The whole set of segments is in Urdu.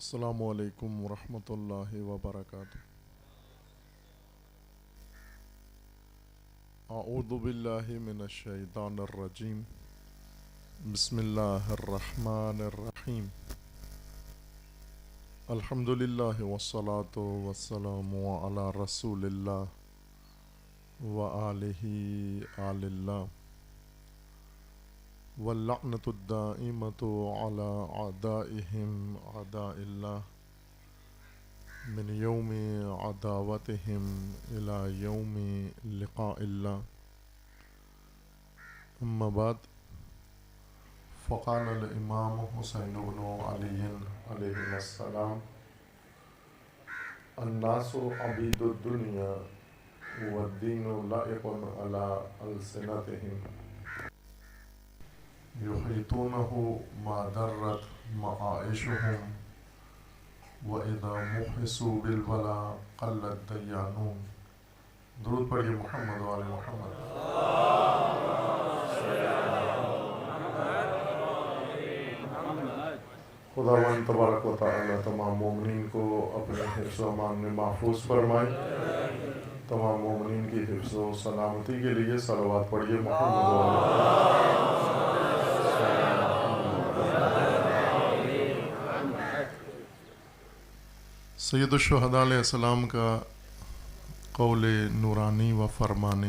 السلام علیکم ورحمۃ اللہ وبرکاتہ۔ اعوذ باللہ من الشیطان الرجیم، بسم اللہ الرحمن الرحیم۔ الحمد للہ والصلاة والسلام علی رسول اللہ وآلہ آل اللہ، واللعنۃ الدائمۃ علی اعدائہم اعداء اللہ، من یوم عداوتہم الی یوم لقاء اللہ۔ اما بعد، فقال الامام حسین بن علی علیہ السلام: الناس عبید الدنیا والدین لائق علی السنتہم، یحیطونہ ما درت معائشہم، وَإِذَا مُحِّسُوا بِالْبَلَا قَلَّ الدَّيَّانُونَ۔ درود پڑھیے محمد وآل محمد۔ خداوند تبارک و تعالی تمام مومنین کو اپنے حفظ و امان میں محفوظ فرمائے۔ تمام مومنین کی حفظ و سلامتی کے لیے صلوات پڑھیے محمد وآل محمد۔ سید الشہداء علیہ السلام کا قول نورانی و فرمان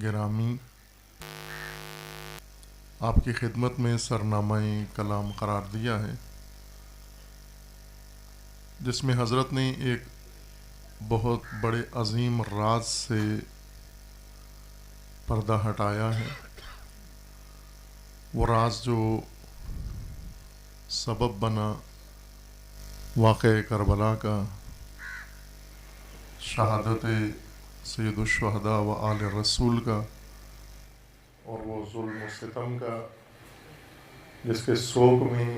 گرامی آپ کی خدمت میں سرنامہ کلام قرار دیا ہے، جس میں حضرت نے ایک بہت بڑے عظیم راز سے پردہ ہٹایا ہے۔ وہ راز جو سبب بنا واقعہ کربلا کا، شہادت سید الشہداء و آل رسول کا، اور وہ ظلم و ستم کا جس کے سوگ میں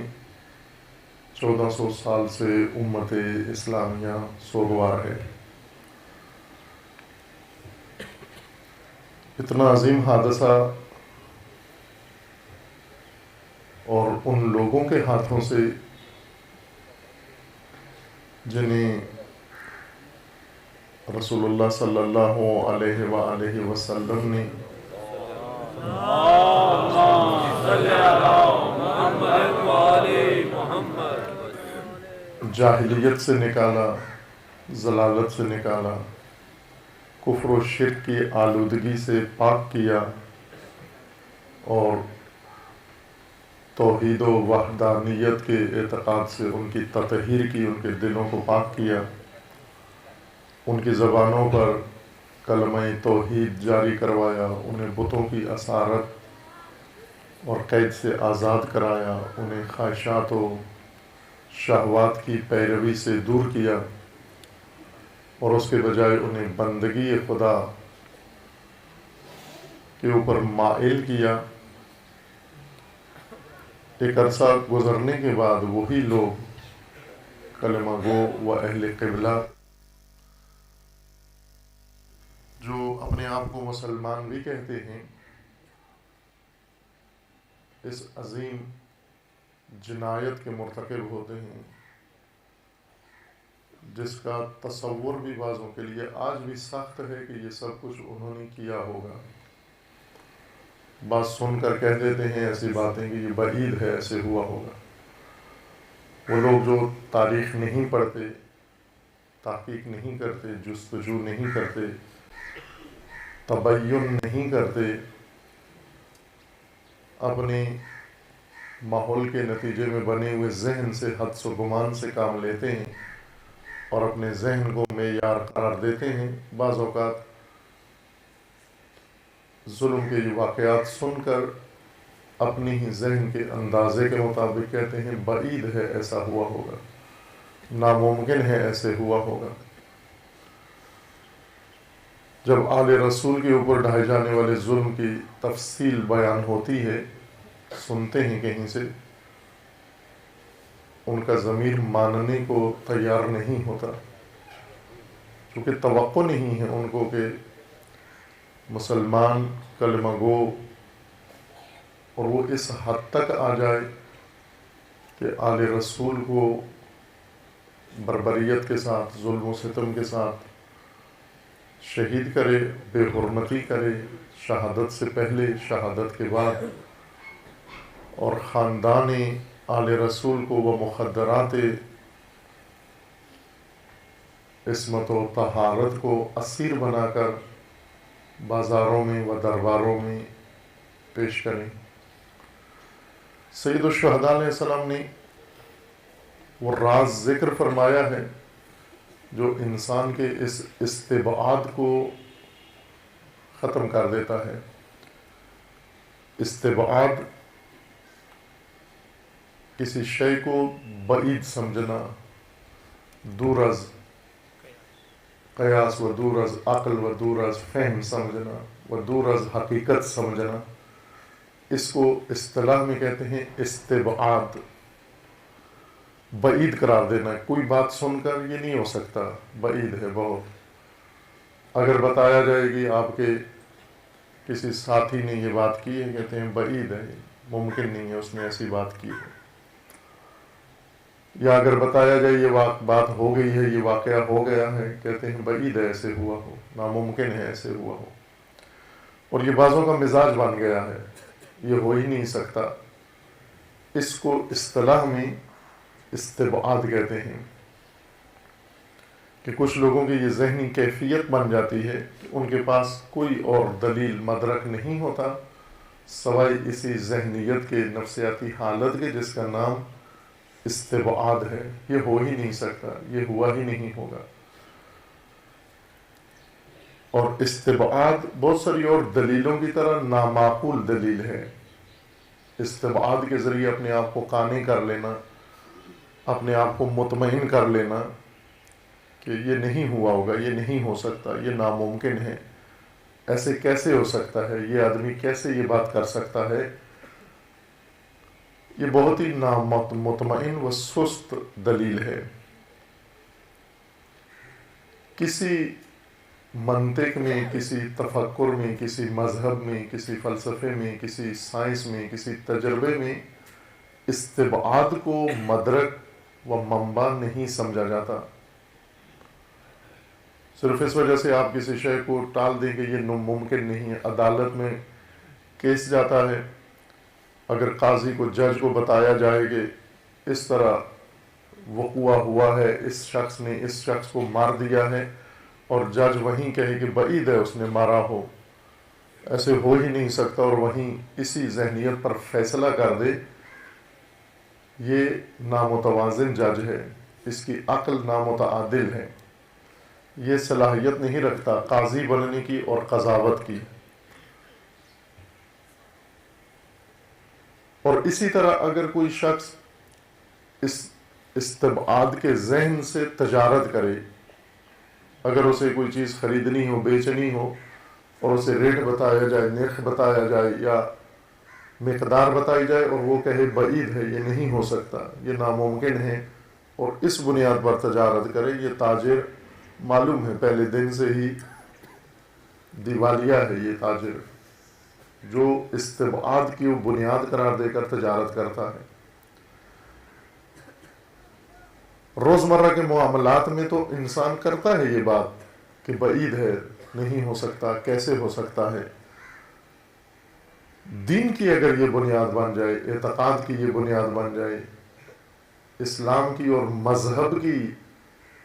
1400 سال سے امت اسلامیہ سوگوار ہے۔ اتنا عظیم حادثہ اور ان لوگوں کے ہاتھوں سے جنہیں رسول اللہ صلی اللہ علیہ وآلہ وسلم نے جاہلیت سے نکالا، ضلالت سے نکالا، کفر و شرک کی آلودگی سے پاک کیا، اور توحید و وحدانیت کے اعتقاد سے ان کی تطہیر کی، ان کے دلوں کو پاک کیا، ان کی زبانوں پر کلمہ توحید جاری کروایا، انہیں بتوں کی اسارت اور قید سے آزاد کرایا، انہیں خواہشات و شہوات کی پیروی سے دور کیا، اور اس کے بجائے انہیں بندگی خدا کے اوپر مائل کیا۔ ایک عرصہ گزرنے کے بعد وہی لوگ کلمہ گو و اہل قبلہ جو اپنے آپ کو مسلمان بھی کہتے ہیں، اس عظیم جنایت کے مرتکب ہوتے ہیں، جس کا تصور بھی بعضوں کے لیے آج بھی سخت ہے کہ یہ سب کچھ انہوں نے کیا ہوگا۔ بات سن کر کہہ دیتے ہیں ایسی باتیں کہ یہ بعید ہے، ایسے ہوا ہوگا۔ وہ لوگ جو تاریخ نہیں پڑھتے، تحقیق نہیں کرتے، جستجو نہیں کرتے، تبین نہیں کرتے، اپنے ماحول کے نتیجے میں بنے ہوئے ذہن سے حدس و گمان سے کام لیتے ہیں اور اپنے ذہن کو معیار قرار دیتے ہیں، بعض اوقات ظلم کے یہ واقعات سن کر اپنی ہی ذہن کے اندازے کے مطابق کہتے ہیں بعید ہے، ایسا ہوا ہوگا، ناممکن ہے، ایسے ہوا ہوگا۔ جب آل رسول کے اوپر ڈھائے جانے والے ظلم کی تفصیل بیان ہوتی ہے، سنتے ہیں کہیں سے، ان کا ضمیر ماننے کو تیار نہیں ہوتا، کیونکہ توقع نہیں ہے ان کو کہ مسلمان کلمہ گو اور وہ اس حد تک آ جائے کہ آل رسول کو بربریت کے ساتھ، ظلم و ستم کے ساتھ شہید کرے، بے حرمتی کرے، شہادت سے پہلے، شہادت کے بعد، اور خاندان آل رسول کو وہ مخدرات عصمت و طہارت کو اسیر بنا کر بازاروں میں و درباروں میں پیش کریں۔ سید الشہداء علیہ السلام نے وہ راز ذکر فرمایا ہے جو انسان کے اس استبعاد کو ختم کر دیتا ہے۔ استبعاد کسی شے کو بعید سمجھنا، دور از قیاس و دور از عقل و دور از فہم سمجھنا و دور از حقیقت سمجھنا، اس کو اصطلاح میں کہتے ہیں استبعاد، بعید قرار دینا۔ کوئی بات سن کر یہ نہیں ہو سکتا، بعید ہے بہت۔ اگر بتایا جائے گی آپ کے کسی ساتھی نے یہ بات کی ہے، کہتے ہیں بعید ہے، ممکن نہیں ہے اس نے ایسی بات کی ہے۔ یا اگر بتایا جائے یہ بات ہو گئی ہے، یہ واقعہ ہو گیا ہے، کہتے ہیں بعید ہے ایسے ہوا ہو، ناممکن ہے ایسے ہوا ہو۔ اور یہ بعضوں کا مزاج بن گیا ہے، یہ ہو ہی نہیں سکتا۔ اس کو اصطلاح میں استبعاد کہتے ہیں کہ کچھ لوگوں کی یہ ذہنی کیفیت بن جاتی ہے کہ ان کے پاس کوئی اور دلیل مدرک نہیں ہوتا سوائے اسی ذہنیت کے، نفسیاتی حالت کے، جس کا نام استبعاد ہے۔ یہ ہو ہی نہیں سکتا، یہ ہوا ہی نہیں ہوگا۔ اور استبعاد بہت ساری اور دلیلوں کی طرح نامعقول دلیل ہے۔ استبعاد کے ذریعے اپنے آپ کو قانع کر لینا، اپنے آپ کو مطمئن کر لینا کہ یہ نہیں ہوا ہوگا، یہ نہیں ہو سکتا، یہ ناممکن ہے، ایسے کیسے ہو سکتا ہے، یہ آدمی کیسے یہ بات کر سکتا ہے، یہ بہت ہی نامطمئن و سست دلیل ہے۔ کسی منطق میں، کسی تفکر میں، کسی مذہب میں، کسی فلسفے میں، کسی سائنس میں، کسی تجربے میں استبعاد کو مدرک و منبع نہیں سمجھا جاتا۔ صرف اس وجہ سے آپ کسی شے کو ٹال دیں کہ یہ ممکن نہیں ہے۔ عدالت میں کیس جاتا ہے، اگر قاضی کو، جج کو بتایا جائے کہ اس طرح وقوع ہوا ہے، اس شخص نے اس شخص کو مار دیا ہے، اور جج وہیں کہے کہ بعید ہے اس نے مارا ہو، ایسے ہو ہی نہیں سکتا، اور وہیں اسی ذہنیت پر فیصلہ کر دے، یہ نامتوازن جج ہے، اس کی عقل نامتعادل ہے، یہ صلاحیت نہیں رکھتا قاضی بننے کی اور قضاوت کی۔ اور اسی طرح اگر کوئی شخص اس استبعاد کے ذہن سے تجارت کرے، اگر اسے کوئی چیز خریدنی ہو، بیچنی ہو، اور اسے ریٹ بتایا جائے، نرخ بتایا جائے یا مقدار بتائی جائے، اور وہ کہے بعید ہے، یہ نہیں ہو سکتا، یہ ناممکن ہے، اور اس بنیاد پر تجارت کرے، یہ تاجر معلوم ہے پہلے دن سے ہی دیوالیہ ہے۔ یہ تاجر جو استبعاد کی وہ بنیاد قرار دے کر تجارت کرتا ہے۔ روزمرہ کے معاملات میں تو انسان کرتا ہے یہ بات کہ بعید ہے، نہیں ہو سکتا، کیسے ہو سکتا ہے۔ دین کی اگر یہ بنیاد بن جائے، اعتقاد کی یہ بنیاد بن جائے، اسلام کی اور مذہب کی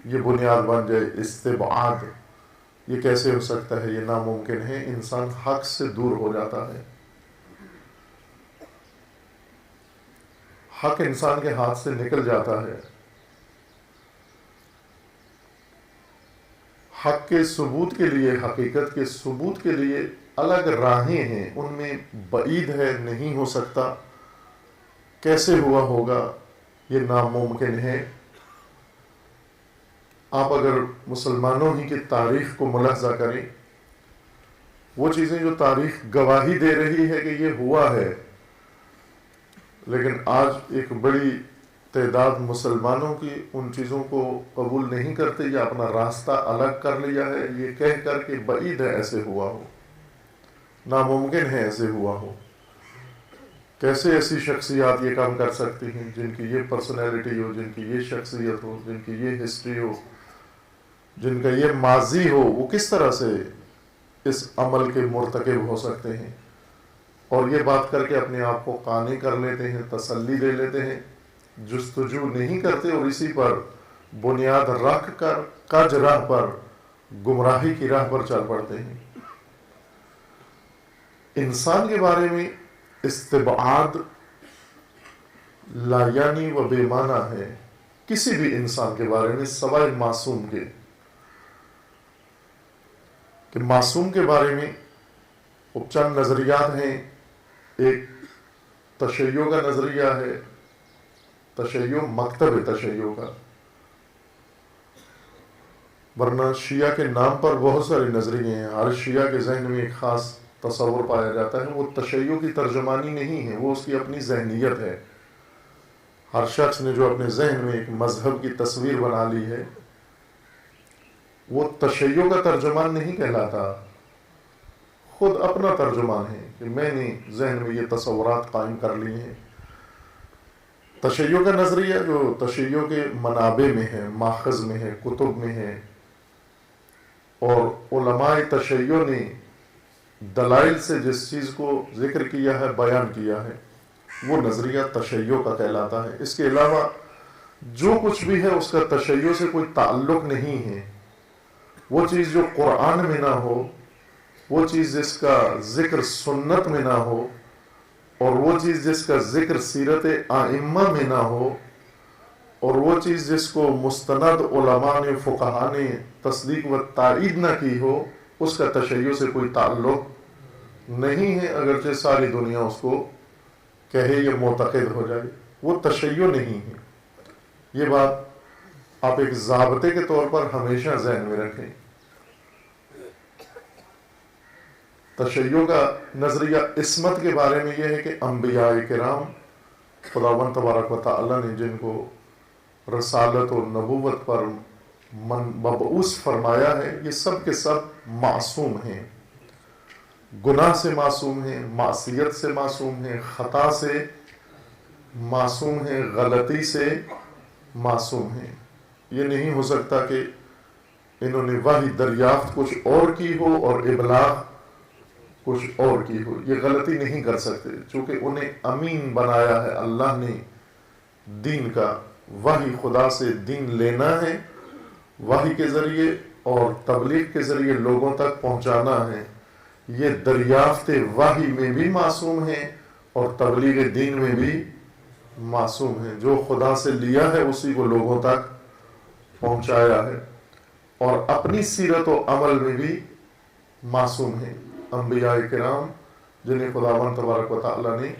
یہ بنیاد بن جائے، استبعاد، یہ کیسے ہو سکتا ہے، یہ ناممکن ہے، انسان حق سے دور ہو جاتا ہے۔ حق انسان کے ہاتھ سے نکل جاتا ہے۔ حق کے ثبوت کے لیے، حقیقت کے ثبوت کے لیے الگ راہیں ہیں، ان میں بعید ہے، نہیں ہو سکتا، کیسے ہوا ہوگا، یہ ناممکن ہے۔ آپ اگر مسلمانوں ہی کی تاریخ کو ملاحظہ کریں، وہ چیزیں جو تاریخ گواہی دے رہی ہے کہ یہ ہوا ہے، لیکن آج ایک بڑی تعداد مسلمانوں کی ان چیزوں کو قبول نہیں کرتے، یا اپنا راستہ الگ کر لیا ہے، یہ کہہ کر کہ بعید ہے ایسے ہوا ہو، ناممکن ہے ایسے ہوا ہو۔ کیسے ایسی شخصیات یہ کام کر سکتی ہیں جن کی یہ پرسنالٹی ہو، جن کی یہ شخصیت ہو، جن کی یہ ہسٹری ہو، جن کا یہ ماضی ہو، وہ کس طرح سے اس عمل کے مرتکب ہو سکتے ہیں؟ اور یہ بات کر کے اپنے آپ کو قانع کر لیتے ہیں، تسلی دے لیتے ہیں، جستجو نہیں کرتے اور اسی پر بنیاد رکھ کر کج راہ پر، گمراہی کی راہ پر چل پڑتے ہیں۔ انسان کے بارے میں استبعاد لا یعنی و بے معنی ہے، کسی بھی انسان کے بارے میں سوائے معصوم کے، کہ معصوم کے بارے میں چند نظریات ہیں۔ ایک تشیع کا نظریہ ہے، تشیع مکتب تشیع کا، ورنہ شیعہ کے نام پر بہت سارے نظریے ہیں، ہر شیعہ کے ذہن میں ایک خاص تصور پایا جاتا ہے۔ وہ تشیع کی ترجمانی نہیں ہے، وہ اس کی اپنی ذہنیت ہے۔ ہر شخص نے جو اپنے ذہن میں ایک مذہب کی تصویر بنا لی ہے، وہ تشیع کا ترجمان نہیں کہلاتا، خود اپنا ترجمان ہے کہ میں نے ذہن میں یہ تصورات قائم کر لی ہیں۔ تشیع کا نظریہ جو تشیع کے منابع میں ہے، ماخذ میں ہے، کتب میں ہے، اور علماء تشیع نے دلائل سے جس چیز کو ذکر کیا ہے، بیان کیا ہے، وہ نظریہ تشیع کا کہلاتا ہے۔ اس کے علاوہ جو کچھ بھی ہے اس کا تشیع سے کوئی تعلق نہیں ہے۔ وہ چیز جو قرآن میں نہ ہو، وہ چیز جس کا ذکر سنت میں نہ ہو، اور وہ چیز جس کا ذکر سیرت ائمہ میں نہ ہو، اور وہ چیز جس کو مستند علماء نے، فقہاء نے تصدیق و تائید نہ کی ہو، اس کا تشیع سے کوئی تعلق نہیں ہے، اگرچہ ساری دنیا اس کو کہے یا معتقد ہو جائے، وہ تشیع نہیں ہے۔ یہ بات آپ ایک ضابطے کے طور پر ہمیشہ ذہن میں رکھیں۔ تشیع کا نظریہ عصمت کے بارے میں یہ ہے کہ انبیاء کرام، خداوند تبارک و تعالی نے جن کو رسالت و نبوت پر مبعوث فرمایا ہے، یہ سب کے سب معصوم ہیں، گناہ سے معصوم ہیں، معصیت سے معصوم ہیں، خطا سے معصوم ہیں، غلطی سے معصوم ہیں۔ یہ نہیں ہو سکتا کہ انہوں نے وحی دریافت کچھ اور کی ہو اور ابلاغ کچھ اور کی ہو، یہ غلطی نہیں کر سکتے، چونکہ انہیں امین بنایا ہے اللہ نے دین کا۔ وحی خدا سے دین لینا ہے، وحی کے ذریعے اور تبلیغ کے ذریعے لوگوں تک پہنچانا ہے۔ یہ دریافت وحی میں بھی معصوم ہیں اور تبلیغ دین میں بھی معصوم ہیں۔ جو خدا سے لیا ہے اسی کو لوگوں تک پہنچایا ہے، اور اپنی سیرت و عمل میں بھی معصوم ہیں۔ انبیاء کرام جنہیں خداوند تبارک و تعالی نے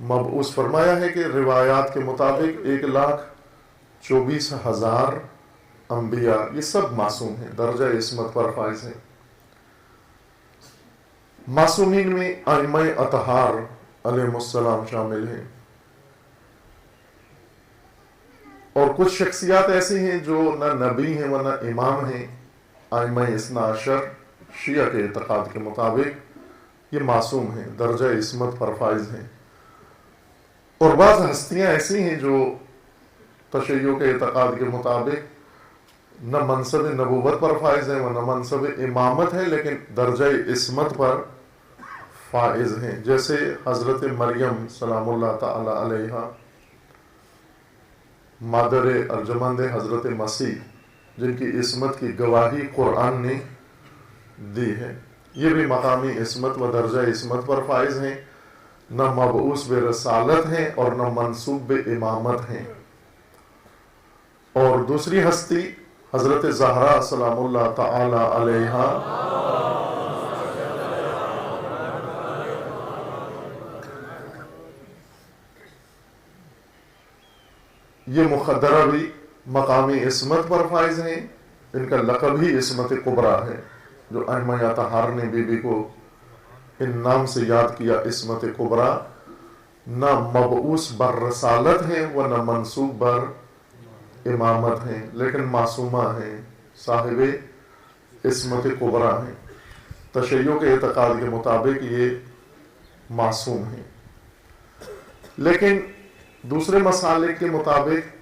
مبعوث فرمایا ہے کہ روایات کے مطابق 1,24,000 انبیاء، یہ سب معصوم ہیں، درجہ عصمت پر فائز ہیں۔ معصومین میں ائمہ اطہار علیہ السلام شامل ہیں، اور کچھ شخصیات ایسی ہیں جو نہ نبی ہیں ورنہ امام ہیں۔ ائمہ اثنا عشر شیعہ کے اعتقاد کے مطابق یہ معصوم ہیں، درجہ عصمت پر فائز ہیں۔ اور بعض ہستیاں ایسی ہیں جو تشیع کے اعتقاد کے مطابق نہ منصب نبوت پر فائز ہیں ورنہ منصب امامت ہے، لیکن درجہ عصمت پر فائز ہیں، جیسے حضرت مریم سلام اللہ تعالی علیہا، مادر ارجمند حضرت مسیح، جن کی عصمت کی گواہی قرآن نے دی ہے۔ یہ بھی مقامی عصمت و درجہ عصمت پر فائز ہیں، نہ مبعوث بے رسالت ہیں اور نہ منصوب بے امامت ہیں۔ اور دوسری ہستی حضرت زہرا سلام اللہ تعالی علیہا، یہ مخدرہ بھی مقامی عصمت پر فائز ہیں۔ ان کا لقب ہی عصمت کبریٰ ہے، جو ائمہ اطہار نے بی بی کو ان نام سے یاد کیا، عصمت کبریٰ۔ نہ مبعوث بر رسالت ہیں و نہ منصوب بر امامت ہیں، لیکن معصومہ ہیں، صاحب عصمت کبریٰ ہیں۔ تشیع کے اعتقاد کے مطابق یہ معصوم ہیں۔ لیکن دوسرے مسالک کے مطابق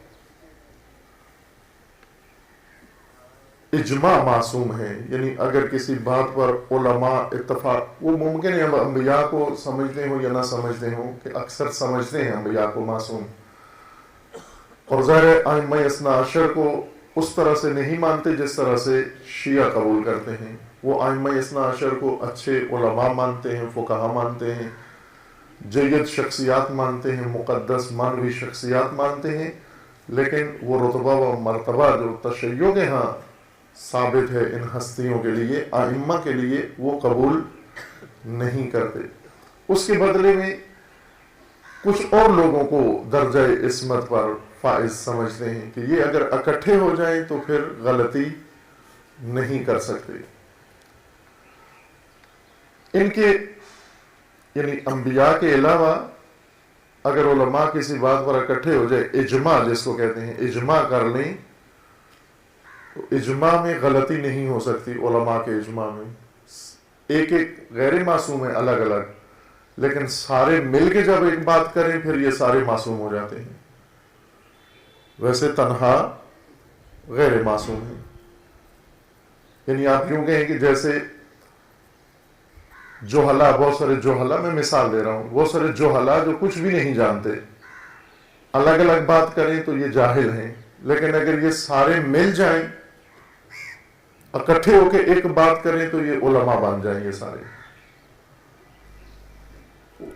اجماع معصوم ہے، یعنی اگر کسی بات پر علماء اتفاق، وہ ممکن ہے انبیاء کو سمجھتے ہوں یا نہ سمجھتے ہوں، کہ اکثر سمجھتے ہیں انبیاء کو معصوم، اور ظاہر ائمہ اثنا عشر کو اس طرح سے نہیں مانتے جس طرح سے شیعہ قبول کرتے ہیں۔ وہ ائمہ اثنا عشر کو اچھے علماء مانتے ہیں، فقہا مانتے ہیں، جید شخصیات مانتے ہیں، مقدس مانوی شخصیات مانتے ہیں، لیکن وہ رتبہ و مرتبہ جو تشیع کے ہاں ثابت ہے ان ہستیوں کے لیے، ائمہ کے لیے، وہ قبول نہیں کرتے۔ اس کے بدلے میں کچھ اور لوگوں کو درجہ عصمت پر فائز سمجھتے ہیں کہ یہ اگر اکٹھے ہو جائیں تو پھر غلطی نہیں کر سکتے۔ ان کے یعنی انبیاء کے علاوہ اگر علماء کسی بات پر اکٹھے ہو جائے، اجماع جس کو کہتے ہیں، اجماع کر لیں، تو اجماع میں غلطی نہیں ہو سکتی۔ علماء کے اجماع میں ایک ایک غیر معصوم ہے الگ الگ، لیکن سارے مل کے جب ایک بات کریں پھر یہ سارے معصوم ہو جاتے ہیں۔ ویسے تنہا غیر معصوم ہے، یعنی آپ یوں کہیں کہ جیسے جوہلا، بہت سارے جوہلا، میں مثال دے رہا ہوں، بہت سارے جوہلا جو کچھ بھی نہیں جانتے الگ الگ بات کریں تو یہ جاہل ہیں، لیکن اگر یہ سارے مل جائیں اکٹھے ہو کے ایک بات کریں تو یہ علماء بن جائیں گے سارے۔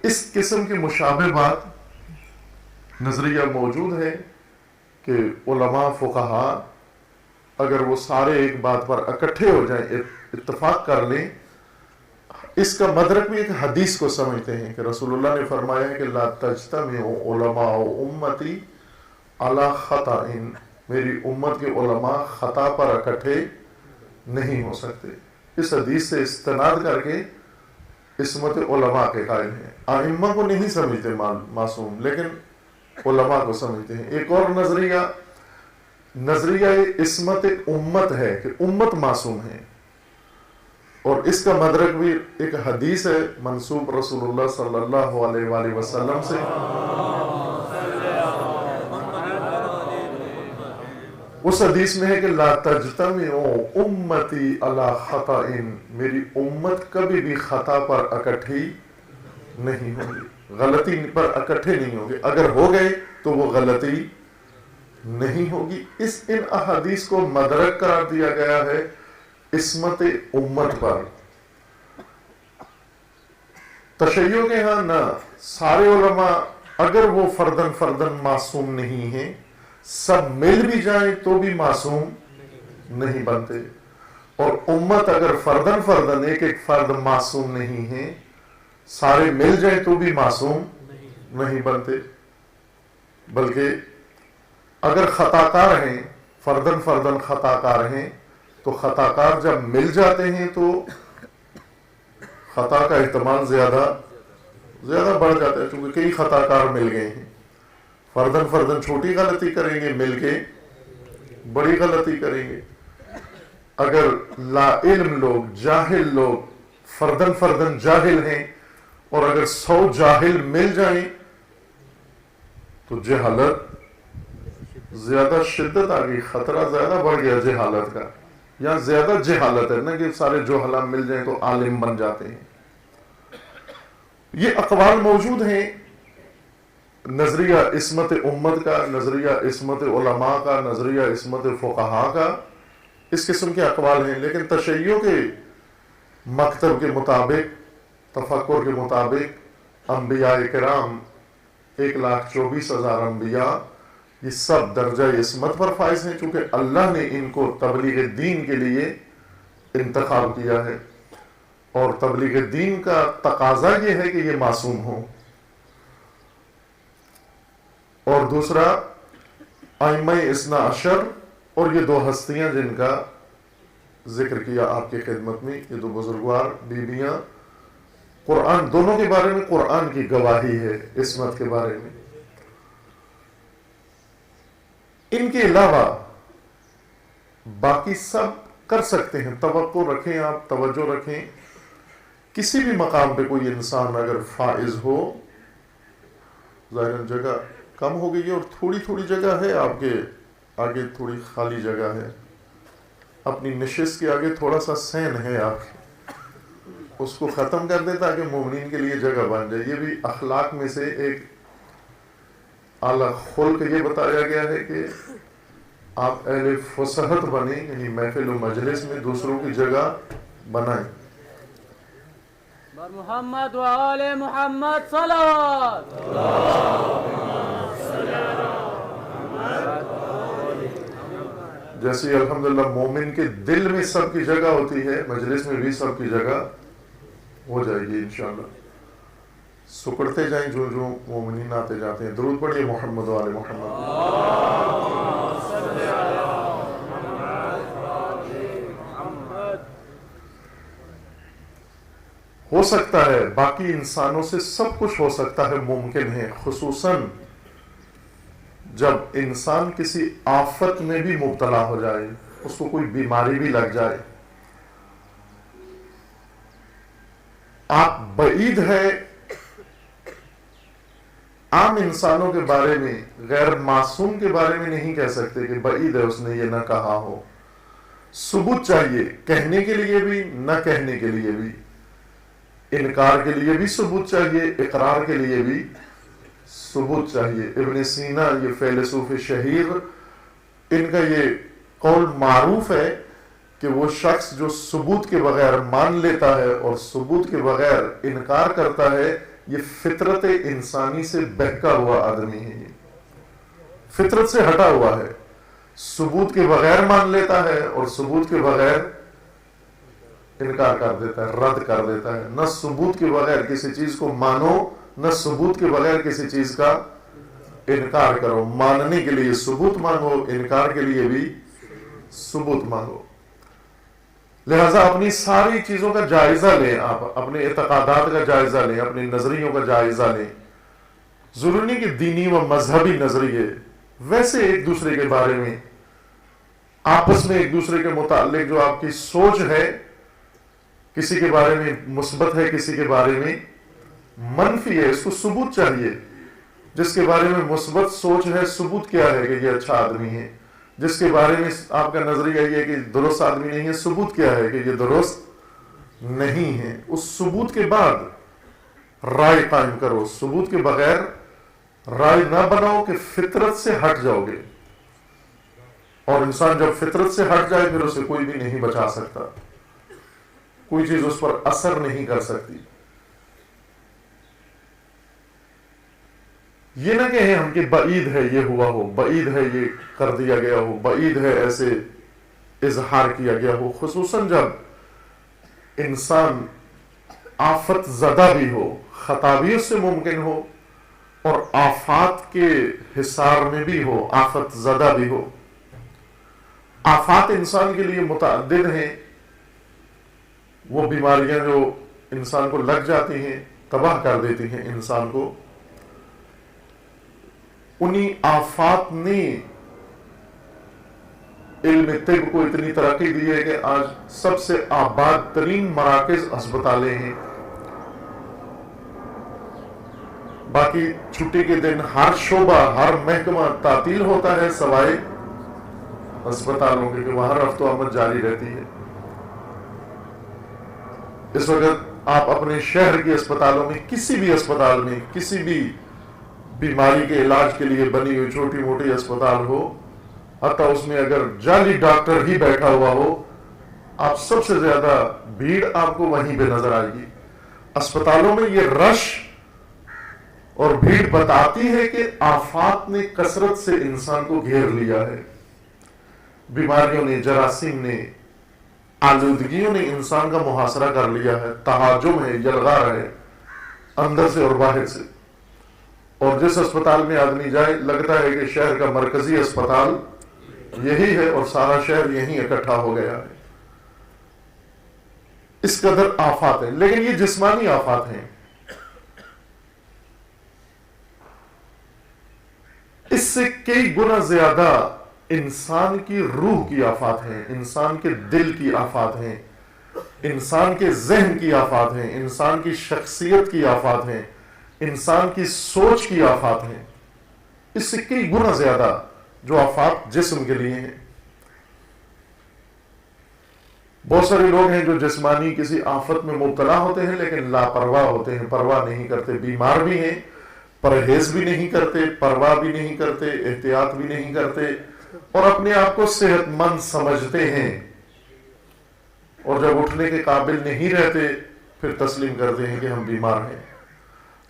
اس قسم کی مشابہ بات نظریہ موجود ہے کہ علماء فقہا اگر وہ سارے ایک بات پر اکٹھے ہو جائیں، اتفاق کر لیں، اس کا مدرک بھی ایک حدیث کو سمجھتے ہیں کہ رسول اللہ نے فرمایا ہے کہ لا تجتمع علماء امتی علی خطأ، میری امت کے علماء خطا پر اکٹھے نہیں ہو سکتے۔ اس حدیث سے استناد کر کے عصمت علماء کے قائل ہیں۔ ائمہ کو نہیں سمجھتے معصوم، لیکن علماء کو سمجھتے ہیں۔ ایک اور نظریہ عصمت امت ہے کہ امت معصوم ہے، اور اس کا مدرک بھی ایک حدیث ہے منسوب رسول اللہ صلی اللہ علیہ وآلہ وسلم سے۔ اس حدیث میں ہے کہ لا تجتمع امتی علی خطأ، میری امت کبھی بھی خطا پر اکٹھی نہیں ہوگی، غلطی پر اکٹھے نہیں ہوگی، اگر ہو گئے تو وہ غلطی نہیں ہوگی۔ ان احادیث کو مدرک قرار دیا گیا ہے عصمت امت پر۔ تشیع کے ہاں نہ، سارے علماء اگر وہ فردن فردن معصوم نہیں ہیں، سب مل بھی جائیں تو بھی معصوم نہیں بنتے، اور امت اگر فردن فردن ایک ایک فرد معصوم نہیں ہے، سارے مل جائیں تو بھی معصوم نہیں بنتے، بلکہ اگر خطا کار ہیں، فردن فردن خطا کار ہیں، تو خطا کار جب مل جاتے ہیں تو خطا کا احتمال زیادہ بڑھ جاتا ہے، چونکہ کئی خطا کار مل گئے ہیں۔ فردن فردن چھوٹی غلطی کریں گے، مل کے بڑی غلطی کریں گے۔ اگر لا علم لوگ، جاہل لوگ فردن فردن جاہل ہیں، اور اگر 100 جاہل مل جائیں تو جہالت زیادہ شدت آ گئی، خطرہ زیادہ بڑھ گیا جہالت کا۔ یہاں زیادہ جہالت ہے، نہ کہ سارے جوہلا مل جائیں تو عالم بن جاتے ہیں۔ یہ اقوال موجود ہیں، نظریہ عصمت امت کا، نظریہ عصمت علماء کا، نظریہ عصمت فقہا کا، اس قسم کے اقوال ہیں، لیکن تشیع کے مکتب کے مطابق، تفکر کے مطابق، انبیاء کرام 1,24,000 انبیاء یہ سب درجہ عصمت پر فائز ہیں، چونکہ اللہ نے ان کو تبلیغ دین کے لیے انتخاب کیا ہے، اور تبلیغ دین کا تقاضا یہ ہے کہ یہ معصوم ہوں۔ اور دوسرا ائمہ اثنا عشر، اور یہ دو ہستیاں جن کا ذکر کیا آپ کی خدمت میں، یہ دو بزرگوار بیویاں، قرآن دونوں کے بارے میں قرآن کی گواہی ہے عصمت کے بارے میں۔ ان کے علاوہ باقی سب کر سکتے ہیں، توقع رکھیں، آپ توجہ رکھیں، کسی بھی مقام پہ کوئی انسان اگر فائز ہو ظاہراً جگہ کم ہو گئی ہے اور تھوڑی تھوڑی جگہ ہے آپ کے آگے، تھوڑی خالی جگہ ہے، اپنی نشست کے آگے تھوڑا سا سین ہے آپ کے، اس کو ختم کر دیں تاکہ مومنین کے لیے جگہ بن جائے۔ یہ بھی اخلاق میں سے ایک اعلیٰ خلق یہ بتایا گیا ہے کہ آپ اہل فصاحت بنیں، یعنی محفل و مجلس میں دوسروں کی جگہ بنائیں۔ محمد و آل محمد صلوات۔ جیسے الحمدللہ مومن کے دل میں سب کی جگہ ہوتی ہے، مجلس میں بھی سب کی جگہ ہو جائے گی انشاءاللہ۔ سکڑتے جائیں جو جو مومنین آتے جاتے ہیں۔ درود پڑھیے محمد و آل محمد۔ ہو سکتا ہے باقی انسانوں سے سب کچھ ہو سکتا ہے، ممکن ہے، خصوصاً جب انسان کسی آفت میں بھی مبتلا ہو جائے، اس کو کوئی بیماری بھی لگ جائے۔ آپ بعید ہے عام انسانوں کے بارے میں، غیر معصوم کے بارے میں نہیں کہہ سکتے کہ بعید ہے اس نے یہ نہ کہا ہو۔ ثبوت چاہیے، کہنے کے لیے بھی، نہ کہنے کے لیے بھی، انکار کے لیے بھی ثبوت چاہیے، اقرار کے لیے بھی ثبوت چاہیے۔ ابن سینا یہ فیلسوف شہیر، ان کا یہ قول معروف ہے کہ وہ شخص جو ثبوت کے بغیر مان لیتا ہے اور ثبوت کے بغیر انکار کرتا ہے، یہ فطرت انسانی سے بہکا ہوا آدمی ہے، یہ فطرت سے ہٹا ہوا ہے۔ ثبوت کے بغیر مان لیتا ہے اور ثبوت کے بغیر انکار کر دیتا ہے، رد کر دیتا ہے۔ نہ ثبوت کے بغیر کسی چیز کو مانو، نہ ثبوت کے بغیر کسی چیز کا انکار کرو۔ ماننے کے لیے ثبوت مانگو، انکار کے لیے بھی ثبوت مانگو۔ لہذا اپنی ساری چیزوں کا جائزہ لیں، آپ اپنے اعتقادات کا جائزہ لیں، اپنے نظریوں کا جائزہ لیں۔ ضروری نہیں کہ دینی و مذہبی نظریے، ویسے ایک دوسرے کے بارے میں، آپس میں ایک دوسرے کے متعلق جو آپ کی سوچ ہے، کسی کے بارے میں مثبت ہے، کسی کے بارے میں منفی ہے، اس کو ثبوت چاہیے۔ جس کے بارے میں مثبت سوچ ہے، ثبوت کیا ہے کہ یہ اچھا آدمی ہے۔ جس کے بارے میں آپ کا نظریہ یہ کہ درست آدمی نہیں ہے، ثبوت کیا ہے کہ یہ درست نہیں ہے۔ اس ثبوت کے بعد رائے قائم کرو، ثبوت کے بغیر رائے نہ بناؤ کہ فطرت سے ہٹ جاؤ گے، اور انسان جب فطرت سے ہٹ جائے پھر اسے کوئی بھی نہیں بچا سکتا، کوئی چیز اس پر اثر نہیں کر سکتی۔ یہ نہ کہیں ہم کہ بعید ہے یہ ہوا ہو، بعید ہے یہ کر دیا گیا ہو، بعید ہے ایسے اظہار کیا گیا ہو، خصوصاً جب انسان آفت زدہ بھی ہو، خطا بھی اس سے ممکن ہو، اور آفات کے حصار میں بھی ہو، آفت زدہ بھی ہو۔ آفات انسان کے لیے متعدد ہیں، وہ بیماریاں جو انسان کو لگ جاتی ہیں، تباہ کر دیتی ہیں انسان کو۔ انہی آفات نے علم طب کو اتنی ترقی دی ہے کہ آج سب سے آباد ترین مراکز ہسپتالیں ہیں۔ باقی چھٹی کے دن ہر شعبہ، ہر محکمہ تعطیل ہوتا ہے سوائے ہسپتالوں کے، کہ وہاں رفت و آمد جاری رہتی ہے۔ اس وقت آپ اپنے شہر کے اسپتالوں میں، کسی بھی اسپتال میں، کسی بھی بیماری کے علاج کے لیے بنی ہوئی چھوٹی موٹی اسپتال ہو، حتیٰ اس میں اگر جعلی ڈاکٹر ہی بیٹھا ہوا ہو، آپ سب سے زیادہ بھیڑ آپ کو وہیں پہ نظر آئے گی۔ اسپتالوں میں یہ رش اور بھیڑ بتاتی ہے کہ آفات نے کثرت سے انسان کو گھیر لیا ہے۔ بیماریوں نے، جراثیم نے، آلودگیوں نے انسان کا محاصرہ کر لیا ہے، تہاجم ہے، یلغار ہے، اندر سے اور باہر سے۔ اور جس اسپتال میں آدمی جائے لگتا ہے کہ شہر کا مرکزی اسپتال یہی ہے اور سارا شہر یہیں اکٹھا ہو گیا ہے۔ اس قدر آفات ہیں، لیکن یہ جسمانی آفات ہیں۔ اس سے کئی گنا زیادہ انسان کی روح کی آفات ہیں، انسان کے دل کی آفات ہیں، انسان کے ذہن کی آفات ہیں، انسان کی شخصیت کی آفات ہیں، انسان کی سوچ کی آفات ہیں، اس سے کئی گنا زیادہ جو آفات جسم کے لیے ہیں۔ بہت سارے لوگ ہیں جو جسمانی کسی آفت میں مبتلا ہوتے ہیں لیکن لاپرواہ ہوتے ہیں، پرواہ نہیں کرتے، بیمار بھی ہیں، پرہیز بھی نہیں کرتے، پرواہ بھی نہیں کرتے، احتیاط بھی نہیں کرتے، اور اپنے آپ کو صحت مند سمجھتے ہیں، اور جب اٹھنے کے قابل نہیں رہتے پھر تسلیم کرتے ہیں کہ ہم بیمار ہیں۔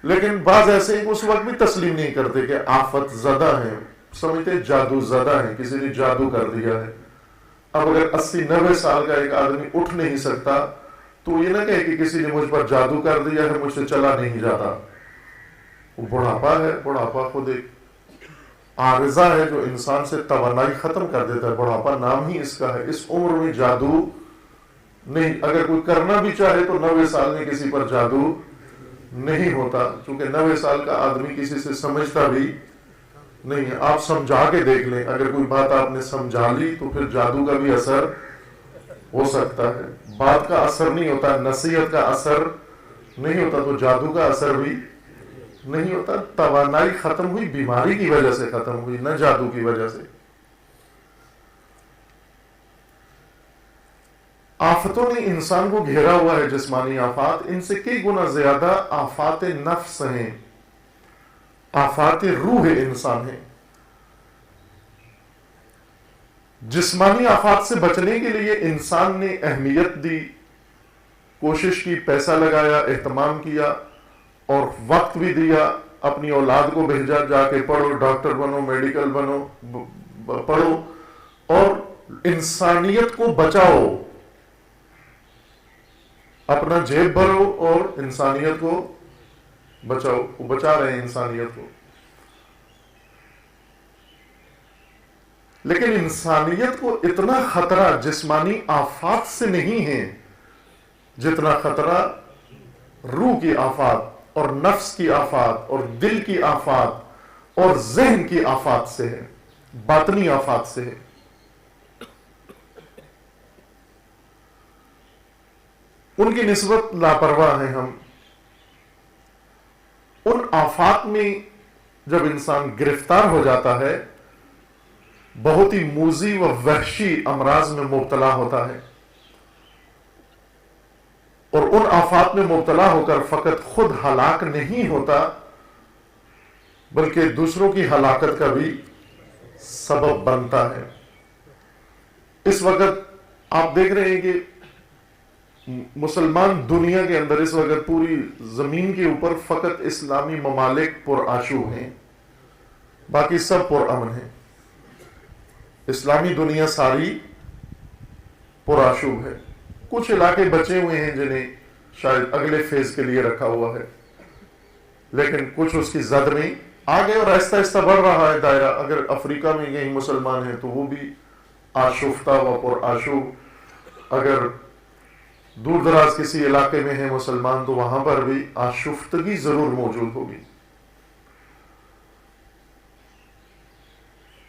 لیکن بعض ایسے ہیں اس وقت بھی تسلیم نہیں کرتے کہ آفت زدہ ہیں، سمجھتے جادو زدہ ہیں، کسی نے جادو کر دیا ہے۔ اب اگر 80-90 سال کا ایک آدمی اٹھ نہیں سکتا تو یہ نہ کہے کہ کسی نے مجھ پر جادو کر دیا ہے، مجھ سے چلا نہیں جاتا۔ وہ بڑھاپا ہے، بڑھاپا خود ایک عارضہ ہے جو انسان سے توانائی ختم کر دیتا ہے، بڑھاپا نام ہی اس کا ہے۔ اس عمر میں جادو نہیں، اگر کوئی کرنا بھی چاہے تو 90 سال میں کسی پر جادو نہیں ہوتا، چونکہ 90 سال کا آدمی کسی سے سمجھتا بھی نہیں ہے۔ آپ سمجھا کے دیکھ لیں، اگر کوئی بات آپ نے سمجھا لی تو پھر جادو کا بھی اثر ہو سکتا ہے۔ بات کا اثر نہیں ہوتا، نصیحت کا اثر نہیں ہوتا تو جادو کا اثر بھی نہیں ہوتا۔ توانائی ختم ہوئی بیماری کی وجہ سے ختم ہوئی، نہ جادو کی وجہ سے۔ آفتوں نے انسان کو گھیرا ہوا ہے، جسمانی آفات، ان سے کئی گنا زیادہ آفات نفس ہیں، آفات روح انسان ہیں۔ جسمانی آفات سے بچنے کے لیے انسان نے اہمیت دی، کوشش کی، پیسہ لگایا، اہتمام کیا اور وقت بھی دیا، اپنی اولاد کو بھیجا جا کے پڑھو، ڈاکٹر بنو، میڈیکل بنو، پڑھو اور انسانیت کو بچاؤ، اپنا جیب بھرو اور انسانیت کو بچاؤ۔ وہ بچا رہے ہیں انسانیت کو، لیکن انسانیت کو اتنا خطرہ جسمانی آفات سے نہیں ہے جتنا خطرہ روح کی آفات اور نفس کی آفات اور دل کی آفات اور ذہن کی آفات سے ہے، باطنی آفات سے ہے۔ ان کی نسبت لاپرواہ ہیں ہم۔ ان آفات میں جب انسان گرفتار ہو جاتا ہے بہت ہی موذی و وحشی امراض میں مبتلا ہوتا ہے، اور ان آفات میں مبتلا ہو کر فقط خود ہلاک نہیں ہوتا بلکہ دوسروں کی ہلاکت کا بھی سبب بنتا ہے۔ اس وقت آپ دیکھ رہے ہیں کہ مسلمان دنیا کے اندر اس وقت پوری زمین کے اوپر فقط اسلامی ممالک پرآشوب ہیں، باقی سب پرامن ہیں۔ اسلامی دنیا ساری پرآشوب ہے۔ کچھ علاقے بچے ہوئے ہیں جنہیں شاید اگلے فیز کے لیے رکھا ہوا ہے، لیکن کچھ اس کی زد میں آ گئے اور آہستہ آہستہ بڑھ رہا ہے دائرہ۔ اگر افریقہ میں کہیں مسلمان ہیں تو وہ بھی آشفتہ و پرآشوب، اگر دور دراز کسی علاقے میں ہیں مسلمان تو وہاں پر بھی آشفتگی ضرور موجود ہوگی،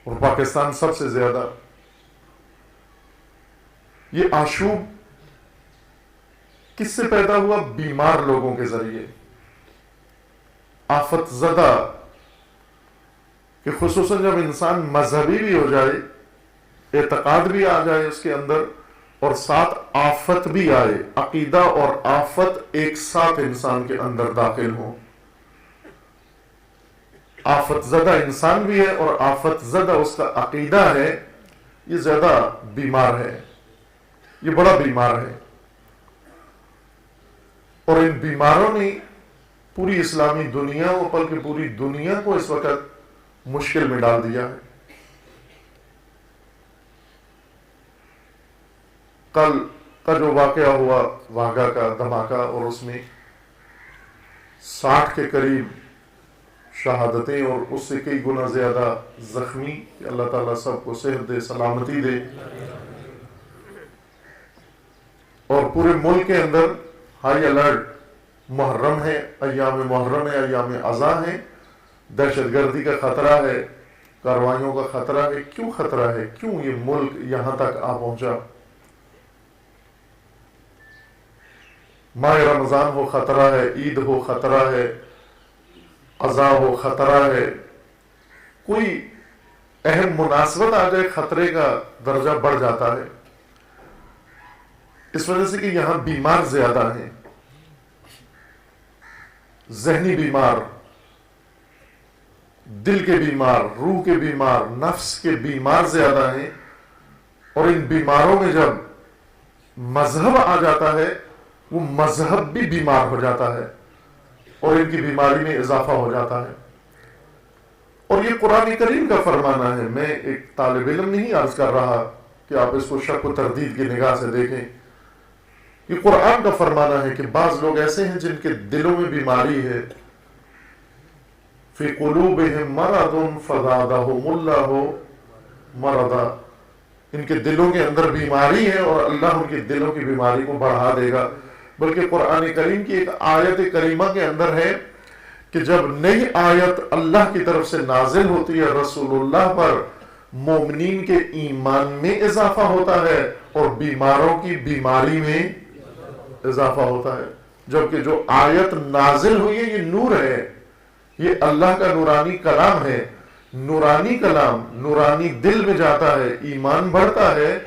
اور پاکستان سب سے زیادہ۔ یہ آشوب کس سے پیدا ہوا؟ بیمار لوگوں کے ذریعے، آفت زدہ، کہ خصوصاً جب انسان مذہبی بھی ہو جائے، اعتقاد بھی آ جائے اس کے اندر، اور ساتھ آفت بھی آئے، عقیدہ اور آفت ایک ساتھ انسان کے اندر داخل ہوں، آفت زدہ انسان بھی ہے اور آفت زدہ اس کا عقیدہ ہے، یہ زیادہ بیمار ہے، یہ بڑا بیمار ہے۔ اور ان بیماروں نے پوری اسلامی دنیا و بلکہ پوری دنیا کو اس وقت مشکل میں ڈال دیا ہے۔ کل کا جو واقعہ ہوا واگا کا دھماکہ، اور اس میں 60 کے قریب شہادتیں اور اس سے کئی گنا زیادہ زخمی، کہ اللہ تعالیٰ سب کو صحت دے، سلامتی دے، اور پورے ملک کے اندر ہائی الرٹ۔ محرم ہے، ایام محرم ہے، ایام عزا ہیں، دہشت گردی کا خطرہ ہے، کاروائیوں کا خطرہ ہے۔ کیوں خطرہ ہے؟ کیوں یہ ملک یہاں تک آ پہنچا؟ ماہ رمضان ہو خطرہ ہے، عید ہو خطرہ ہے، عذاب و خطرہ ہے، کوئی اہم مناسبت آ جائے خطرے کا درجہ بڑھ جاتا ہے، اس وجہ سے کہ یہاں بیمار زیادہ ہیں، ذہنی بیمار، دل کے بیمار، روح کے بیمار، نفس کے بیمار زیادہ ہیں، اور ان بیماروں میں جب مذہب آ جاتا ہے وہ مذہب بھی بیمار ہو جاتا ہے اور ان کی بیماری میں اضافہ ہو جاتا ہے۔ اور یہ قرآن کریم کا فرمانا ہے، میں ایک طالب علم نہیں عرض کر رہا کہ آپ اس کو شک و تردید کی نگاہ سے دیکھیں، یہ قرآن کا فرمانا ہے کہ بعض لوگ ایسے ہیں جن کے دلوں میں بیماری ہے، فی قلوبہم مرض فزادہم اللہ مرضا، ان کے دلوں کے اندر بیماری ہے اور اللہ ان کے دلوں کی بیماری کو بڑھا دے گا۔ بلکہ قرآن کریم کی ایک آیت کریمہ کے اندر ہے کہ جب نئی آیت اللہ کی طرف سے نازل ہوتی ہے رسول اللہ پر، مومنین کے ایمان میں اضافہ ہوتا ہے اور بیماروں کی بیماری میں اضافہ ہوتا ہے، جبکہ جو آیت نازل ہوئی ہے یہ نور ہے، یہ اللہ کا نورانی کلام ہے، نورانی کلام نورانی دل میں جاتا ہے ایمان بڑھتا ہے،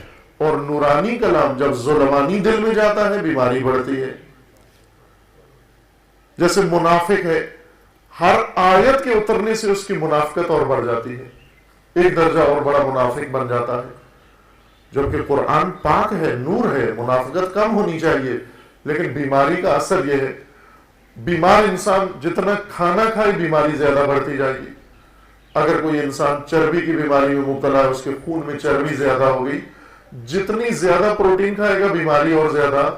اور نورانی کلام جب ظلمانی دل میں جاتا ہے بیماری بڑھتی ہے۔ جیسے منافق ہے، ہر آیت کے اترنے سے اس کی منافقت اور بڑھ جاتی ہے، ایک درجہ اور بڑا منافق بن جاتا ہے، جبکہ قرآن پاک ہے، نور ہے، منافقت کم ہونی چاہیے، لیکن بیماری کا اثر یہ ہے، بیمار انسان جتنا کھانا کھائے بیماری زیادہ بڑھتی جائے گی۔ اگر کوئی انسان چربی کی بیماری میں مبتلا ہے، اس کے خون میں چربی زیادہ ہو گئی، جتنی زیادہ پروٹین کھائے گا بیماری اور زیادہ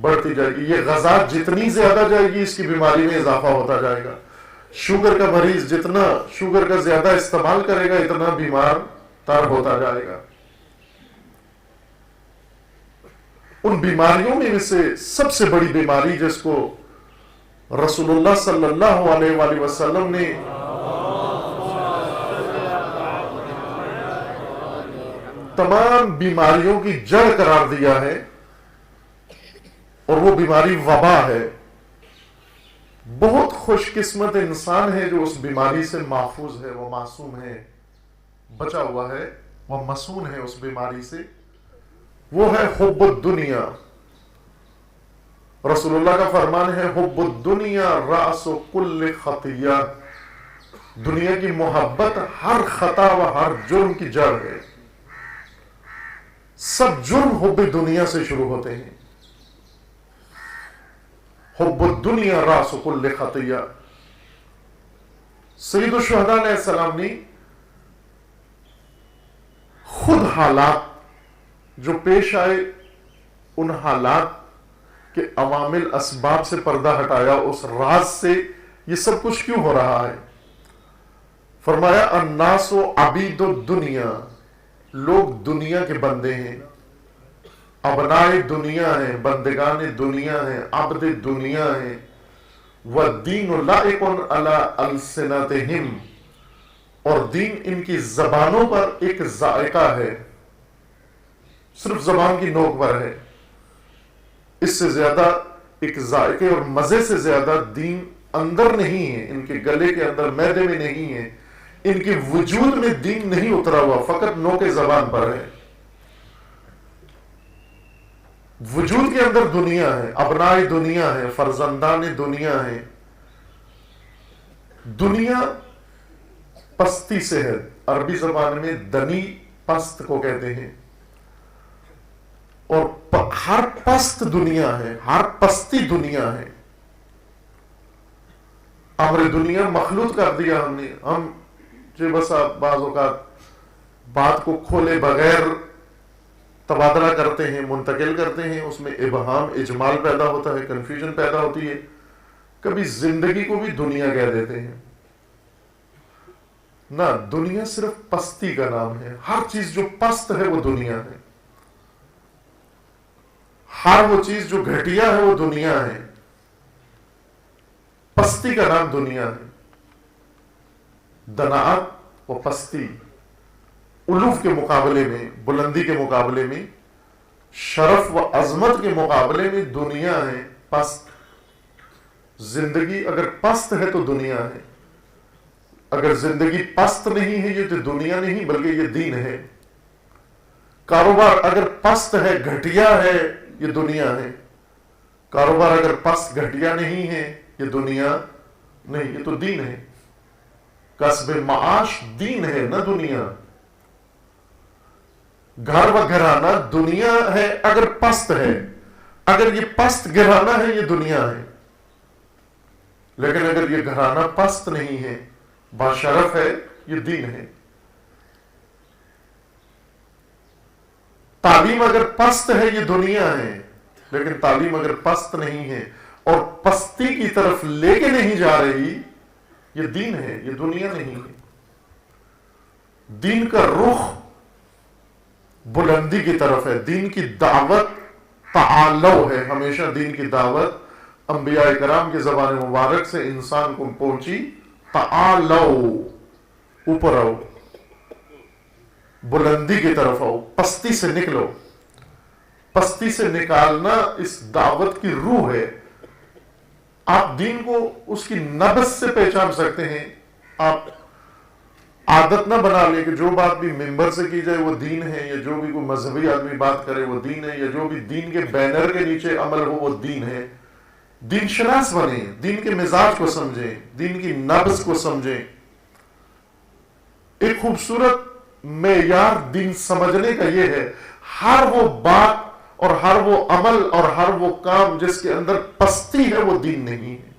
بڑھتی جائے گی۔ یہ غذا جتنی زیادہ جائے گی اس کی بیماری میں اضافہ ہوتا جائے گا۔ شوگر کا مریض جتنا شوگر کا زیادہ استعمال کرے گا اتنا بیمار تر ہوتا جائے گا۔ ان بیماریوں میں سے سب سے بڑی بیماری جس کو رسول اللہ صلی اللہ علیہ وآلہ وسلم نے تمام بیماریوں کی جڑ قرار دیا ہے، اور وہ بیماری وبا ہے۔ بہت خوش قسمت انسان ہے جو اس بیماری سے محفوظ ہے، وہ معصوم ہے، بچا ہوا ہے، وہ مسون ہے اس بیماری سے، وہ ہے حب الدنیا۔ رسول اللہ کا فرمان ہے حب الدنیا رأس کل خطیہ، دنیا کی محبت ہر خطا و ہر جرم کی جڑ ہے۔ سب جرم حب دنیا سے شروع ہوتے ہیں۔ حب الدنیا رأس کل خطیہ۔ سید الشہداء علیہ السلام نے خود حالات جو پیش آئے ان حالات کے عوامل اسباب سے پردہ ہٹایا، اس راز سے یہ سب کچھ کیوں ہو رہا ہے۔ فرمایا الناس عبید الدنیا، لوگ دنیا کے بندے ہیں، ابنائے دنیا ہیں، بندگان دنیا ہیں، عبد دنیا ہیں، والدین لائق علی السنتہم، اور دین ان کی زبانوں پر ایک ذائقہ ہے، صرف زبان کی نوک پر ہے، اس سے زیادہ ایک ذائقے اور مزے سے زیادہ دین اندر نہیں ہے، ان کے گلے کے اندر معدے میں نہیں ہے، ان کے وجود میں دین نہیں اترا ہوا، فقط نوک زبان پر ہے۔ وجود کے اندر دنیا ہے، ابنائے دنیا ہے، فرزندان دنیا ہے۔ دنیا پستی سے ہے، عربی زبان میں دنی پست کو کہتے ہیں، اور ہر پست دنیا ہے، ہر پستی دنیا ہے۔ امر دنیا مخلوط کر دیا ہم نے، ہم جو بسا بعض اوقات بات کو کھولے بغیر تبادلہ کرتے ہیں، منتقل کرتے ہیں، اس میں ابہام اجمال پیدا ہوتا ہے، کنفیوژن پیدا ہوتی ہے، کبھی زندگی کو بھی دنیا کہہ دیتے ہیں۔ نہ، دنیا صرف پستی کا نام ہے، ہر چیز جو پست ہے وہ دنیا ہے، ہر وہ چیز جو گھٹیا ہے وہ دنیا ہے، پستی کا نام دنیا ہے۔ دناعت و پستی، علوف کے مقابلے میں، بلندی کے مقابلے میں، شرف و عظمت کے مقابلے میں دنیا ہے پست، زندگی اگر پست ہے تو دنیا ہے، اگر زندگی پست نہیں ہے یہ تو دنیا نہیں بلکہ یہ دین ہے۔ کاروبار اگر پست ہے، گھٹیا ہے، یہ دنیا ہے۔ کاروبار اگر پست گھٹیا نہیں ہے یہ دنیا نہیں، یہ تو دین ہے۔ کسب معاش دین ہے نہ دنیا۔ گھر و گھرانہ دنیا ہے اگر پست ہے، اگر یہ پست گھرانہ ہے یہ دنیا ہے، لیکن اگر یہ گھرانہ پست نہیں ہے، باشرف ہے، یہ دین ہے۔ تعلیم اگر پست ہے یہ دنیا ہے، لیکن تعلیم اگر پست نہیں ہے اور پستی کی طرف لے کے نہیں جا رہی، یہ دین ہے، یہ دنیا نہیں ہے۔ دین کا رخ بلندی کی طرف ہے، دین کی دعوت تعالو ہے، ہمیشہ دین کی دعوت انبیاء کرام کی زبان مبارک سے انسان کو پہنچی، تعالو، اوپر آؤ، بلندی کی طرف آؤ، پستی سے نکلو۔ پستی سے نکالنا اس دعوت کی روح ہے۔ آپ دین کو اس کی نبض سے پہچان سکتے ہیں۔ آپ عادت نہ بنا لیں کہ جو بات بھی ممبر سے کی جائے وہ دین ہے، یا جو بھی کوئی مذہبی آدمی بات کرے وہ دین ہے، یا جو بھی دین کے بینر کے نیچے عمل ہو وہ دین ہے۔ دین شناس بنیں، دین کے مزاج کو سمجھیں، دین کی نبض کو سمجھیں۔ ایک خوبصورت معیار دین سمجھنے کا یہ ہے، ہر وہ بات اور ہر وہ عمل اور ہر وہ کام جس کے اندر پستی ہے وہ دین نہیں ہے۔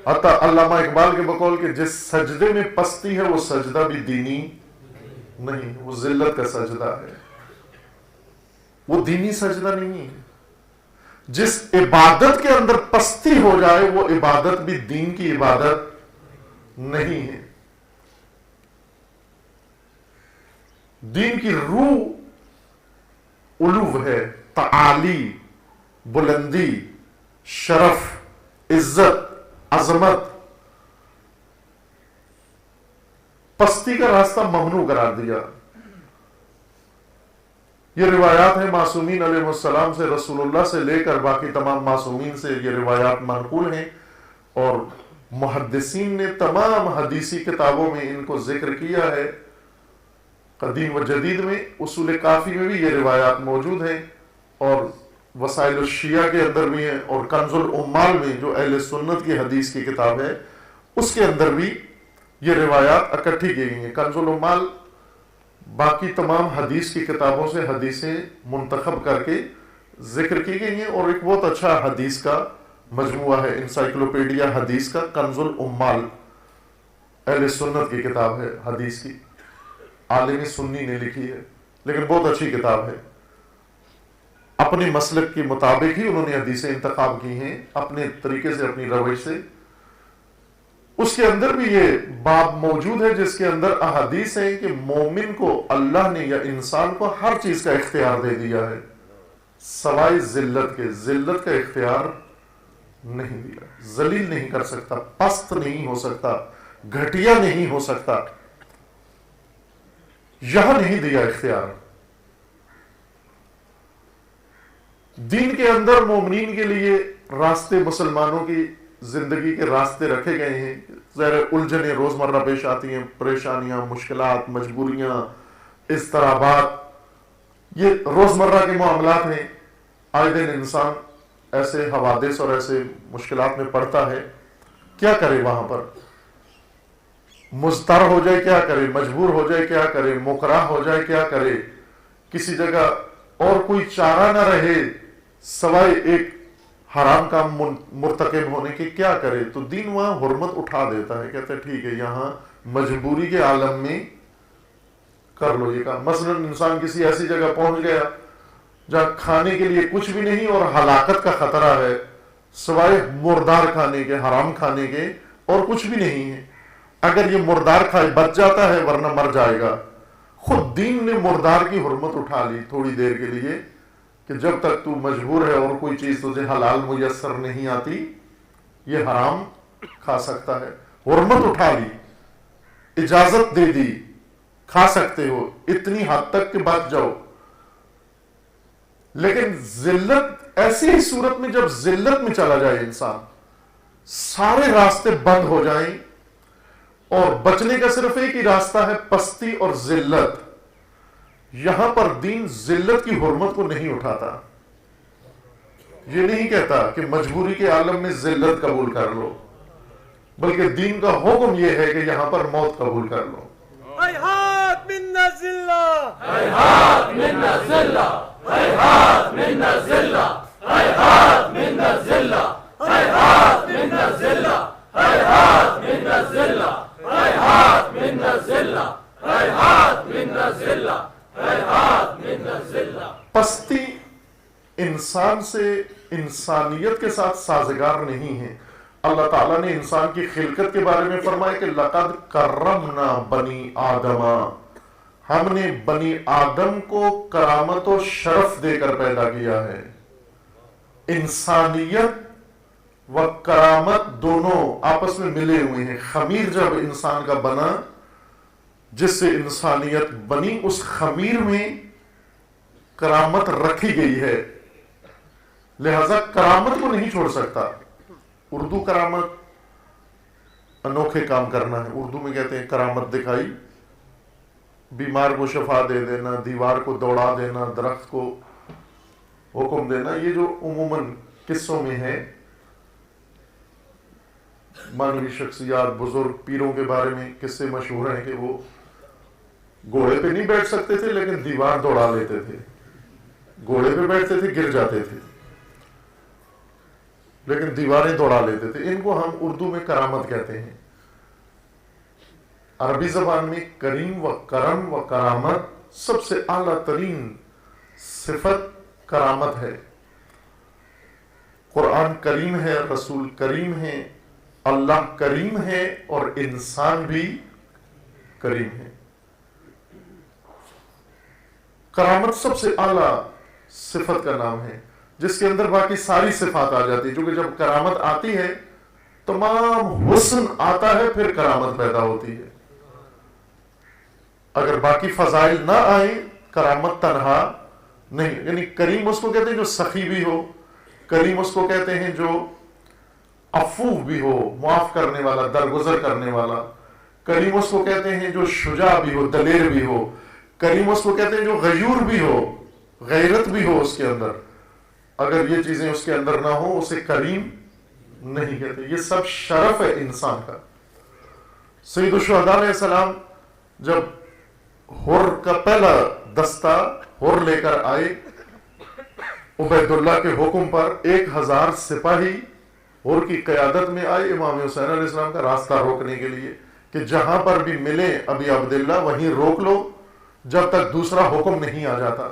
حتیٰ علامہ اقبال کے بقول کہ جس سجدے میں پستی ہے وہ سجدہ بھی دینی نہیں، وہ ذلت کا سجدہ ہے، وہ دینی سجدہ نہیں ہے۔ جس عبادت کے اندر پستی ہو جائے وہ عبادت بھی دین کی عبادت نہیں ہے۔ دین کی روح علو ہے، تعالی، بلندی، شرف، عزت، عظمت۔ پستی کا راستہ ممنوع قرار دیا۔ یہ روایات ہیں معصومین علیہ السلام سے، رسول اللہ سے لے کر باقی تمام معصومین سے یہ روایات منقول ہیں، اور محدثین نے تمام حدیثی کتابوں میں ان کو ذکر کیا ہے، قدیم و جدید میں۔ اصول کافی میں بھی یہ روایات موجود ہیں، اور وسائل الشیعہ کے اندر بھی ہیں، اور کنز العمال میں جو اہل سنت کی حدیث کی کتاب ہے اس کے اندر بھی یہ روایات اکٹھی کی گئی ہیں۔ کنز العمال باقی تمام حدیث کی کتابوں سے حدیثیں منتخب کر کے ذکر کی گئی ہیں، اور ایک بہت اچھا حدیث کا مجموعہ ہے، انسائکلوپیڈیا حدیث کا کنز العمال، اہل سنت کی کتاب ہے حدیث کی، عالم سنی نے لکھی ہے، لیکن بہت اچھی کتاب ہے۔ اپنے مسلک کے مطابق ہی انہوں نے حدیثیں انتخاب کی ہیں، اپنے طریقے سے، اپنی روش سے۔ اس کے اندر بھی یہ باب موجود ہے جس کے اندر احادیث ہیں کہ مومن کو اللہ نے یا انسان کو ہر چیز کا اختیار دے دیا ہے سوائے ذلت کے۔ ذلت کا اختیار نہیں دیا، ذلیل نہیں کر سکتا، پست نہیں ہو سکتا، گھٹیا نہیں ہو سکتا، یہاں نہیں دیا اختیار۔ دین کے اندر مومنین کے لیے راستے، مسلمانوں کی زندگی کے راستے رکھے گئے ہیں۔ ظاہر الجھنیں روزمرہ پیش آتی ہیں، پریشانیاں، مشکلات، مجبوریاں، اضطرابات، یہ روزمرہ کے معاملات ہیں۔ آئے دن انسان ایسے حوادث اور ایسے مشکلات میں پڑتا ہے، کیا کرے؟ وہاں پر مضطر ہو جائے کیا کرے، مجبور ہو جائے کیا کرے، مکرہ ہو جائے کیا کرے، کسی جگہ اور کوئی چارہ نہ رہے سوائے ایک حرام کام مرتکب ہونے کے، کیا کرے؟ تو دین وہاں حرمت اٹھا دیتا ہے، کہتے ہیں ٹھیک ہے یہاں مجبوری کے عالم میں کر لو یہ کام۔ مثلا انسان کسی ایسی جگہ پہنچ گیا جہاں کھانے کے لیے کچھ بھی نہیں اور ہلاکت کا خطرہ ہے، سوائے مردار کھانے کے، حرام کھانے کے، اور کچھ بھی نہیں ہے۔ اگر یہ مردار کھائے بچ جاتا ہے ورنہ مر جائے گا۔ خود دین نے مردار کی حرمت اٹھا لی تھوڑی دیر کے لیے کہ جب تک تو مجبور ہے اور کوئی چیز تجھے حلال میسر نہیں آتی یہ حرام کھا سکتا ہے، حرمت اٹھا لی، اجازت دے دی، کھا سکتے ہو اتنی حد تک کہ بچ جاؤ۔ لیکن ذلت ایسی ہی صورت میں جب ذلت میں چلا جائے انسان، سارے راستے بند ہو جائیں اور بچنے کا صرف ایک ہی راستہ ہے، پستی اور ذلت، یہاں پر دین ذلت کی حرمت کو نہیں اٹھاتا. یہ نہیں کہتا کہ مجبوری کے عالم میں ذلت قبول کر لو، بلکہ دین کا حکم یہ ہے کہ یہاں پر موت قبول کر لو. هيهات منا الذلة، هيهات منا الذلة، هيهات منا الذلة، هيهات منا الذلة، هيهات منا الذلة، هيهات منا الذلة، هيهات منا الذلة، هيهات منا الذلة، هيهات منا الذلة. پستی انسان سے، انسانیت کے ساتھ سازگار نہیں ہے. اللہ تعالیٰ نے انسان کی خلقت کے بارے میں فرمایا کہ لَقَدْ كَرَّمْنَا بَنِي آدَمَ، ہم نے بنی آدم کو کرامت و شرف دے کر پیدا کیا ہے. انسانیت و کرامت دونوں آپس میں ملے ہوئے ہیں. خمیر جب انسان کا بنا، جس سے انسانیت بنی، اس خمیر میں کرامت رکھی گئی ہے، لہذا کرامت کو نہیں چھوڑ سکتا. اردو کرامت انوکھے کام کرنا ہے. اردو میں کہتے ہیں کرامت دکھائی، بیمار کو شفا دے دینا، دیوار کو دوڑا دینا، درخت کو حکم دینا. یہ جو عموماً قصوں میں ہے، مانوی شخصیات، بزرگ پیروں کے بارے میں قصے مشہور ہیں کہ وہ گھوڑے پہ نہیں بیٹھ سکتے تھے لیکن دیوار دوڑا لیتے تھے. گھوڑے پہ بیٹھتے تھے، گر جاتے تھے، لیکن دیواریں دوڑا لیتے تھے. ان کو ہم اردو میں کرامت کہتے ہیں. عربی زبان میں کریم و کرم و کرامت سب سے اعلیٰ ترین صفت کرامت ہے. قرآن کریم ہے، رسول کریم ہے، اللہ کریم ہے اور انسان بھی کریم ہے. کرامت سب سے اعلیٰ صفت کا نام ہے، جس کے اندر باقی ساری صفات آ جاتی ہے. کیونکہ جب کرامت آتی ہے تمام حسن آتا ہے، پھر کرامت پیدا ہوتی ہے. اگر باقی فضائل نہ آئیں، کرامت تنہا نہیں. یعنی کریم اس کو کہتے ہیں جو سخی بھی ہو، کریم اس کو کہتے ہیں جو عفو بھی ہو، معاف کرنے والا، درگزر کرنے والا. کریم اس کو کہتے ہیں جو شجاع بھی ہو، دلیر بھی ہو. کریم اس کو کہتے ہیں جو غیور بھی ہو، غیرت بھی ہو اس کے اندر. اگر یہ چیزیں اس کے اندر نہ ہو اسے کریم نہیں کہتے. یہ سب شرف ہے انسان کا. سید الشہداء علیہ السلام جب حر کا پہلا دستہ حر لے کر آئے، عبید اللہ کے حکم پر 1000 سپاہی حر کی قیادت میں آئے امام حسین علیہ السلام کا راستہ روکنے کے لیے کہ جہاں پر بھی ملے ابی عبداللہ وہیں روک لو جب تک دوسرا حکم نہیں آ جاتا.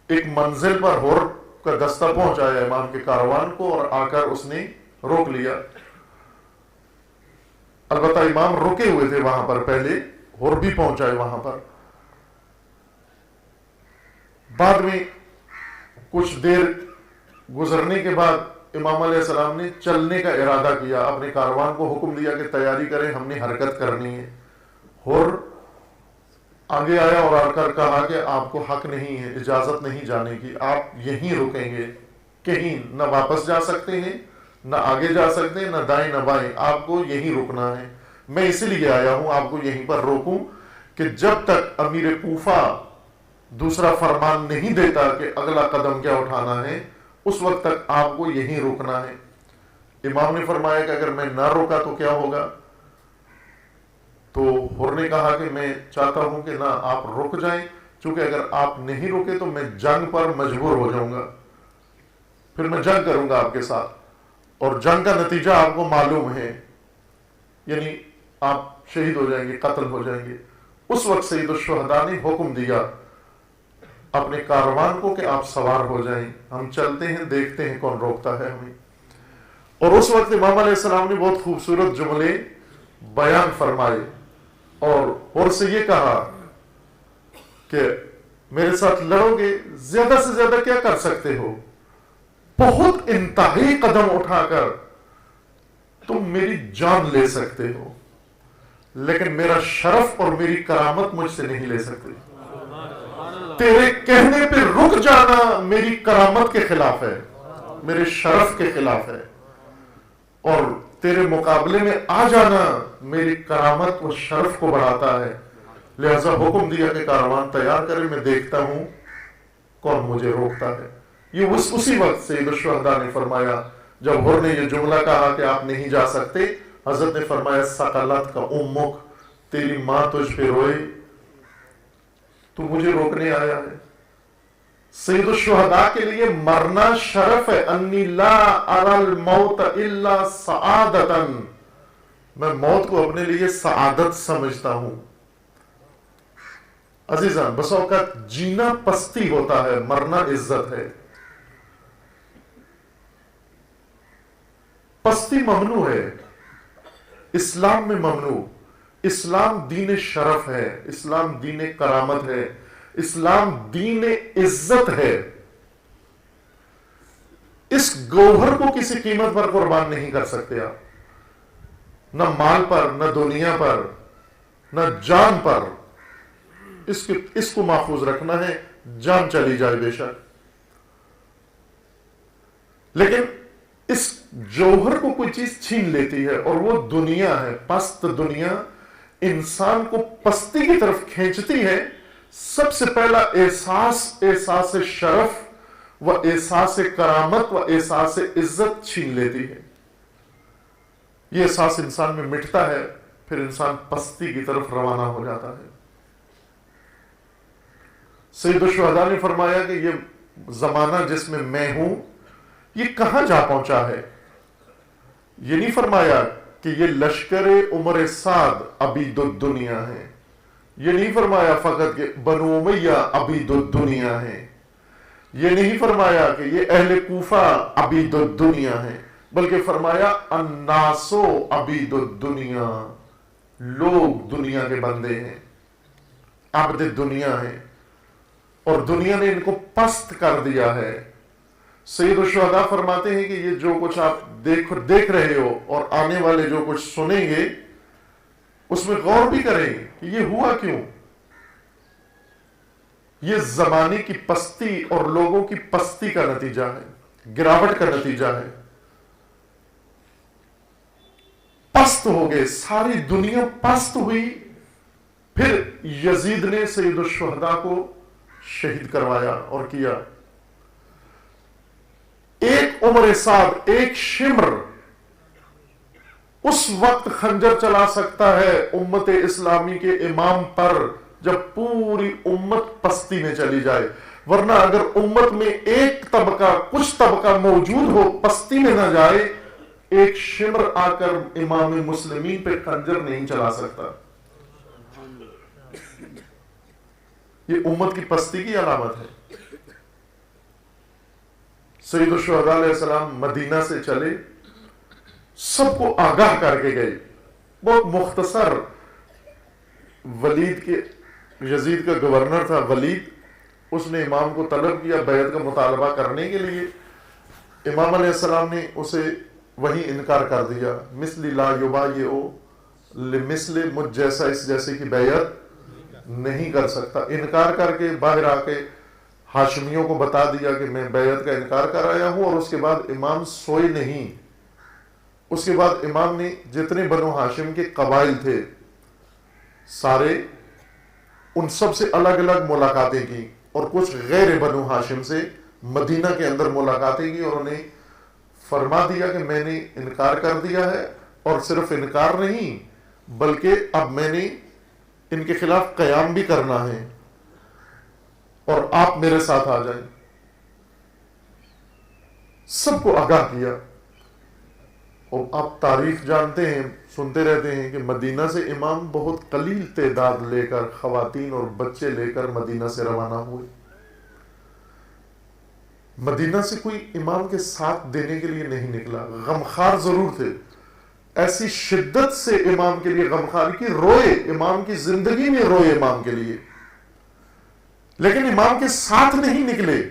ایک منزل پر حر کا دستہ پہنچایا امام کے کاروان کو اور آ کر اس نے روک لیا. البتہ امام رکے ہوئے تھے وہاں پر، پہلے حر بھی پہنچائے وہاں پر. بعد میں کچھ دیر گزرنے کے بعد امام علیہ السلام نے چلنے کا ارادہ کیا، اپنے کاروان کو حکم دیا کہ تیاری کریں، ہم نے حرکت کرنی ہے. حر آگے آیا اور آ کر کہا کہ آپ کو حق نہیں ہے، اجازت نہیں جانے کی، آپ یہیں رکیں گے، کہیں نہ واپس جا سکتے ہیں، نہ آگے جا سکتے ہیں، نہ دائیں نہ بائیں، آپ کو یہیں رکنا ہے. میں اسی لیے آیا ہوں آپ کو یہیں پر روکوں کہ جب تک امیر کوفہ دوسرا فرمان نہیں دیتا کہ اگلا قدم کیا اٹھانا ہے، اس وقت تک آپ کو یہیں رکنا ہے. امام نے فرمایا کہ اگر میں نہ روکا تو کیا ہوگا؟ تو حر نے کہا کہ میں چاہتا ہوں کہ نہ آپ رک جائیں، چونکہ اگر آپ نہیں رکے تو میں جنگ پر مجبور ہو جاؤں گا، پھر میں جنگ کروں گا آپ کے ساتھ، اور جنگ کا نتیجہ آپ کو معلوم ہے، یعنی آپ شہید ہو جائیں گے، قتل ہو جائیں گے. اس وقت سید الشہداء نے حکم دیا اپنے کاروان کو کہ آپ سوار ہو جائیں، ہم چلتے ہیں، دیکھتے ہیں کون روکتا ہے ہمیں. اور اس وقت امام علیہ السلام نے بہت خوبصورت جملے بیان فرمائے اور حر سے یہ کہا کہ میرے ساتھ لڑو گے، زیادہ سے زیادہ کیا کر سکتے ہو؟ بہت انتہائی قدم اٹھا کر تم میری جان لے سکتے ہو، لیکن میرا شرف اور میری کرامت مجھ سے نہیں لے سکتے. تیرے کہنے پہ رک رک جانا میری کرامت کے خلاف ہے، میرے شرف کے خلاف ہے، اور تیرے مقابلے میں آ جانا میری کرامت و شرف کو بڑھاتا ہے، لہذا حکم دیا کہ کاروان تیار کرے، میں دیکھتا ہوں کون مجھے روکتا ہے۔ یہ اسی وقت سید الشہداء نے فرمایا، جب حر نے یہ جملہ کہا کہ آپ نہیں جا سکتے، حضرت نے فرمایا ثقلت کا امک، تیری ماں تجھ پہ روئے، تو مجھے روکنے آیا ہے۔ سید الشہداء کے لیے مرنا شرف ہے، انی لا اری الموت الا سعادتا، میں موت کو اپنے لیے سعادت سمجھتا ہوں۔ عزیزان، بس اوقات جینا پستی ہوتا ہے، مرنا عزت ہے۔ پستی ممنوع ہے، اسلام میں ممنوع۔ اسلام دین شرف ہے، اسلام دین کرامت ہے، اسلام دین عزت ہے۔ اس گوہر کو کسی قیمت پر قربان نہیں کر سکتے آپ، نہ مال پر، نہ دنیا پر، نہ جان پر۔ اس کو محفوظ رکھنا ہے، جان چلی جائے بے شک، لیکن اس جوہر کو کوئی چیز چھین لیتی ہے، اور وہ دنیا ہے، پست دنیا انسان کو پستی کی طرف کھینچتی ہے۔ سب سے پہلا احساس شرف و احساس کرامت و احساس عزت چھین لیتی ہے۔ یہ احساس انسان میں مٹتا ہے، پھر انسان پستی کی طرف روانہ ہو جاتا ہے۔ سید الشہداء نے فرمایا کہ یہ زمانہ جس میں میں ہوں، یہ کہاں جا پہنچا ہے؟ یہ نہیں فرمایا کہ یہ لشکر عمر سعد عبید الدنیا ہے، یہ نہیں فرمایا فقط کہ بنو امیہ عبید الدنیا ہے، یہ نہیں فرمایا کہ یہ اہل کوفہ عبید الدنیا ہے، بلکہ فرمایا الناس عبید الدنیا، لوگ دنیا کے بندے ہیں، عبد دنیا ہیں، اور دنیا نے ان کو پست کر دیا ہے۔ سید الشہداء فرماتے ہیں کہ یہ جو کچھ آپ دیکھ رہے ہو اور آنے والے جو کچھ سنیں گے، اس میں غور بھی کریں کہ یہ ہوا کیوں۔ یہ زمانے کی پستی اور لوگوں کی پستی کا نتیجہ ہے، گراوٹ کا نتیجہ ہے۔ پست ہو گئے، ساری دنیا پست ہوئی، پھر یزید نے سید الشہداء کو شہید کروایا اور کیا۔ ایک عمر سعد، ایک شمر اس وقت خنجر چلا سکتا ہے امت اسلامی کے امام پر جب پوری امت پستی میں چلی جائے، ورنہ اگر امت میں ایک طبقہ، کچھ طبقہ موجود ہو، پستی میں نہ جائے، ایک شمر آ کر امام مسلمین پہ خنجر نہیں چلا سکتا۔ یہ امت کی پستی کی علامت ہے۔ سید الشہداء علیہ السلام مدینہ سے چلے، سب کو آگاہ کر کے گئے، بہت مختصر۔ ولید کے، یزید کا گورنر تھا ولید، اس نے امام کو طلب کیا بیعت کا مطالبہ کرنے کے لیے، امام علیہ السلام نے اسے وہی انکار کر دیا، مثل لا یبایعو لمثل، مجھ جیسا اس جیسے کی بیعت نہیں کر سکتا۔ انکار کر کے باہر آ کے ہاشمیوں کو بتا دیا کہ میں بیعت کا انکار کر آیا ہوں، اور اس کے بعد امام سوئے نہیں۔ اس کے بعد امام نے جتنے بنو ہاشم کے قبائل تھے سارے، ان سب سے الگ الگ ملاقاتیں کی، اور کچھ غیر بنو ہاشم سے مدینہ کے اندر ملاقاتیں کی، اور انہیں فرما دیا کہ میں نے انکار کر دیا ہے، اور صرف انکار نہیں بلکہ اب میں نے ان کے خلاف قیام بھی کرنا ہے، اور آپ میرے ساتھ آ جائیں۔ سب کو آگاہ کیا۔ اور آپ تاریخ جانتے ہیں، سنتے رہتے ہیں کہ مدینہ سے امام بہت قلیل تعداد لے کر، خواتین اور بچے لے کر مدینہ سے روانہ ہوئے۔ مدینہ سے کوئی امام کے ساتھ دینے کے لیے نہیں نکلا، غمخوار ضرور تھے، ایسی شدت سے امام کے لیے غمخواری کی، روئے، امام کی زندگی میں روئے امام کے لیے، لیکن امام کے ساتھ نہیں نکلے۔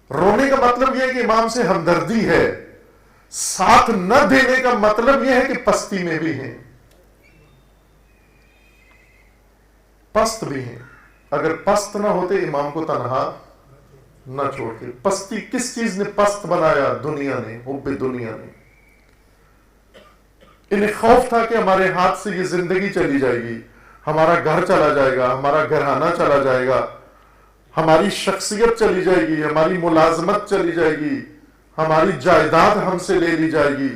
رونے کا مطلب یہ ہے کہ امام سے ہمدردی ہے، ساتھ نہ دینے کا مطلب یہ ہے کہ پستی میں بھی ہیں، پست بھی ہیں۔ اگر پست نہ ہوتے امام کو تنہا نہ چھوڑتے. پستی کس چیز نے پست بنایا؟ دنیا نے، حب دنیا نے. انہیں خوف تھا کہ ہمارے ہاتھ سے یہ زندگی چلی جائے گی، ہمارا گھر چلا جائے گا، ہمارا گھرانہ چلا جائے گا، ہماری شخصیت چلی جائے گی، ہماری ملازمت چلی جائے گی، ہماری جائیداد ہم سے لے لی جائے گی.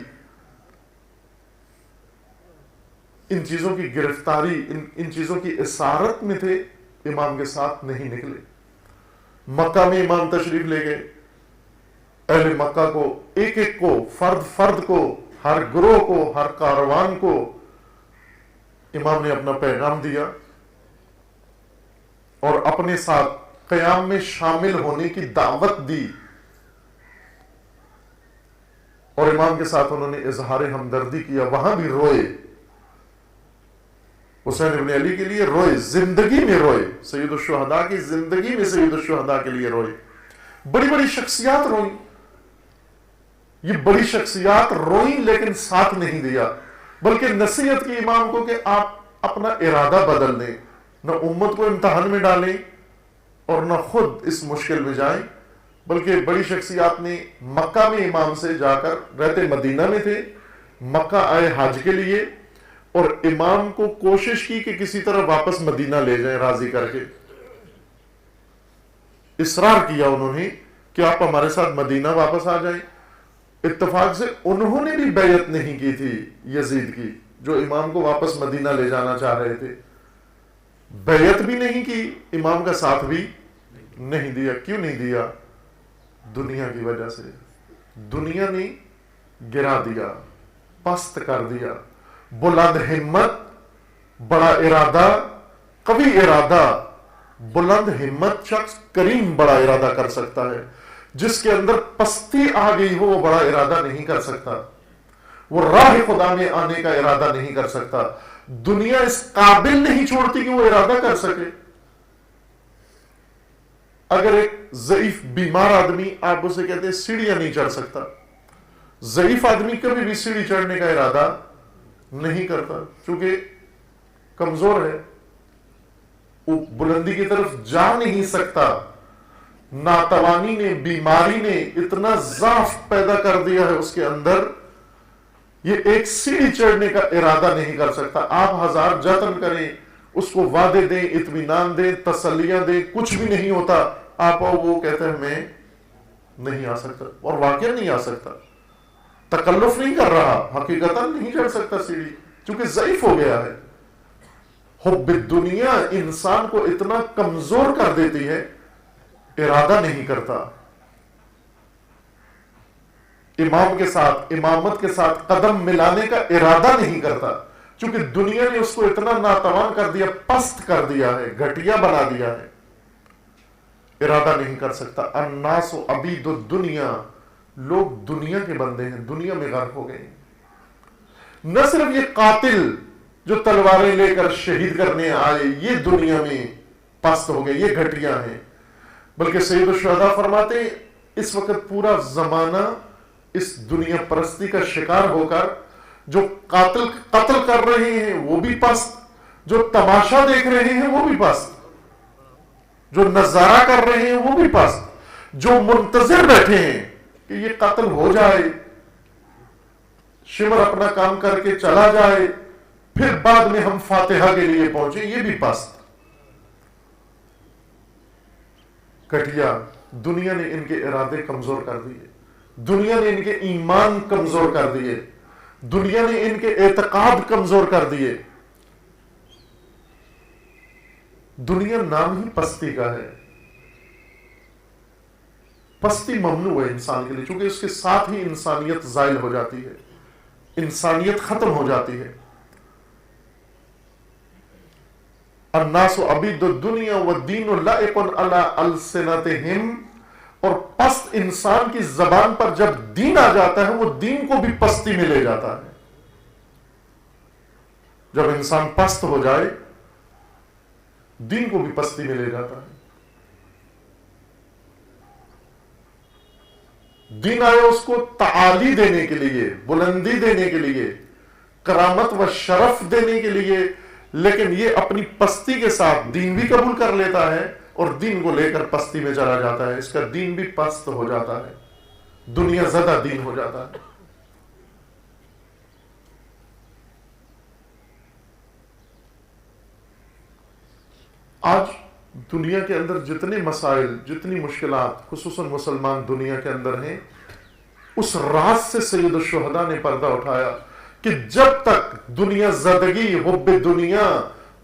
ان چیزوں کی گرفتاری، ان چیزوں کی اسارت میں تھے، امام کے ساتھ نہیں نکلے. مکہ میں امام تشریف لے گئے، اہل مکہ کو ایک ایک کو، فرد فرد کو، ہر گروہ کو، ہر کاروان کو امام نے اپنا پیغام دیا اور اپنے ساتھ قیام میں شامل ہونے کی دعوت دی. اور امام کے ساتھ انہوں نے اظہار ہمدردی کیا. وہاں بھی روئے، حسین ابن علی کے لیے روئے، زندگی میں روئے، سید الشہداء کی زندگی میں سید الشہداء کے لیے روئے. بڑی بڑی شخصیات روئیں، یہ بڑی شخصیات روئیں لیکن ساتھ نہیں دیا، بلکہ نصیحت کی امام کو کہ آپ اپنا ارادہ بدل دیں، نہ امت کو امتحان میں ڈالیں اور نہ خود اس مشکل میں جائیں. بلکہ بڑی شخصیات نے مکہ میں امام سے جا کر، رہتے مدینہ میں تھے، مکہ آئے حج کے لیے، اور امام کو کوشش کی کہ کسی طرح واپس مدینہ لے جائیں راضی کر کے. اصرار کیا انہوں نے کہ آپ ہمارے ساتھ مدینہ واپس آ جائیں. اتفاق سے انہوں نے بھی بیعت نہیں کی تھی یزید کی، جو امام کو واپس مدینہ لے جانا چاہ رہے تھے. بیعت بھی نہیں کی، امام کا ساتھ بھی نہیں دیا. کیوں نہیں دیا؟ دنیا کی وجہ سے. دنیا نے گرا دیا، پست کر دیا. بلند ہمت، بڑا ارادہ، قوی ارادہ، بلند ہمت شخص کریم بڑا ارادہ کر سکتا ہے. جس کے اندر پستی آ گئی ہو وہ بڑا ارادہ نہیں کر سکتا، وہ راہ خدا میں آنے کا ارادہ نہیں کر سکتا. دنیا اس قابل نہیں چھوڑتی کہ وہ ارادہ کر سکے. اگر ایک ضعیف بیمار آدمی، آپ اسے کہتے ہیں سیڑھیاں نہیں چڑھ سکتا، ضعیف آدمی کبھی بھی سیڑھی چڑھنے کا ارادہ نہیں کرتا چونکہ کمزور ہے، وہ بلندی کی طرف جا نہیں سکتا. ناتوانی نے، بیماری نے اتنا ضعف پیدا کر دیا ہے اس کے اندر، یہ ایک سیڑھی چڑھنے کا ارادہ نہیں کر سکتا. آپ ہزار جتن کریں، اس کو وعدے دیں، اطمینان دیں، تسلیاں دیں، کچھ بھی نہیں ہوتا. آپ وہ کہتے ہیں میں نہیں آ سکتا، اور واقعہ نہیں آ سکتا. تکلف نہیں کر رہا، حقیقتاً نہیں چڑھ سکتا سیڑھی، چونکہ ضعیف ہو گیا ہے. حب دنیا انسان کو اتنا کمزور کر دیتی ہے، ارادہ نہیں کرتا. امام کے ساتھ، امامت کے ساتھ قدم ملانے کا ارادہ نہیں کرتا، چونکہ دنیا نے اس کو اتنا ناتوان کر دیا، پست کر دیا ہے، گھٹیا بنا دیا ہے. ارادہ نہیں کر سکتا. الناس عبید الدنیا، لوگ دنیا کے بندے ہیں، دنیا میں غرق ہو گئے. نہ صرف یہ قاتل جو تلواریں لے کر شہید کرنے آئے یہ دنیا میں پست ہو گئے، یہ گھٹیا ہیں، بلکہ سید الشہداء فرماتے ہیں اس وقت پورا زمانہ اس دنیا پرستی کا شکار ہو کر جو قتل کر رہے ہیں وہ بھی پست، جو تماشا دیکھ رہے ہیں وہ بھی پست، جو نظارہ کر رہے ہیں وہ بھی پست، جو منتظر بیٹھے ہیں کہ یہ قتل ہو جائے، شمر اپنا کام کر کے چلا جائے، پھر بعد میں ہم فاتحہ کے لیے پہنچے، یہ بھی پست. کٹیا. دنیا نے ان کے ارادے کمزور کر دیے، دنیا نے ان کے ایمان کمزور کر دیے، دنیا نے ان کے اعتقاد کمزور کر دیے. دنیا نام ہی پستی کا ہے. پستی ممنوع ہے انسان کے لیے، چونکہ اس کے ساتھ ہی انسانیت زائل ہو جاتی ہے، انسانیت ختم ہو جاتی ہے. الناس عبید الدنیا والدین لائق علی السنتہم، اور پست انسان کی زبان پر جب دین آ جاتا ہے وہ دین کو بھی پستی میں لے جاتا ہے. جب انسان پست ہو جائے دین کو بھی پستی میں لے جاتا ہے. دین آیا اس کو تعالی دینے کے لیے، بلندی دینے کے لیے، کرامت و شرف دینے کے لیے، لیکن یہ اپنی پستی کے ساتھ دین بھی قبول کر لیتا ہے اور دین کو لے کر پستی میں چلا جاتا ہے، اس کا دین بھی پست ہو جاتا ہے، دنیا زدہ دین ہو جاتا ہے۔ آج دنیا کے اندر جتنے مسائل، جتنی مشکلات خصوصاً مسلمان دنیا کے اندر ہیں، اس راز سے سید الشہداء نے پردہ اٹھایا کہ جب تک دنیا زدگی، حب دنیا،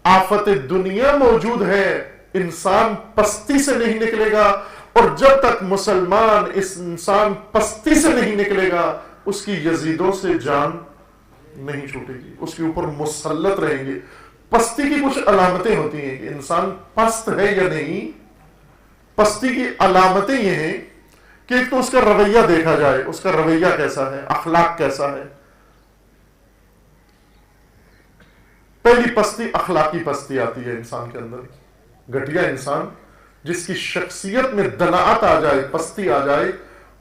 آفت دنیا موجود ہے، انسان پستی سے نہیں نکلے گا، اور جب تک مسلمان اس انسان پستی سے نہیں نکلے گا، اس کی یزیدوں سے جان نہیں چھوٹے گی، اس کے اوپر مسلط رہیں گے۔ پستی کی کچھ علامتیں ہوتی ہیں کہ انسان پست ہے یا نہیں۔ پستی کی علامتیں یہ ہیں کہ ایک تو اس کا رویہ دیکھا جائے، اس کا رویہ کیسا ہے، اخلاق کیسا ہے۔ پہلی پستی اخلاقی پستی آتی ہے انسان کے اندر۔ گھٹیا انسان جس کی شخصیت میں دناعت آ جائے، پستی آ جائے،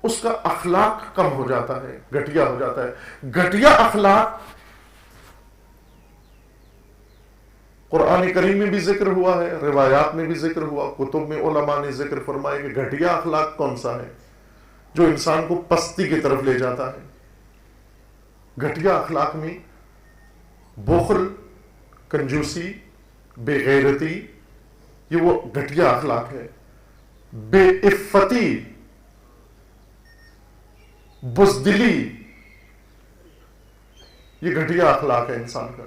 اس کا اخلاق کم ہو جاتا ہے، گھٹیا ہو جاتا ہے۔ گھٹیا اخلاق قرآن کریم میں بھی ذکر ہوا ہے، روایات میں بھی ذکر ہوا، کتب میں علماء نے ذکر فرمائے کہ گھٹیا اخلاق کون سا ہے جو انسان کو پستی کی طرف لے جاتا ہے۔ گھٹیا اخلاق میں بخل، کنجوسی، بے غیرتی، یہ وہ گھٹیا اخلاق ہے۔ بے عفتی، بزدلی، یہ گھٹیا اخلاق ہے انسان کا۔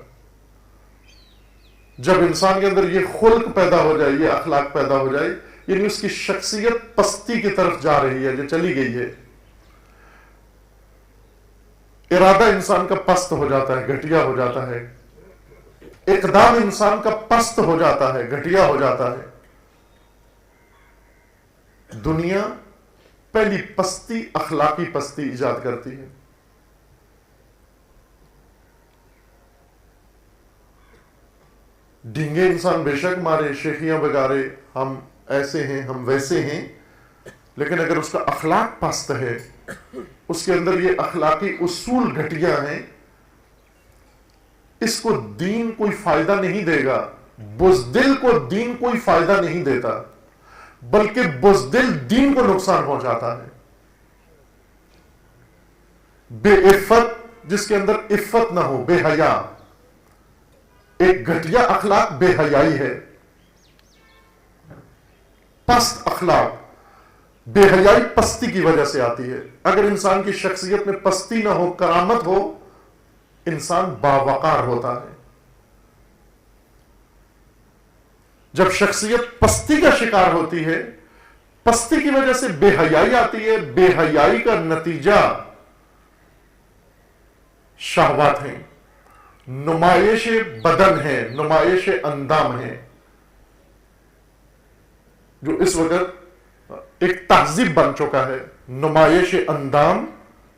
جب انسان کے اندر یہ خلق پیدا ہو جائے، یہ اخلاق پیدا ہو جائے، یعنی اس کی شخصیت پستی کی طرف جا رہی ہے، جو چلی گئی ہے، ارادہ انسان کا پست ہو جاتا ہے، گھٹیا ہو جاتا ہے، اقدام انسان کا پست ہو جاتا ہے، گھٹیا ہو جاتا ہے۔ دنیا پہلی پستی اخلاقی پستی ایجاد کرتی ہے۔ ڈھینگے انسان بے شک مارے، شیخیاں بگارے، ہم ایسے ہیں، ہم ویسے ہیں، لیکن اگر اس کا اخلاق پست ہے، اس کے اندر یہ اخلاقی اصول گھٹیا ہیں، اس کو دین کوئی فائدہ نہیں دے گا۔ بزدل کو دین کوئی فائدہ نہیں دیتا، بلکہ بزدل دین کو نقصان پہنچاتا ہے۔ بے عفت، جس کے اندر عفت نہ ہو، بے حیا، ایک گھٹیا اخلاق بے حیائی ہے۔ پست اخلاق، بے حیائی پستی کی وجہ سے آتی ہے۔ اگر انسان کی شخصیت میں پستی نہ ہو، کرامت ہو، انسان باوقار ہوتا ہے۔ جب شخصیت پستی کا شکار ہوتی ہے، پستی کی وجہ سے بے حیائی آتی ہے، بے حیائی کا نتیجہ شہوات ہیں، نمائش بدن ہے، نمائش اندام ہے، جو اس وقت ایک تہذیب بن چکا ہے۔ نمائش اندام،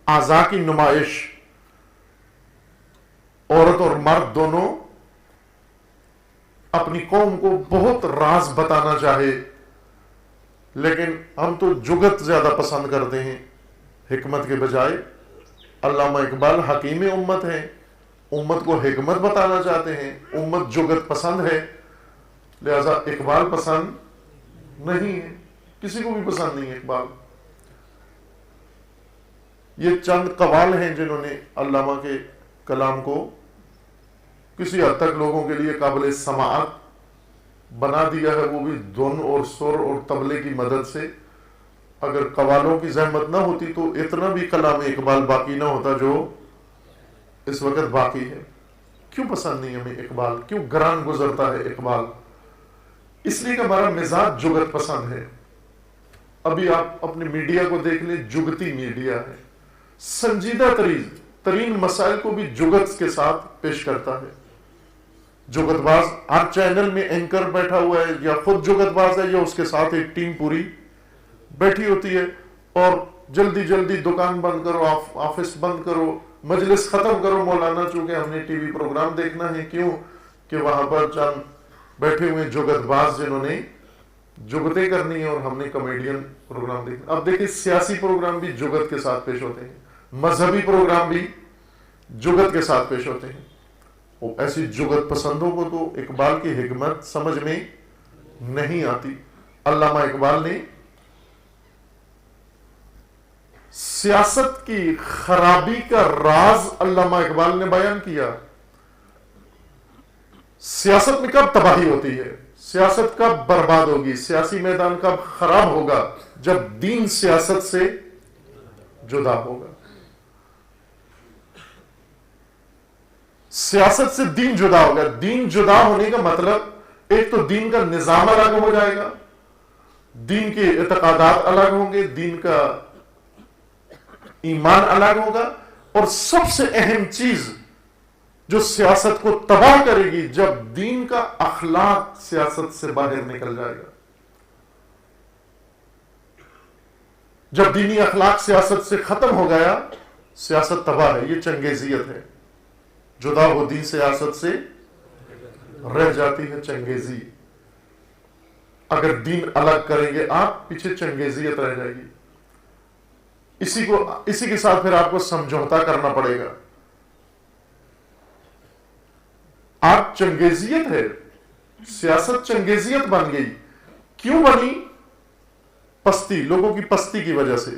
اعضاء کی نمائش، عورت اور مرد دونوں اپنی قوم کو بہت راز بتانا چاہے، لیکن ہم تو جگت زیادہ پسند کرتے ہیں حکمت کے بجائے۔ علامہ اقبال حکیم امت ہیں، امت کو حکمت بتانا چاہتے ہیں، امت جگت پسند ہے، لہذا اقبال پسند نہیں ہے، کسی کو بھی پسند نہیں ہے اقبال۔ یہ چند قوال ہیں جنہوں نے علامہ کے کلام کو کسی حد تک لوگوں کے لیے قابل سماعت بنا دیا ہے، وہ بھی دھن اور سر اور طبلے کی مدد سے۔ اگر قوالوں کی زحمت نہ ہوتی تو اتنا بھی کلام اقبال باقی نہ ہوتا جو اس وقت باقی ہے۔ کیوں پسند نہیں ہمیں اقبال؟ کیوں گران گزرتا ہے اقبال؟ اس لیے کہ ہمارا مزاج جگت پسند ہے۔ ابھی آپ اپنے میڈیا کو دیکھ لیں، جگتی میڈیا ہے، سنجیدہ ترین مسائل کو بھی جگت کے ساتھ پیش کرتا ہے۔ جگت باز ہر چینل میں اینکر بیٹھا ہوا ہے، یا خود جگت باز ہے یا اس کے ساتھ ایک ٹیم پوری بیٹھی ہوتی ہے، اور جلدی جلدی دکان بند کرو، آفس بند کرو، مجلس ختم کرو مولانا، چونکہ ہم نے ٹی وی پروگرام دیکھنا ہے۔ کیوں کہ وہاں پر چند بیٹھے ہوئے جگت باز جنہوں نے جگتیں کرنی ہیں، اور ہم نے کامیڈین پروگرام دیکھنا۔ اب دیکھیں سیاسی پروگرام بھی جگت کے ساتھ پیش ہوتے ہیں، مذہبی پروگرام بھی جگت کے ساتھ پیش ہوتے ہیں۔ اور ایسی جگت پسندوں کو تو اقبال کی حکمت سمجھ میں نہیں آتی. علامہ اقبال نے سیاست کی خرابی کا راز علامہ اقبال نے بیان کیا. سیاست میں کب تباہی ہوتی ہے، سیاست کب برباد ہوگی، سیاسی میدان کب خراب ہوگا، جب دین سیاست سے جدا ہوگا. سیاست سے دین جدا ہوگا. دین جدا ہونے کا مطلب ایک تو دین کا نظام الگ ہو جائے گا، دین کے اعتقادات الگ ہوں گے، دین کا ایمان الگ ہوگا، اور سب سے اہم چیز جو سیاست کو تباہ کرے گی، جب دین کا اخلاق سیاست سے باہر نکل جائے گا. جب دینی اخلاق سیاست سے ختم ہو گیا، سیاست تباہ ہے. یہ چنگیزیت ہے. جدا ہو دین سیاست سے رہ جاتی ہے چنگیزی. اگر دین الگ کریں گے آپ، پیچھے چنگیزیت رہ جائے گی. اسی کے ساتھ پھر آپ کو سمجھوتا کرنا پڑے گا. آپ چنگیزیت ہے، سیاست چنگیزیت بن گئی. کیوں بنی؟ پستی، لوگوں کی پستی کی وجہ سے.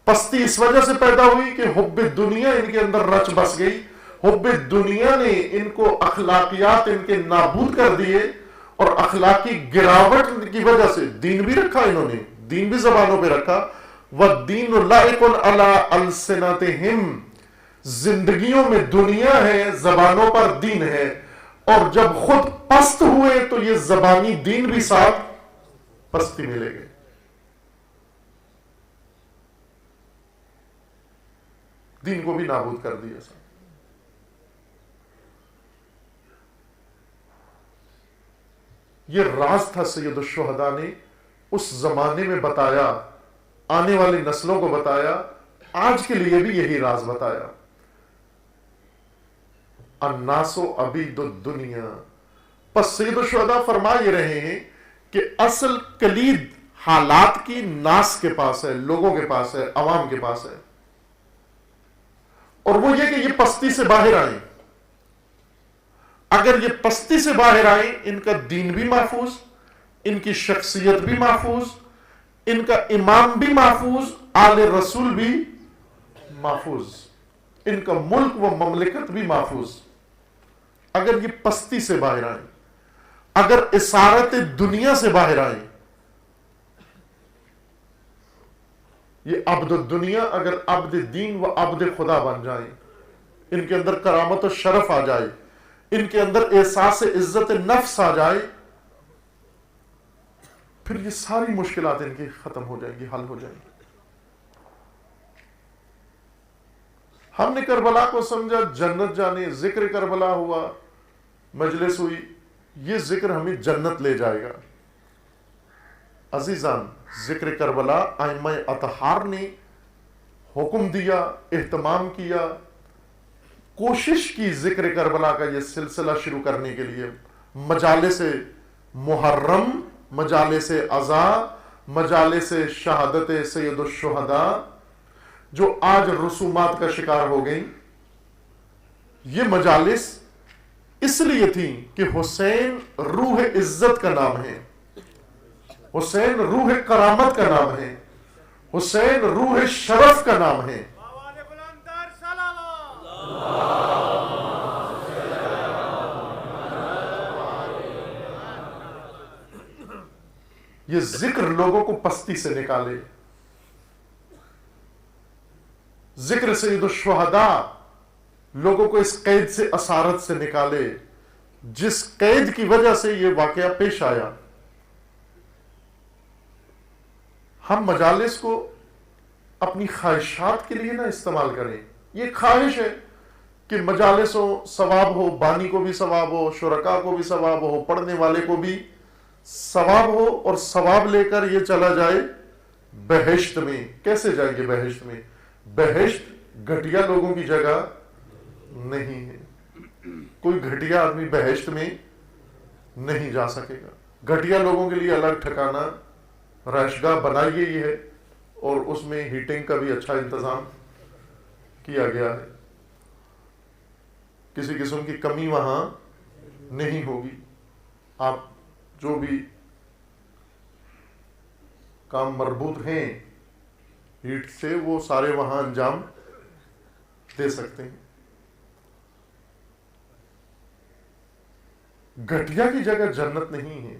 پستی اس وجہ سے پیدا ہوئی کہ حب دنیا ان کے اندر رچ بس گئی. حب دنیا نے ان کو اخلاقیات ان کے نابود کر دیے، اور اخلاقی گراوٹ کی وجہ سے دین بھی رکھا انہوں نے، دین بھی زبانوں پہ رکھا. وَالدِّينُ لَائِقٌ عَلَىٰ أَلْسِنَتِهِمْ، زندگیوں میں دنیا ہے، زبانوں پر دین ہے. اور جب خود پست ہوئے تو یہ زبانی دین بھی ساتھ پستی میں لے گئے. دین کو بھی نابود کر دیا. یہ راز تھا سید الشہداء نے اس زمانے میں بتایا، آنے والی نسلوں کو بتایا، آج کے لیے بھی یہی راز بتایا. الناس عبید الدنیا. پس سید الشہداء فرما یہ رہے ہیں کہ اصل کلید حالات کی ناس کے پاس ہے، لوگوں کے پاس ہے، عوام کے پاس ہے. اور وہ یہ کہ یہ پستی سے باہر آئیں. اگر یہ پستی سے باہر آئیں، ان کا دین بھی محفوظ، ان کی شخصیت بھی محفوظ، ان کا امام بھی محفوظ، آل رسول بھی محفوظ، ان کا ملک و مملکت بھی محفوظ. اگر یہ پستی سے باہر آئیں، اگر اسارت دنیا سے باہر آئیں، یہ عبد الدنیا اگر عبد دین و عبد خدا بن جائیں، ان کے اندر کرامت و شرف آ جائے، ان کے اندر احساس عزت نفس آ جائے، پھر یہ ساری مشکلات ان کی ختم ہو جائیں گی، حل ہو جائیں گی. ہم نے کربلا کو سمجھا جنت جانے، ذکر کربلا ہوا، مجلس ہوئی، یہ ذکر ہمیں جنت لے جائے گا. عزیزان، ذکر کربلا ائمہ اطہار نے حکم دیا، اہتمام کیا، کوشش کی ذکر کربلا کا یہ سلسلہ شروع کرنے کے لیے. مجالس محرم، مجالس عزا، مجالس شہادت سید الشہداء جو آج رسومات کا شکار ہو گئیں، یہ مجالس اس لیے تھیں کہ حسین روح عزت کا نام ہے، حسین روح کرامت کا نام ہے، حسین روح شرف کا نام ہے. یہ ذکر لوگوں کو پستی سے نکالے. ذکر سید الشہداء لوگوں کو اس قید سے، اسارت سے نکالے جس قید کی وجہ سے یہ واقعہ پیش آیا. ہم مجالس کو اپنی خواہشات کے لیے نہ استعمال کریں. یہ خواہش ہے کہ مجالس ہو، ثواب ہو، بانی کو بھی ثواب ہو، شرکا کو بھی ثواب ہو، پڑھنے والے کو بھی ثواب ہو، اور ثواب لے کر یہ چلا جائے بہشت میں. کیسے جائیں گے بہشت میں؟ بہشت گھٹیا لوگوں کی جگہ نہیں ہے. کوئی گھٹیا آدمی بہشت میں نہیں جا سکے گا. گھٹیا لوگوں کے لیے الگ ٹھکانہ رہائش گاہ بنائی گئی ہے، اور اس میں ہیٹنگ کا بھی اچھا انتظام کیا گیا ہے. کسی قسم کی کمی وہاں نہیں ہوگی. آپ جو بھی کام مربوط ہیں ہیٹ سے وہ سارے وہاں انجام دے سکتے ہیں. گھٹیا کی جگہ جنت نہیں ہے.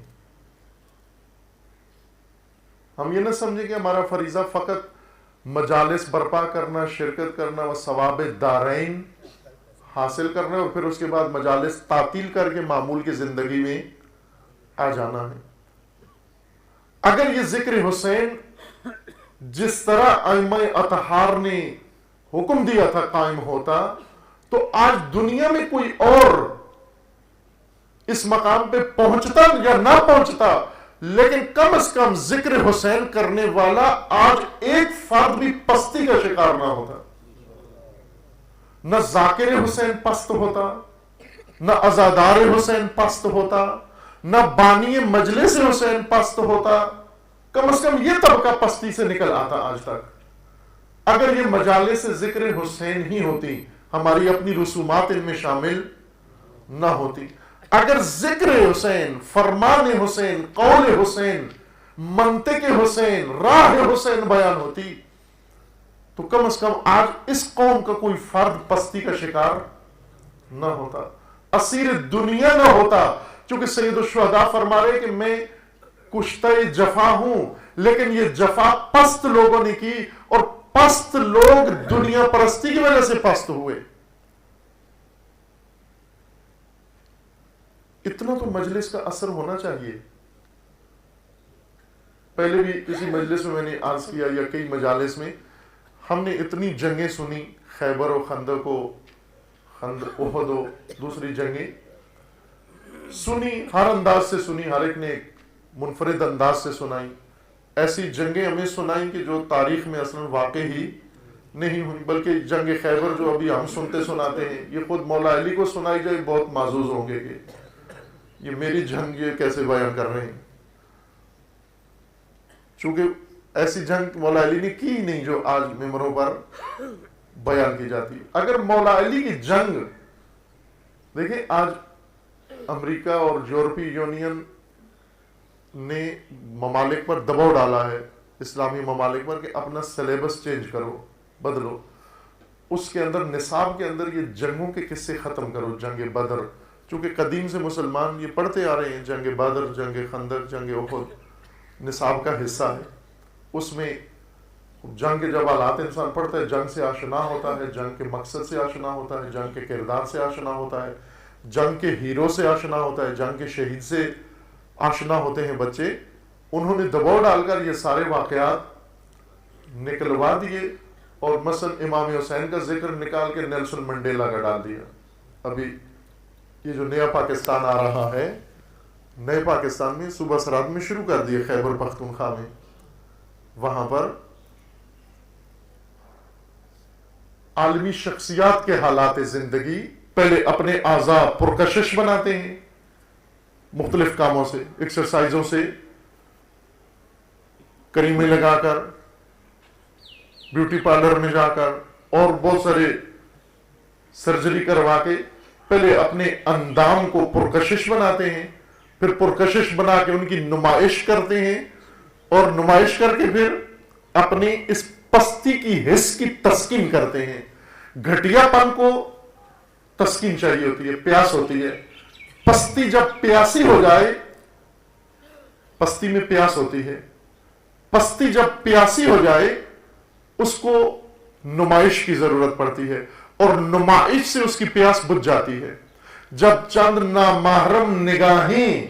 ہم یہ نہ سمجھیں کہ ہمارا فریضہ فقط مجالس برپا کرنا، شرکت کرنا و ثواب دارین حاصل کرنا اور پھر اس کے بعد مجالس تعطیل کر کے معمول کی زندگی میں آ جانا ہے. اگر یہ ذکر حسین جس طرح ائمہ اطہار نے حکم دیا تھا قائم ہوتا تو آج دنیا میں کوئی اور اس مقام پہ پہنچتا یا نہ پہنچتا، لیکن کم از کم ذکر حسین کرنے والا آج ایک فرد بھی پستی کا شکار نہ ہوتا. نہ ذاکر حسین پست ہوتا، نہ عزادار حسین پست ہوتا، نہ بانی مجلس حسین پست ہوتا. کم از کم یہ طبقہ پستی سے نکل آتا آج تک. اگر یہ مجالس ذکر حسین ہی ہوتی، ہماری اپنی رسومات ان میں شامل نہ ہوتی. اگر ذکر حسین، فرمان حسین، قول حسین، منطق حسین، راہ حسین بیان ہوتی تو کم از کم آج اس قوم کا کوئی فرد پستی کا شکار نہ ہوتا، اسیر دنیا نہ ہوتا. چونکہ سید الشہداء فرما رہے کہ میں کشتہ جفا ہوں، لیکن یہ جفا پست لوگوں نے کی اور پست لوگ دنیا پرستی کی وجہ سے پست ہوئے. اتنا تو مجلس کا اثر ہونا چاہیے. پہلے بھی کسی مجلس میں نے عرض کیا یا کئی مجالس میں ہم نے اتنی جنگیں سنی، خیبر و خندق و احد و دوسری جنگیں سنی، ہر انداز سے سنی، ہر ایک نے ایک منفرد انداز سے سنائی. ایسی جنگیں ہمیں سنائیں کہ جو تاریخ میں اصلا واقع ہی نہیں ہوئی. بلکہ جنگ خیبر جو ابھی ہم سنتے سناتے ہیں، یہ خود مولا علی کو سنائی جائے بہت معزوز ہوں گے کہ یہ میری جنگ یہ کیسے بیان کر رہے ہیں. چونکہ ایسی جنگ مولا علی نے کی نہیں جو آج ممبروں پر بیان کی جاتی. اگر مولا علی کی جنگ دیکھیں، آج امریکہ اور یورپی یونین نے ممالک پر دباؤ ڈالا ہے، اسلامی ممالک پر، کہ اپنا سلیبس چینج کرو، بدلو. اس کے اندر نصاب کے اندر یہ جنگوں کے قصے ختم کرو. جنگ بدر، چونکہ قدیم سے مسلمان یہ پڑھتے آ رہے ہیں، جنگ بدر، جنگ خندق، جنگ احد نصاب کا حصہ ہے. اس میں جنگ کے جب حالات انسان پڑھتا ہے، جنگ سے آشنا ہوتا ہے، جنگ کے مقصد سے آشنا ہوتا ہے، جنگ کے کردار سے آشنا ہوتا ہے، جنگ کے ہیرو سے آشنا ہوتا ہے، جنگ کے شہید سے آشنا ہوتے ہیں بچے. انہوں نے دباؤ ڈال کر یہ سارے واقعات نکلوا دیے اور مثلا امام حسین کا ذکر نکال کے نیلسن منڈیلا کا ڈال دیا. ابھی یہ جو نیا پاکستان آ رہا ہے، نئے پاکستان میں صوبہ سرحد میں شروع کر دیے، خیبر پختونخوا میں. وہاں پر عالمی شخصیات کے حالات زندگی پہلے اپنے اعضاء پرکشش بناتے ہیں مختلف کاموں سے، ایکسرسائزوں سے، کریمیں لگا کر، بیوٹی پارلر میں جا کر اور بہت سارے سرجری کروا کے پہلے اپنے اندام کو پرکشش بناتے ہیں، پھر پرکشش بنا کے ان کی نمائش کرتے ہیں اور نمائش کر کے پھر اپنی اس پستی کی حس کی تسکین کرتے ہیں. گھٹیا پن کو تسکین چاہیے ہوتی ہے، پیاس ہوتی ہے. پستی جب پیاسی ہو جائے، پستی میں پیاس ہوتی ہے، پستی جب پیاسی ہو جائے اس کو نمائش کی ضرورت پڑتی ہے اور نمائش سے اس کی پیاس بجھ جاتی ہے. جب چند نامحرم نگاہیں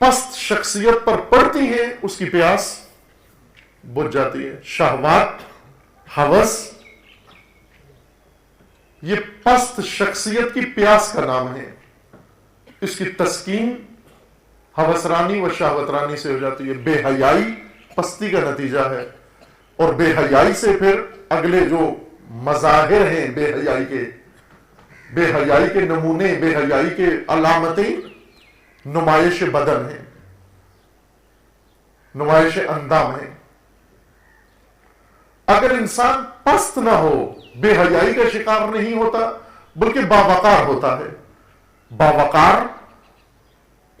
پست شخصیت پر پڑتی ہیں اس کی پیاس بجھ جاتی ہے. شہوات، ہوس، یہ پست شخصیت کی پیاس کا نام ہے. اس کی تسکین ہوسرانی و شہوترانی سے ہو جاتی ہے. بے حیائی پستی کا نتیجہ ہے اور بے حیائی سے پھر اگلے جو مظاہر ہیں بے حیائی کے نمونے، بے حیائی کے علامتیں نمائش بدن ہیں، نمائش اندام ہیں. اگر انسان پست نہ ہو، بے حیائی کا شکار نہیں ہوتا، بلکہ باوقار ہوتا ہے. باوقار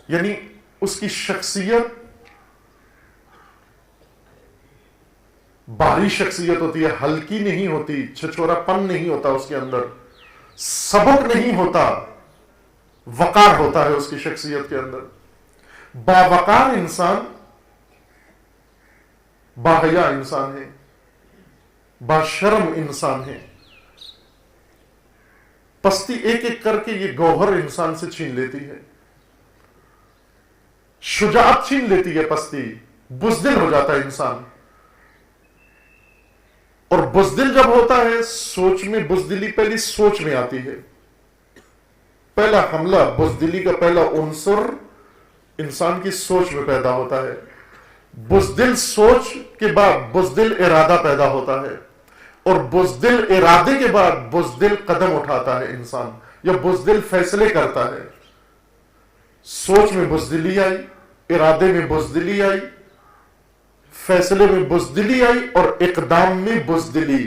یعنی اس کی شخصیت بھاری شخصیت ہوتی ہے، ہلکی نہیں ہوتی، چھچورا پن نہیں ہوتا اس کے اندر، سبک نہیں ہوتا، وقار ہوتا ہے اس کی شخصیت کے اندر. باوقار انسان باحیا انسان ہے، باشرم انسان ہے. پستی ایک ایک کر کے یہ گوہر انسان سے چھین لیتی ہے، شجاعت چھین لیتی ہے پستی، بزدل ہو جاتا ہے انسان. اور بزدل جب ہوتا ہے، سوچ میں بزدلی پہلی سوچ میں آتی ہے. پہلا حملہ بزدلی کا پہلا عنصر انسان کی سوچ میں پیدا ہوتا ہے. بزدل سوچ کے بعد بزدل ارادہ پیدا ہوتا ہے، اور بزدل ارادے کے بعد بزدل قدم اٹھاتا ہے انسان، یا بزدل فیصلے کرتا ہے. سوچ میں بزدلی آئی، ارادے میں بزدلی آئی، فیصلے میں بزدلی آئی، اور اقدام میں بزدلی.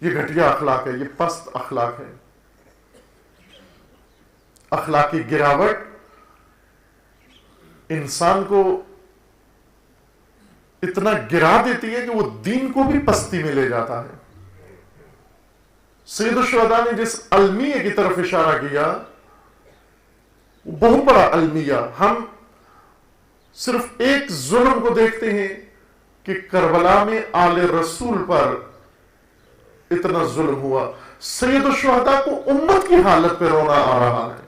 یہ گھٹیا اخلاق ہے، یہ پست اخلاق ہے. اخلاقی گراوٹ انسان کو اتنا گرا دیتی ہے کہ وہ دین کو بھی پستی میں لے جاتا ہے. سید الشہداء نے جس المیہ کی طرف اشارہ کیا، وہ بہت بڑا المیہ. ہم صرف ایک ظلم کو دیکھتے ہیں کہ کربلا میں آل رسول پر اتنا ظلم ہوا. سید الشہداء کو امت کی حالت پہ رونا آ رہا ہے.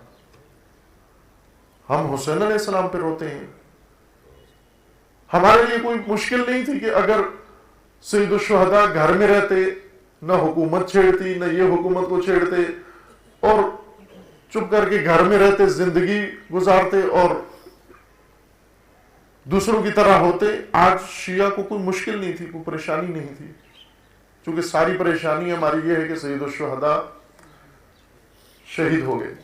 ہم حسین علیہ السلام پہ روتے ہیں. ہمارے لیے کوئی مشکل نہیں تھی کہ اگر سید الشہداء گھر میں رہتے، نہ حکومت چھیڑتی، نہ یہ حکومت کو چھیڑتے، اور چپ کر کے گھر میں رہتے، زندگی گزارتے اور دوسروں کی طرح ہوتے. آج شیعہ کو کوئی مشکل نہیں تھی، کوئی پریشانی نہیں تھی، چونکہ ساری پریشانی ہماری یہ ہے کہ سید الشہداء شہید ہو گئے.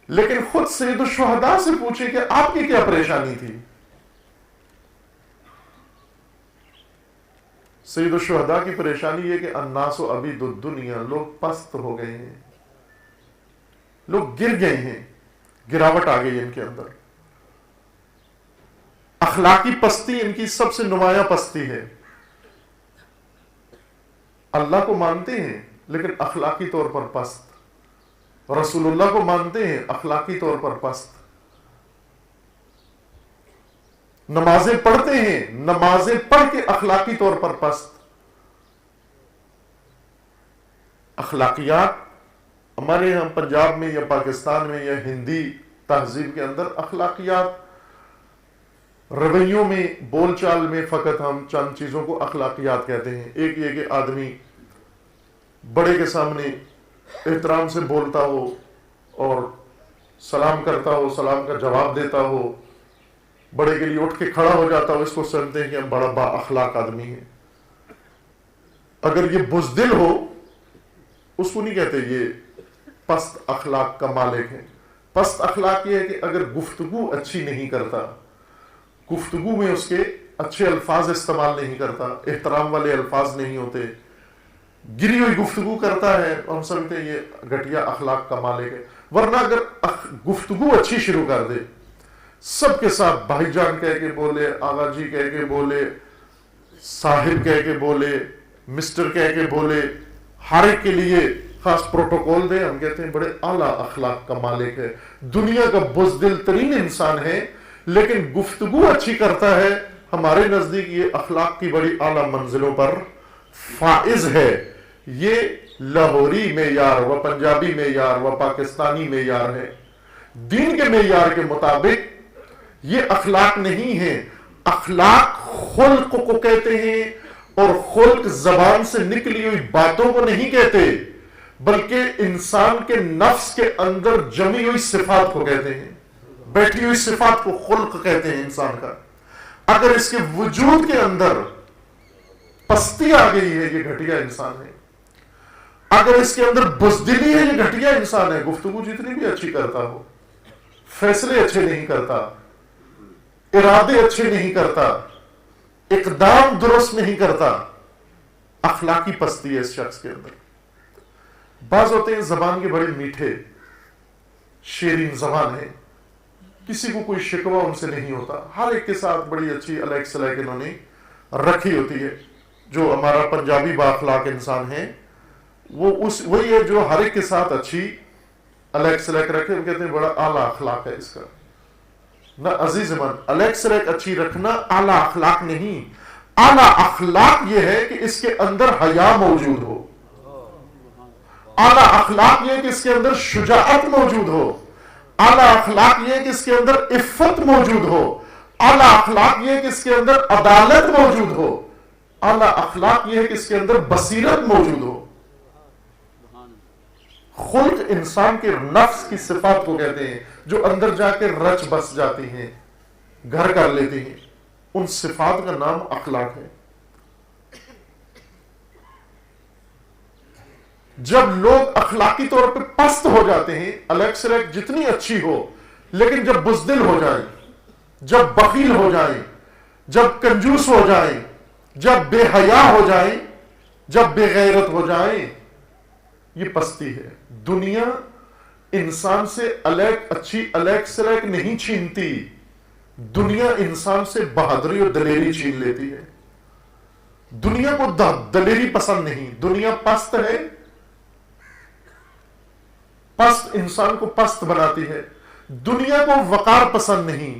لیکن خود سید الشہداء سے پوچھیں کہ آپ کی کیا پریشانی تھی. سید الشہداء کی پریشانی یہ کہ الناس عبید الدنیا، لوگ پست ہو گئے ہیں، لوگ گر گئے ہیں، گراوٹ آ گئی ان کے اندر. اخلاقی پستی ان کی سب سے نمایاں پستی ہے. اللہ کو مانتے ہیں لیکن اخلاقی طور پر پست، رسول اللہ کو مانتے ہیں اخلاقی طور پر پست، نمازیں پڑھتے ہیں، نمازیں پڑھ کے اخلاقی طور پر پست. اخلاقیات ہمارے یہاں پنجاب میں یا پاکستان میں یا ہندی تہذیب کے اندر اخلاقیات، رویوں میں، بول چال میں فقط ہم چند چیزوں کو اخلاقیات کہتے ہیں. ایک یہ کہ آدمی بڑے کے سامنے احترام سے بولتا ہو اور سلام کرتا ہو، سلام کا جواب دیتا ہو، بڑے کے لیے اٹھ کے کھڑا ہو جاتا ہو، اس کو سمجھتے ہیں کہ ہم بڑا با اخلاق آدمی ہے. اگر یہ بزدل ہو، اس کو نہیں کہتے یہ پست اخلاق کا مالک ہے. پست اخلاق یہ ہے کہ اگر گفتگو اچھی نہیں کرتا، گفتگو میں اس کے اچھے الفاظ استعمال نہیں کرتا، احترام والے الفاظ نہیں ہوتے، گری ہوئی گفتگو کرتا ہے، ہم سمجھتے ہیں یہ گھٹیا اخلاق کا مالک ہے. ورنہ اگر گفتگو اچھی شروع کر دے، سب کے ساتھ بھائی جان کہہ کے بولے، آغا جی کہہ کے بولے، صاحب کہہ کے بولے، مسٹر کہہ کے بولے، ہر ایک کے لیے خاص پروٹوکول دے، ہم کہتے ہیں بڑے اعلیٰ اخلاق کا مالک ہے. دنیا کا بزدل ترین انسان ہے لیکن گفتگو اچھی کرتا ہے، ہمارے نزدیک یہ اخلاق کی بڑی اعلیٰ منزلوں پر فائز ہے. یہ لاہوری معیار و پنجابی معیار و پاکستانی معیار ہے. دین کے معیار کے مطابق یہ اخلاق نہیں ہے. اخلاق خلق کو کہتے ہیں، اور خلق زبان سے نکلی ہوئی باتوں کو نہیں کہتے، بلکہ انسان کے نفس کے اندر جمی ہوئی صفات کو کہتے ہیں. بیٹھی ہوئی صفات کو خلق کہتے ہیں انسان کا. اگر اس کے وجود کے اندر پستی آ گئی ہے، یہ گھٹیا انسان ہے. اگر اس کے اندر بزدلی ہے، یہ گھٹیا انسان ہے. گفتگو جتنی بھی اچھی کرتا ہو، فیصلے اچھے نہیں کرتا، ارادے اچھے نہیں کرتا، اقدام درست نہیں کرتا، اخلاقی پستی ہے اس شخص کے اندر. بعض ہوتے ہیں زبان کے بڑے میٹھے شیرین زبان ہے, کسی کو کوئی شکوہ ان سے نہیں ہوتا, ہر ایک کے ساتھ بڑی اچھی الیک سلیک انہوں نے رکھی ہوتی ہے. جو ہمارا پنجابی با اخلاق انسان ہے وہی ہے جو ہر ایک کے ساتھ اچھی الیک سلیک رکھے, وہ کہتے ہیں بڑا اعلیٰ اخلاق ہے اس کا. نہ عزیز من, الیک سلیک اچھی رکھنا اعلیٰ اخلاق نہیں. اعلیٰ اخلاق یہ ہے کہ اس کے اندر حیا موجود ہو. اعلیٰ اخلاق یہ ہے کہ اس کے اندر شجاعت موجود ہو. اعلیٰ اخلاق یہ ہے کہ اس کے اندر عفت موجود ہو. اعلیٰ اخلاق یہ ہے کہ اس کے اندر عدالت موجود ہو. اعلیٰ اخلاق یہ ہے کہ اس کے اندر بصیرت موجود ہو. خلق انسان کے نفس کی صفات کو کہتے ہیں جو اندر جا کے رچ بس جاتی ہیں, گھر کر لیتی ہیں. ان صفات کا نام اخلاق ہے. جب لوگ اخلاقی طور پہ پست ہو جاتے ہیں, الیک سلیک جتنی اچھی ہو, لیکن جب بزدل ہو جائیں, جب بخیل ہو جائیں, جب کنجوس ہو جائیں, جب بے حیا ہو جائیں, جب بے غیرت ہو جائیں, یہ پستی ہے. دنیا انسان سے اچھی الیک سلیک نہیں چھینتی, دنیا انسان سے بہادری اور دلیری چھین لیتی ہے. دنیا کو دلیری پسند نہیں, دنیا پست ہے, پست انسان کو پست بناتی ہے. دنیا کو وقار پسند نہیں,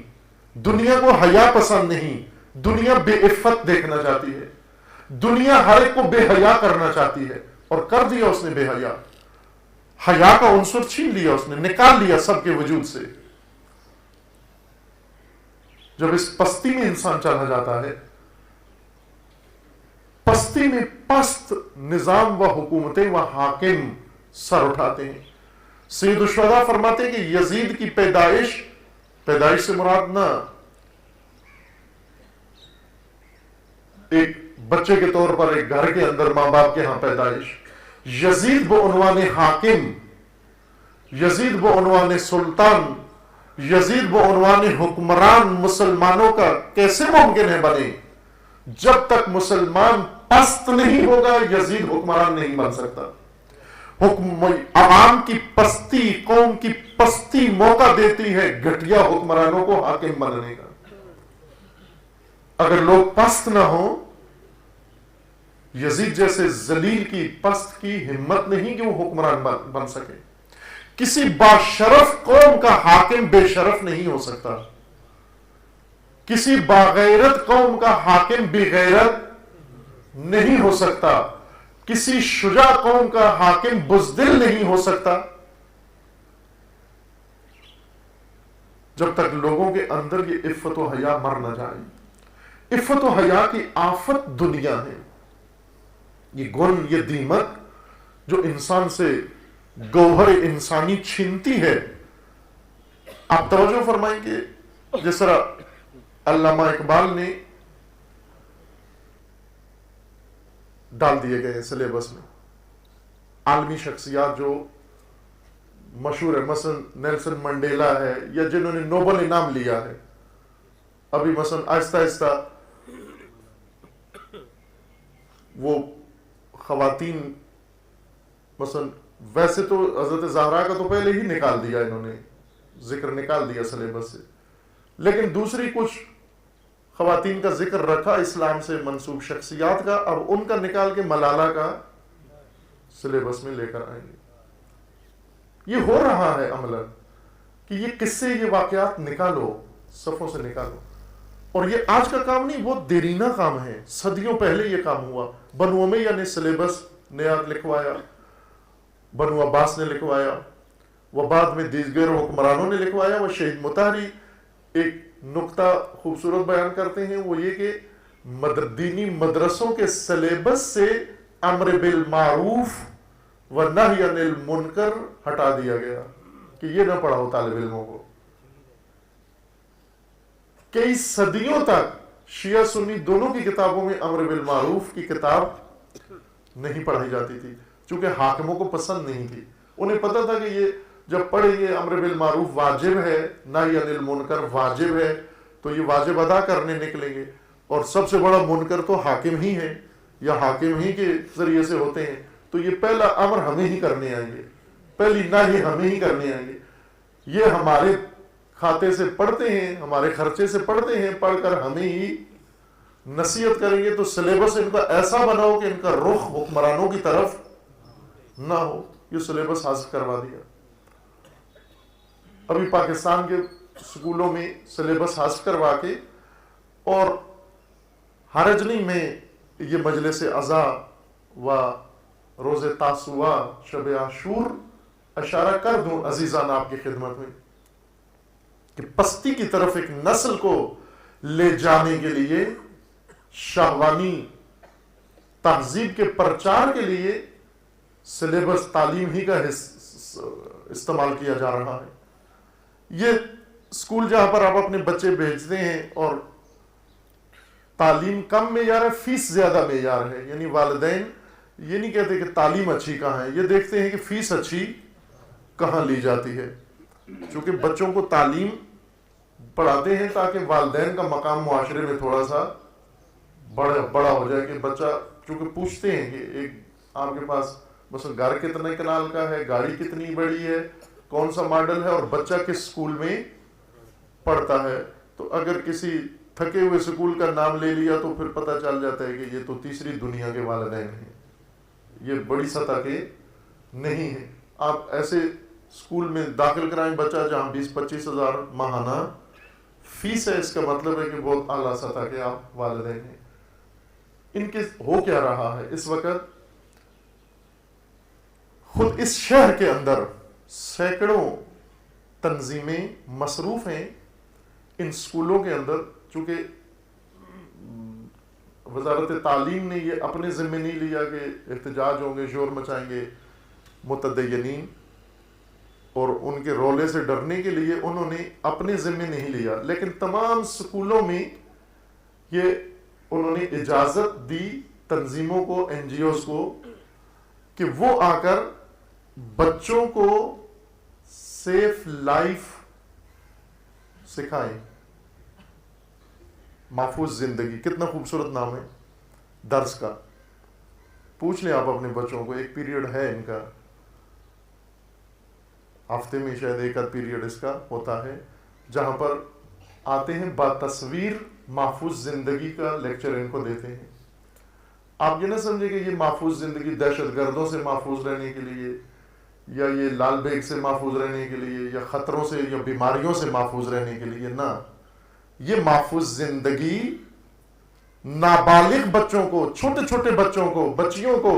دنیا کو حیا پسند نہیں, دنیا بے عفت دیکھنا چاہتی ہے. دنیا ہر ایک کو بے حیا کرنا چاہتی ہے, اور کر دیا اس نے بے حیا. حیا کا عنصر چھین لیا اس نے, نکال لیا سب کے وجود سے. جب اس پستی میں انسان چلا جاتا ہے, پستی میں پست نظام و حکومتیں و حاکم سر اٹھاتے ہیں. سید الشہداء فرماتے ہیں کہ یزید کی پیدائش سے مراد نہ ایک بچے کے طور پر ایک گھر کے اندر ماں باپ کے ہاں پیدائش. یزید بعنوان حاکم, یزید بعنوان سلطان, یزید بعنوان حکمران مسلمانوں کا کیسے ممکن ہے بنے؟ جب تک مسلمان پست نہیں ہوگا یزید حکمران نہیں بن سکتا. عوام کی پستی, قوم کی پستی موقع دیتی ہے گھٹیا حکمرانوں کو حاکم بننے کا. اگر لوگ پست نہ ہوں, یزید جیسے ذلیل کی پست کی ہمت نہیں کہ وہ حکمران بن سکے. کسی باشرف قوم کا حاکم بے شرف نہیں ہو سکتا. کسی باغیرت قوم کا حاکم بے غیرت نہیں ہو سکتا. کسی شجاع قوم کا حاکم بزدل نہیں ہو سکتا. جب تک لوگوں کے اندر یہ عفت و حیا مر نہ جائے. عفت و حیا کی آفت دنیا ہے. یہ گن, یہ دیمک جو انسان سے گوہر انسانی چھینتی ہے. آپ توجہ فرمائیں کہ جس طرح علامہ اقبال نے ڈال دیے گئے سلیبس میں عالمی شخصیات جو مشہور ہے, مثلا نیلسن منڈیلا ہے, یا جنہوں نے نوبل انعام لیا ہے. ابھی مثلا آہستہ آہستہ وہ خواتین, مثلا ویسے تو حضرت زہرا کا تو پہلے ہی نکال دیا انہوں نے, ذکر نکال دیا سلیبس سے, لیکن دوسری کچھ خواتین کا ذکر رکھا اسلام سے منسوب شخصیات کا. اب ان کا نکال کے ملالہ کا سلیبس میں لے کر آئیں گے. یہ ہو رہا ہے عملاً کہ یہ قصے, یہ واقعات نکالو, صفوں سے نکالو. اور یہ آج کا کام نہیں, وہ دیرینہ کام ہے. صدیوں پہلے یہ کام ہوا. بنو امیہ نے سلیبس نیا لکھوایا, بنو عباس نے لکھوایا, وہ بعد میں دیگر حکمرانوں نے لکھوایا. وہ شہید مطہری ایک نقطہ خوبصورت بیان کرتے ہیں, وہ یہ کہ دینی مدرسوں کے سلیبس سے امر بالمعروف و نہی عن المنکر ہٹا دیا گیا کہ یہ نہ پڑھاؤ طالب علموں کو. کئی صدیوں تک شیعہ سنی دونوں کی کتابوں میں امر بالمعروف کی کتاب نہیں پڑھائی جاتی تھی, چونکہ حاکموں کو پسند نہیں تھی. انہیں پتا تھا کہ یہ جب پڑھیں گے امر بالمعروف واجب ہے, نہی عن المنکر واجب ہے, تو یہ واجب ادا کرنے نکلیں گے. اور سب سے بڑا منکر تو حاکم ہی ہے, یا حاکم ہی کے ذریعے سے ہوتے ہیں، تو یہ پہلا امر ہمیں ہی کرنے آئیں گے، پہلی نہی ہمیں ہی کرنے آئیں گے. یہ ہمارے کھاتے سے پڑھتے ہیں، ہمارے خرچے سے پڑھتے ہیں، پڑھ کر ہمیں ہی نصیحت کریں گے. تو سلیبس ان کا ایسا بناؤ کہ ان کا رخ حکمرانوں کی طرف نہ ہو. یہ سلیبس حاصل کروا دیا. ابھی پاکستان کے سکولوں میں سلیبس حاصل کروا کے، اور حرج نہیں میں یہ مجلس عزا و روز تاسوعا، شب عاشور اشارہ کر دوں عزیزان آپ کی خدمت میں، کہ پستی کی طرف ایک نسل کو لے جانے کے لیے، شہوانی تہذیب کے پرچار کے لیے سلیبس تعلیم ہی کا استعمال کیا جا رہا ہے. یہ اسکول جہاں پر آپ اپنے بچے بھیجتے ہیں اور تعلیم کم معیار ہے، فیس زیادہ معیار ہے، یعنی والدین یہ نہیں کہتے کہ تعلیم اچھی کہاں ہے، یہ دیکھتے ہیں کہ فیس اچھی کہاں لی جاتی ہے. چونکہ بچوں کو تعلیم پڑھاتے ہیں تاکہ والدین کا مقام معاشرے میں تھوڑا سا بڑا ہو جائے، کہ بچہ چونکہ پوچھتے ہیں کہ ایک آپ کے پاس مثلا گھر کتنے کنال کا ہے، گاڑی کتنی بڑی ہے، کون سا ماڈل ہے، اور بچہ کس سکول میں پڑھتا ہے. تو اگر کسی تھکے ہوئے سکول کا نام لے لیا تو پھر پتہ چل جاتا ہے کہ یہ تو تیسری دنیا کے والدین ہیں، یہ بڑی سطح کے نہیں ہیں. آپ ایسے سکول میں داخل کرائیں بچہ جہاں 20-25 ہزار ماہانہ فیس ہے، اس کا مطلب ہے کہ بہت اعلیٰ سطح کے آپ والدین ہیں. ان کے ہو کیا رہا ہے اس وقت؟ خود اس شہر کے اندر سینکڑوں تنظیمیں مصروف ہیں ان سکولوں کے اندر. چونکہ وزارت تعلیم نے یہ اپنے ذمہ نہیں لیا کہ احتجاج ہوں گے، شور مچائیں گے متدینین، اور ان کے رولے سے ڈرنے کے لیے انہوں نے اپنے ذمہ نہیں لیا، لیکن تمام سکولوں میں یہ انہوں نے اجازت دی تنظیموں کو، این جی اوز کو، کہ وہ آ کر بچوں کو سیف لائف سکھائیں. محفوظ زندگی، کتنا خوبصورت نام ہے درس کا. پوچھ لیں آپ اپنے بچوں کو، ایک پیریڈ ہے ان کا، ہفتے میں شاید ایک آدھ پیریڈ اس کا ہوتا ہے، جہاں پر آتے ہیں باتصویر محفوظ زندگی کا لیکچر ان کو دیتے ہیں. آپ یہ نہ سمجھے کہ یہ محفوظ زندگی دہشت گردوں سے محفوظ رہنے کے لیے، یا یہ لال بیگ سے محفوظ رہنے کے لیے، یا خطروں سے یا بیماریوں سے محفوظ رہنے کے لیے. نہ، یہ محفوظ زندگی نابالغ بچوں کو، چھوٹے چھوٹے بچوں کو، بچیوں کو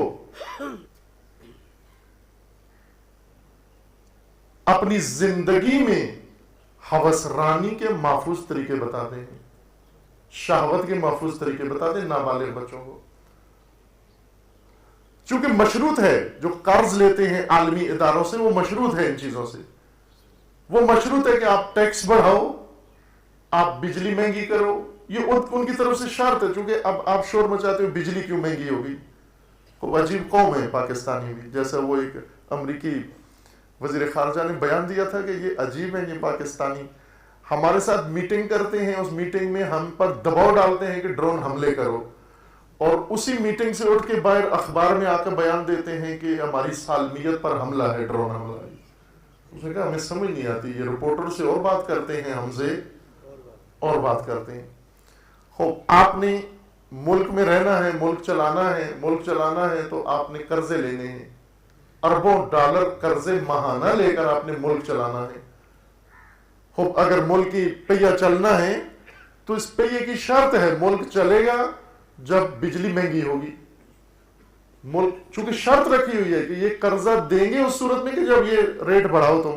اپنی زندگی میں ہوس رانی کے محفوظ طریقے بتاتے ہیں، شہوت کے محفوظ طریقے بتاتے ہیں نابالغ بچوں کو. چونکہ مشروط ہے، جو قرض لیتے ہیں عالمی اداروں سے وہ مشروط ہے ان چیزوں سے. وہ مشروط ہے کہ آپ ٹیکس بڑھاؤ، آپ بجلی مہنگی کرو. یہ ان کی طرف سے شرط ہے. چونکہ اب آپ شور مچاتے ہو بجلی کیوں مہنگی ہوگی. وہ عجیب قوم ہے پاکستانی بھی. جیسا وہ ایک امریکی وزیر خارجہ نے بیان دیا تھا کہ یہ عجیب ہے یہ پاکستانی، ہمارے ساتھ میٹنگ کرتے ہیں، اس میٹنگ میں ہم پر دباؤ ڈالتے ہیں کہ ڈرون حملے کرو، اور اسی میٹنگ سے اٹھ کے باہر اخبار میں آ کر بیان دیتے ہیں کہ ہماری سالمیت پر حملہ ہے، ڈرون حملہ ہے. اس نے کہا ہمیں سمجھ نہیں آتی، یہ رپورٹر سے اور بات کرتے ہیں، ہم سے اور بات کرتے ہیں. خوب آپ نے ملک میں رہنا ہے، ملک چلانا ہے تو آپ نے قرضے لینے ہیں، اربوں ڈالر قرضے ماہانہ لے کر آپ نے ملک چلانا ہے. خوب اگر ملک کی پہیہ چلنا ہے تو اس پہیے کی شرط ہے ملک چلے گا جب بجلی مہنگی ہوگی. ملک چونکہ شرط رکھی ہوئی ہے کہ یہ قرضہ دیں گے اس صورت میں کہ جب یہ ریٹ بڑھاؤ، تم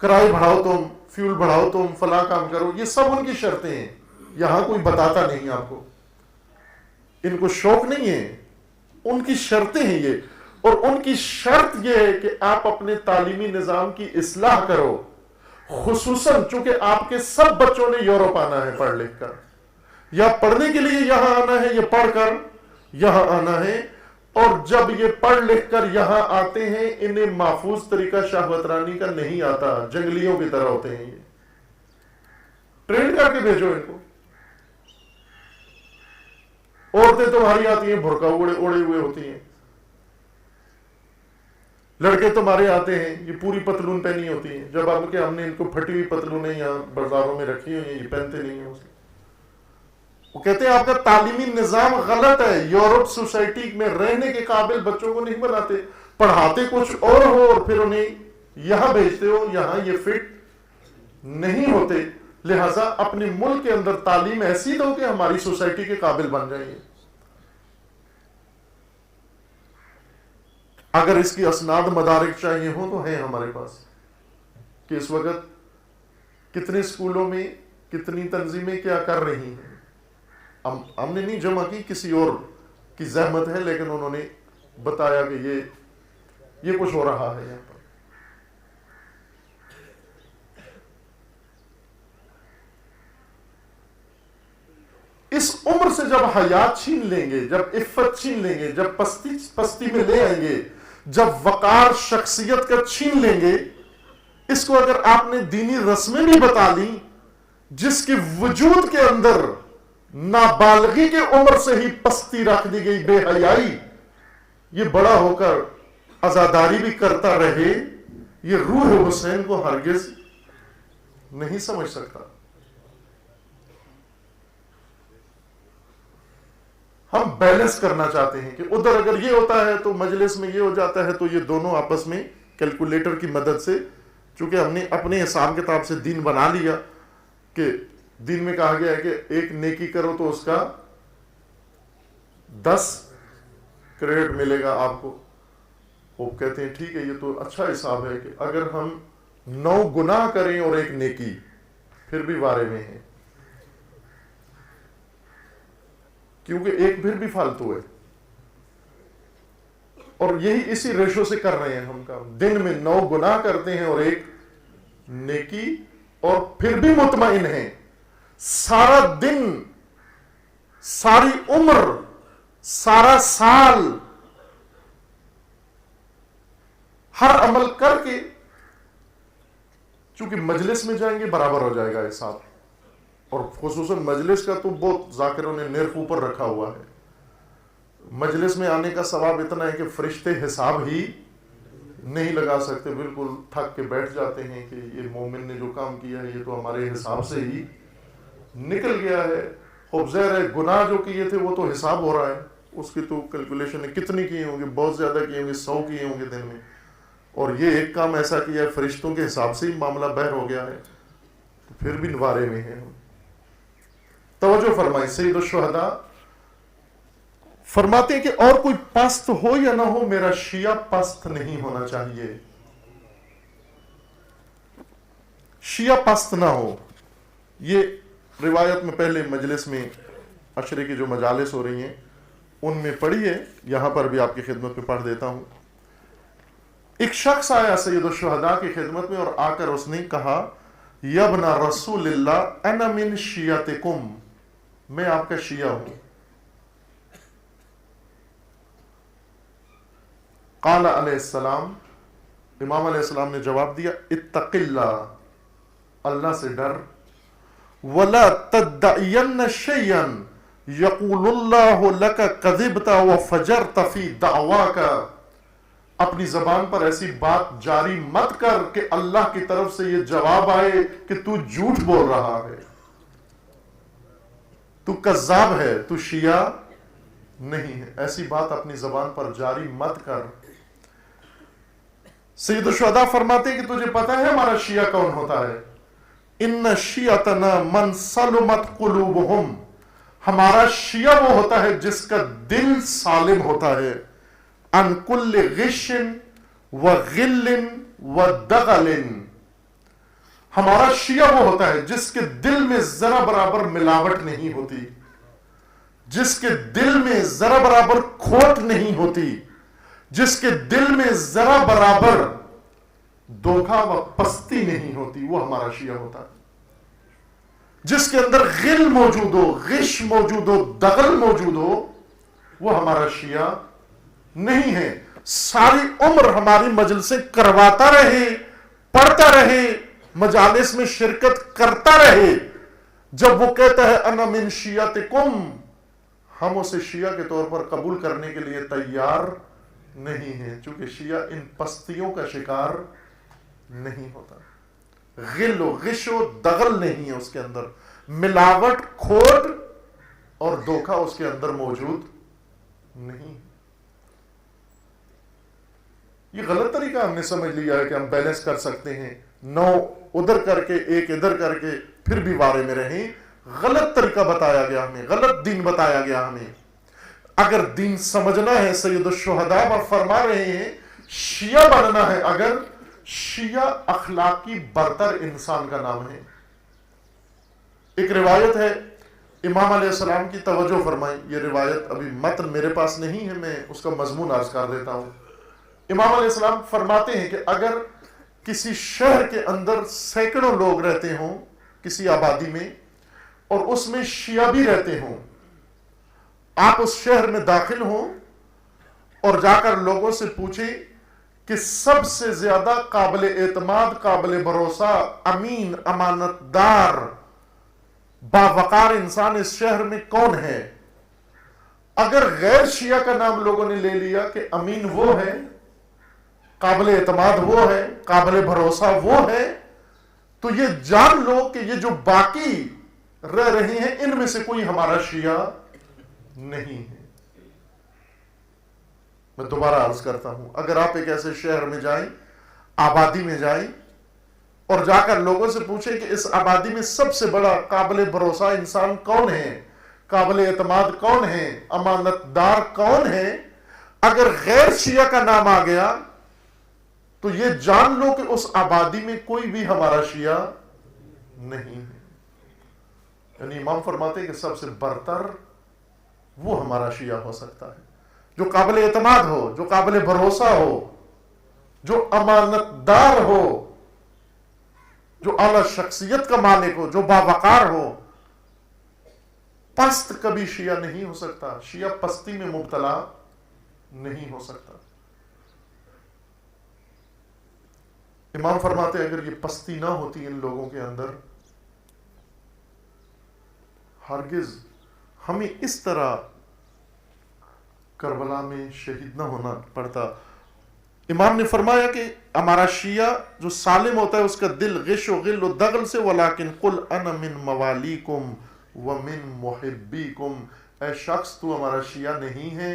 کرائے بڑھاؤ، تم فیول بڑھاؤ، تم فلاں کام کرو. یہ سب ان کی شرطیں ہیں، یہاں کوئی بتاتا نہیں آپ کو، ان کو شوق نہیں ہے، ان کی شرطیں ہیں یہ. اور ان کی شرط یہ ہے کہ آپ اپنے تعلیمی نظام کی اصلاح کرو، خصوصاً چونکہ آپ کے سب بچوں نے یورپ آنا ہے پڑھ لکھ کر، یا پڑھنے کے لیے یہاں آنا ہے یا پڑھ کر یہاں آنا ہے. اور جب یہ پڑھ لکھ کر یہاں آتے ہیں انہیں محفوظ طریقہ شہوت رانی کا نہیں آتا، جنگلیوں کی طرح ہوتے ہیں. یہ ٹرین کر کے بھیجو ان کو. عورتیں تمہاری آتی ہیں برقع اوڑے ہوئے ہوتی ہیں، لڑکے تمہارے آتے ہیں یہ پوری پتلون پہنی ہوتی ہیں، جب آپ کہ ہم نے ان کو پھٹی ہوئی پتلونیں یہاں بازاروں میں رکھی ہوئی ہیں، یہ پہنتے نہیں ہیں۔ وہ کہتے ہیں آپ کا تعلیمی نظام غلط ہے، یورپ سوسائٹی میں رہنے کے قابل بچوں کو نہیں بناتے، پڑھاتے کچھ اور ہو اور پھر انہیں یہاں بھیجتے ہو، یہاں یہ فٹ نہیں ہوتے، لہٰذا اپنے ملک کے اندر تعلیم ایسی دو کہ ہماری سوسائٹی کے قابل بن جائیں۔ اگر اس کی اسناد مدارک چاہیے ہو تو ہیں ہمارے پاس، کہ اس وقت کتنے اسکولوں میں کتنی تنظیمیں کیا کر رہی ہیں۔ ہم نے نہیں جمع کی، کسی اور کی زحمت ہے، لیکن انہوں نے بتایا کہ یہ کچھ ہو رہا ہے یہاں پر۔ اس عمر سے جب حیات چھین لیں گے، جب عفت چھین لیں گے، جب پستی میں لے آئیں گے، جب وقار شخصیت کا چھین لیں گے، اس کو اگر آپ نے دینی رسمیں بھی بتا لیں، جس کے وجود کے اندر نابالغی کے عمر سے ہی پستی رکھ دی گئی، بے حیائی، یہ بڑا ہو کر عزاداری بھی کرتا رہے، یہ روح حسین کو ہرگز نہیں سمجھ سکتا۔ ہم بیلنس کرنا چاہتے ہیں کہ ادھر اگر یہ ہوتا ہے تو مجلس میں یہ ہو جاتا ہے، تو یہ دونوں آپس میں کیلکولیٹر کی مدد سے، چونکہ ہم نے اپنے حساب کتاب سے دین بنا لیا کہ دین میں کہا گیا ہے کہ ایک نیکی کرو تو اس کا 10 کریڈٹ ملے گا آپ کو۔ وہ کہتے ہیں ٹھیک ہے، یہ تو اچھا حساب ہے کہ اگر ہم 9 گناہ کریں اور 1 نیکی، پھر بھی وارے میں ہیں، کیونکہ 1 پھر بھی فالتو ہے۔ اور یہی اسی ریشو سے کر رہے ہیں ہم کام، دن میں 9 گناہ کرتے ہیں اور 1 نیکی، اور پھر بھی مطمئن ہیں۔ سارا دن، ساری عمر، سارا سال ہر عمل کر کے، چونکہ مجلس میں جائیں گے برابر ہو جائے گا حساب، اور خصوصاً مجلس کا تو بہت ذاکروں نے نرخ اوپر رکھا ہوا ہے۔ مجلس میں آنے کا ثواب اتنا ہے کہ فرشتے حساب ہی نہیں لگا سکتے، بالکل تھک کے بیٹھ جاتے ہیں کہ یہ مومن نے جو کام کیا ہے یہ تو ہمارے حساب سے ہی نکل گیا ہے۔ خوب ظاہر ہے گناہ جو کیے تھے وہ تو حساب ہو رہا ہے، اس کی تو کیلکولیشن ہے، کتنی کیے ہوں گے، بہت زیادہ کیے ہوں گے، 100 کیے ہوں گے دن میں، اور یہ ایک کام ایسا کیا ہے فرشتوں کے حساب سے ہی معاملہ بہر ہو گیا ہے، تو پھر بھی نوارے میں ہیں۔ توجہ فرمائیں، سید الشہداء فرماتے ہیں کہ اور کوئی پست ہو یا نہ ہو، میرا شیعہ پست نہیں ہونا چاہیے، شیعہ پست نہ ہو۔ یہ روایت میں پہلے مجلس میں عشرے کی جو مجالس ہو رہی ہیں ان میں پڑھی ہے، یہاں پر بھی آپ کی خدمت میں پڑھ دیتا ہوں۔ ایک شخص آیا سید الشہداء کی خدمت میں اور آ کر اس نے کہا، یا ابن رسول اللہ انا من شیعتکم، میں آپ کا شیعہ ہوں۔ قال علیہ السلام، امام علیہ السلام نے جواب دیا، اتق اللہ، اللہ سے ڈر، ولا تدعین شیئا یقول اللہ لک کذبت وفجرت فی دعواک، اپنی زبان پر ایسی بات جاری مت کر کہ اللہ کی طرف سے یہ جواب آئے کہ تو جھوٹ بول رہا ہے، تو کذاب ہے، تو شیعہ نہیں ہے، ایسی بات اپنی زبان پر جاری مت کر۔ سید الشہداء فرماتے ہیں کہ تجھے پتا ہے ہمارا شیعہ کون ہوتا ہے؟ ان شیعتنا من سلمت قلوبہم، ہمارا شیعہ وہ ہوتا ہے جس کا دل سالم ہوتا ہے، ان کل غش وغل ودغل، ہمارا شیعہ وہ ہوتا ہے جس کے دل میں ذرا برابر ملاوٹ نہیں ہوتی، جس کے دل میں ذرا برابر کھوٹ نہیں ہوتی، جس کے دل میں ذرا برابر دھوکہ و پستی نہیں ہوتی، وہ ہمارا شیعہ ہوتا ہے۔ جس کے اندر غل موجود ہو، غش موجود ہو، دغل موجود ہو، وہ ہمارا شیعہ نہیں ہے۔ ساری عمر ہماری مجلسیں کرواتا رہے، پڑھتا رہے، مجالس میں شرکت کرتا رہے، جب وہ کہتا ہے انا من شیعتکم، ہم اسے شیعہ کے طور پر قبول کرنے کے لیے تیار نہیں ہیں، چونکہ شیعہ ان پستیوں کا شکار نہیں ہوتا. غل و غش و دغل نہیں ہے اس کے اندر، ملاوٹ، کھوٹ اور دھوکہ اس کے اندر موجود نہیں. یہ غلط طریقہ ہم نے سمجھ لیا ہے کہ ہم بیلنس کر سکتے ہیں، 9 ادھر کر کے 1 ادھر کر کے پھر بھی وارے میں رہیں. غلط طریقہ بتایا گیا ہمیں، غلط دین بتایا گیا ہمیں. اگر دین سمجھنا ہے، سید الشہداء فرما رہے ہیں شیعہ بننا ہے، اگر شیعہ اخلاقی برتر انسان کا نام ہے. ایک روایت ہے امام علیہ السلام کی، توجہ فرمائیں، یہ روایت ابھی متن میرے پاس نہیں ہے، میں اس کا مضمون عرض کر دیتا ہوں. امام علیہ السلام فرماتے ہیں کہ اگر کسی شہر کے اندر سینکڑوں لوگ رہتے ہوں کسی آبادی میں، اور اس میں شیعہ بھی رہتے ہوں، آپ اس شہر میں داخل ہوں اور جا کر لوگوں سے پوچھیں کہ سب سے زیادہ قابل اعتماد، قابل بھروسہ، امین، امانت دار، باوقار انسان اس شہر میں کون ہے؟ اگر غیر شیعہ کا نام لوگوں نے لے لیا کہ امین وہ ہے، قابل اعتماد وہ ہے، قابل بھروسہ وہ ہے، تو یہ جان لو کہ یہ جو باقی رہ رہی ہیں ان میں سے کوئی ہمارا شیعہ نہیں ہے. میں دوبارہ عرض کرتا ہوں، اگر آپ ایک ایسے شہر میں جائیں، آبادی میں جائیں اور جا کر لوگوں سے پوچھیں کہ اس آبادی میں سب سے بڑا قابل بھروسہ انسان کون ہے، قابل اعتماد کون ہے، امانت دار کون ہے، اگر غیر شیعہ کا نام آ گیا تو یہ جان لو کہ اس آبادی میں کوئی بھی ہمارا شیعہ نہیں ہے. یعنی امام فرماتے ہیں کہ سب سے برتر وہ ہمارا شیعہ ہو سکتا ہے جو قابل اعتماد ہو، جو قابل بھروسہ ہو، جو امانت دار ہو، جو اعلی شخصیت کا مالک ہو، جو باوقار ہو. پست کبھی شیعہ نہیں ہو سکتا، شیعہ پستی میں مبتلا نہیں ہو سکتا. امام فرماتے ہیں اگر یہ پستی نہ ہوتی ان لوگوں کے اندر، ہرگز ہمیں اس طرح کربلا میں شہید نہ ہونا پڑتا. امام نے فرمایا کہ ہمارا شیعہ جو سالم ہوتا ہے اس کا دل غش و غل و دغل سے، ولیکن قل انا من موالیکم ومن محبیکم، اے شخص تو ہمارا شیعہ نہیں ہے،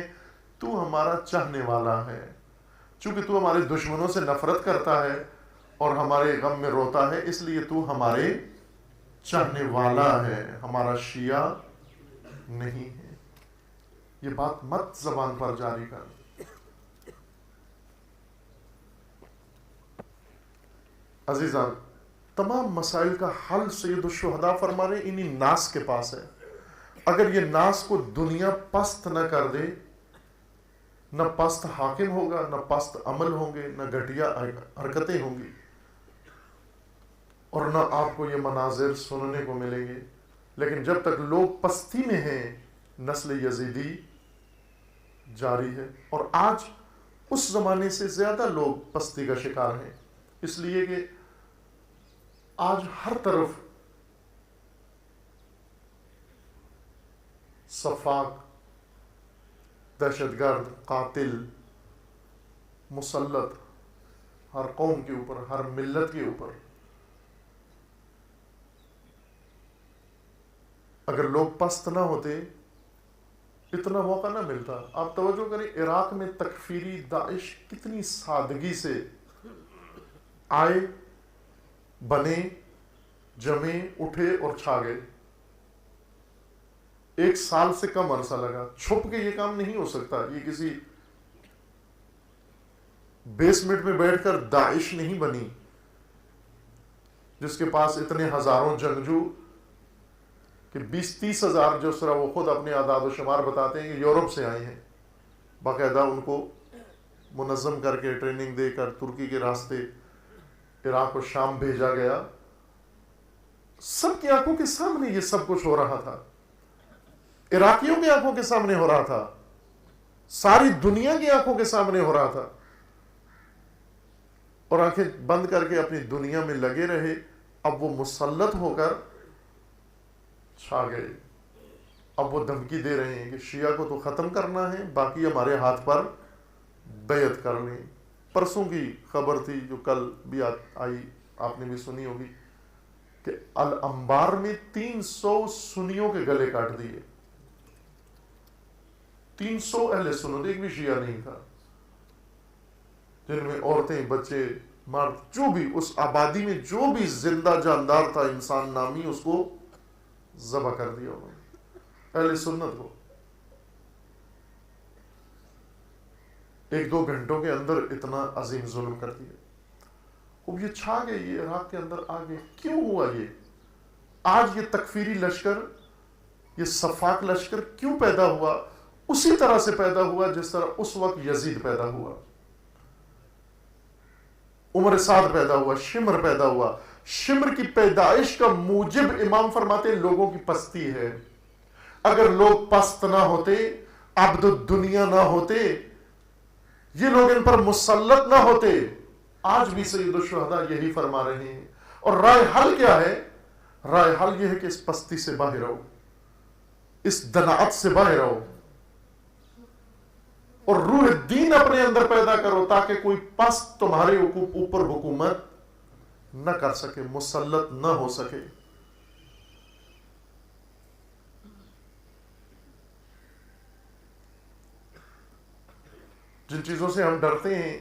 تو ہمارا چاہنے والا ہے. چونکہ تو ہمارے دشمنوں سے نفرت کرتا ہے اور ہمارے غم میں روتا ہے، اس لیے تو ہمارے چاہنے والا ہے، ہمارا شیعہ نہیں ہے. یہ بات مت زبان پر جاری کر. عزیزان، تمام مسائل کا حل سید الشہداء فرما رہے انہی ناس کے پاس ہے. اگر یہ ناس کو دنیا پست نہ کر دے، نہ پست حاکم ہوگا، نہ پست عمل ہوں گے، نہ گھٹیا حرکتیں ہوں گی، اور نہ آپ کو یہ مناظر سننے کو ملیں گے. لیکن جب تک لوگ پستی میں ہیں، نسل یزیدی جاری ہے. اور آج اس زمانے سے زیادہ لوگ پستی کا شکار ہیں، اس لیے کہ آج ہر طرف سفاک، دہشت گرد، قاتل مسلط ہر قوم کے اوپر، ہر ملت کے اوپر. اگر لوگ پست نہ ہوتے اتنا موقع نہ ملتا. آپ توجہ کریں، عراق میں تکفیری داعش کتنی سادگی سے آئے، بنے، جمے، اٹھے اور چھا گئے. 1 سال سے کم عرصہ لگا. چھپ کے یہ کام نہیں ہو سکتا. یہ کسی بیسمنٹ میں بیٹھ کر داعش نہیں بنی جس کے پاس اتنے ہزاروں جنگجو کہ 20-30 ہزار، جو طرح وہ خود اپنے اعداد و شمار بتاتے ہیں کہ یورپ سے آئے ہیں. باقاعدہ ان کو منظم کر کے ٹریننگ دے کر ترکی کے راستے عراق و شام بھیجا گیا. سب کی آنکھوں کے سامنے یہ سب کچھ ہو رہا تھا، عراقیوں کی آنکھوں کے سامنے ہو رہا تھا، ساری دنیا کی آنکھوں کے سامنے ہو رہا تھا. اور آنکھیں بند کر کے اپنی دنیا میں لگے رہے. اب وہ مسلط ہو کر چھا گئے. اب وہ دھمکی دے رہے ہیں کہ شیعہ کو تو ختم کرنا ہے، باقی ہمارے ہاتھ پر بیعت کر لیں۔ پرسوں کی خبر تھی جو کل بھی آئی، آپ نے بھی سنی ہوگی، کہ الانبار میں 300 سنیوں کے گلے کاٹ دیے۔ 300 اہل سنت، ایک بھی شیعہ نہیں تھا، جن میں عورتیں، بچے، مرد، جو بھی اس آبادی میں جو بھی زندہ جاندار تھا انسان نامی، اس کو ذبح کر دیا انہوں نے، اہل سنت کو۔ 1-2 گھنٹوں کے اندر اتنا عظیم ظلم کر دیا۔ اب یہ چھا گئے، یہ عراق کے اندر آ گئے۔ کیوں ہوا یہ؟ آج یہ تکفیری لشکر، یہ صفاق لشکر کیوں پیدا ہوا؟ اسی طرح سے پیدا ہوا جس طرح اس وقت یزید پیدا ہوا، عمر سعد پیدا ہوا، شمر پیدا ہوا۔ شمر کی پیدائش کا موجب امام فرماتے ہیں لوگوں کی پستی ہے۔ اگر لوگ پست نہ ہوتے، عبد الدنیا نہ ہوتے، یہ لوگ ان پر مسلط نہ ہوتے، آج بھی سید الشہداء یہی فرما رہے ہیں۔ اور رائے حل کیا ہے؟ رائے حل یہ ہے کہ اس پستی سے باہر آؤ، اس دناعت سے باہر آؤ، اور روح دین اپنے اندر پیدا کرو تاکہ کوئی پست تمہارے اوپر حکومت نہ کر سکے، مسلط نہ ہو سکے۔ جن چیزوں سے ہم ڈرتے ہیں،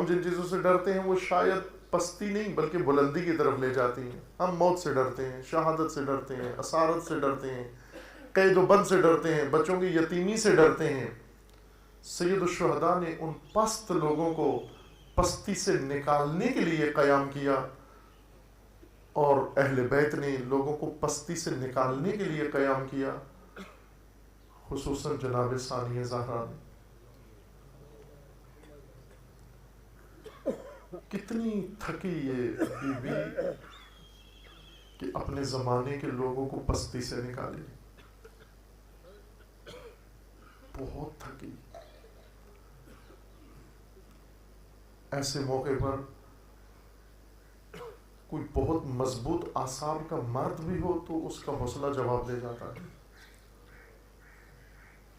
جن چیزوں سے ڈرتے ہیں وہ شاید پستی نہیں بلکہ بلندی کی طرف لے جاتی ہیں۔ ہم موت سے ڈرتے ہیں، شہادت سے ڈرتے ہیں، اسارت سے ڈرتے ہیں، قید و بند سے ڈرتے ہیں، بچوں کی یتیمی سے ڈرتے ہیں۔ سید الشہداء نے ان پست لوگوں کو پستی سے نکالنے کے لیے قیام کیا، اور اہل بیت نے لوگوں کو پستی سے نکالنے کے لیے قیام کیا، خصوصاً جناب ثانیہ زہرا نے۔ کتنی تھکی یہ بی بی کہ اپنے زمانے کے لوگوں کو پستی سے نکالے، بہت تھکی۔ ایسے موقع پر کوئی بہت مضبوط اعصاب کا مرد بھی ہو تو اس کا حوصلہ جواب دے جاتا ہے۔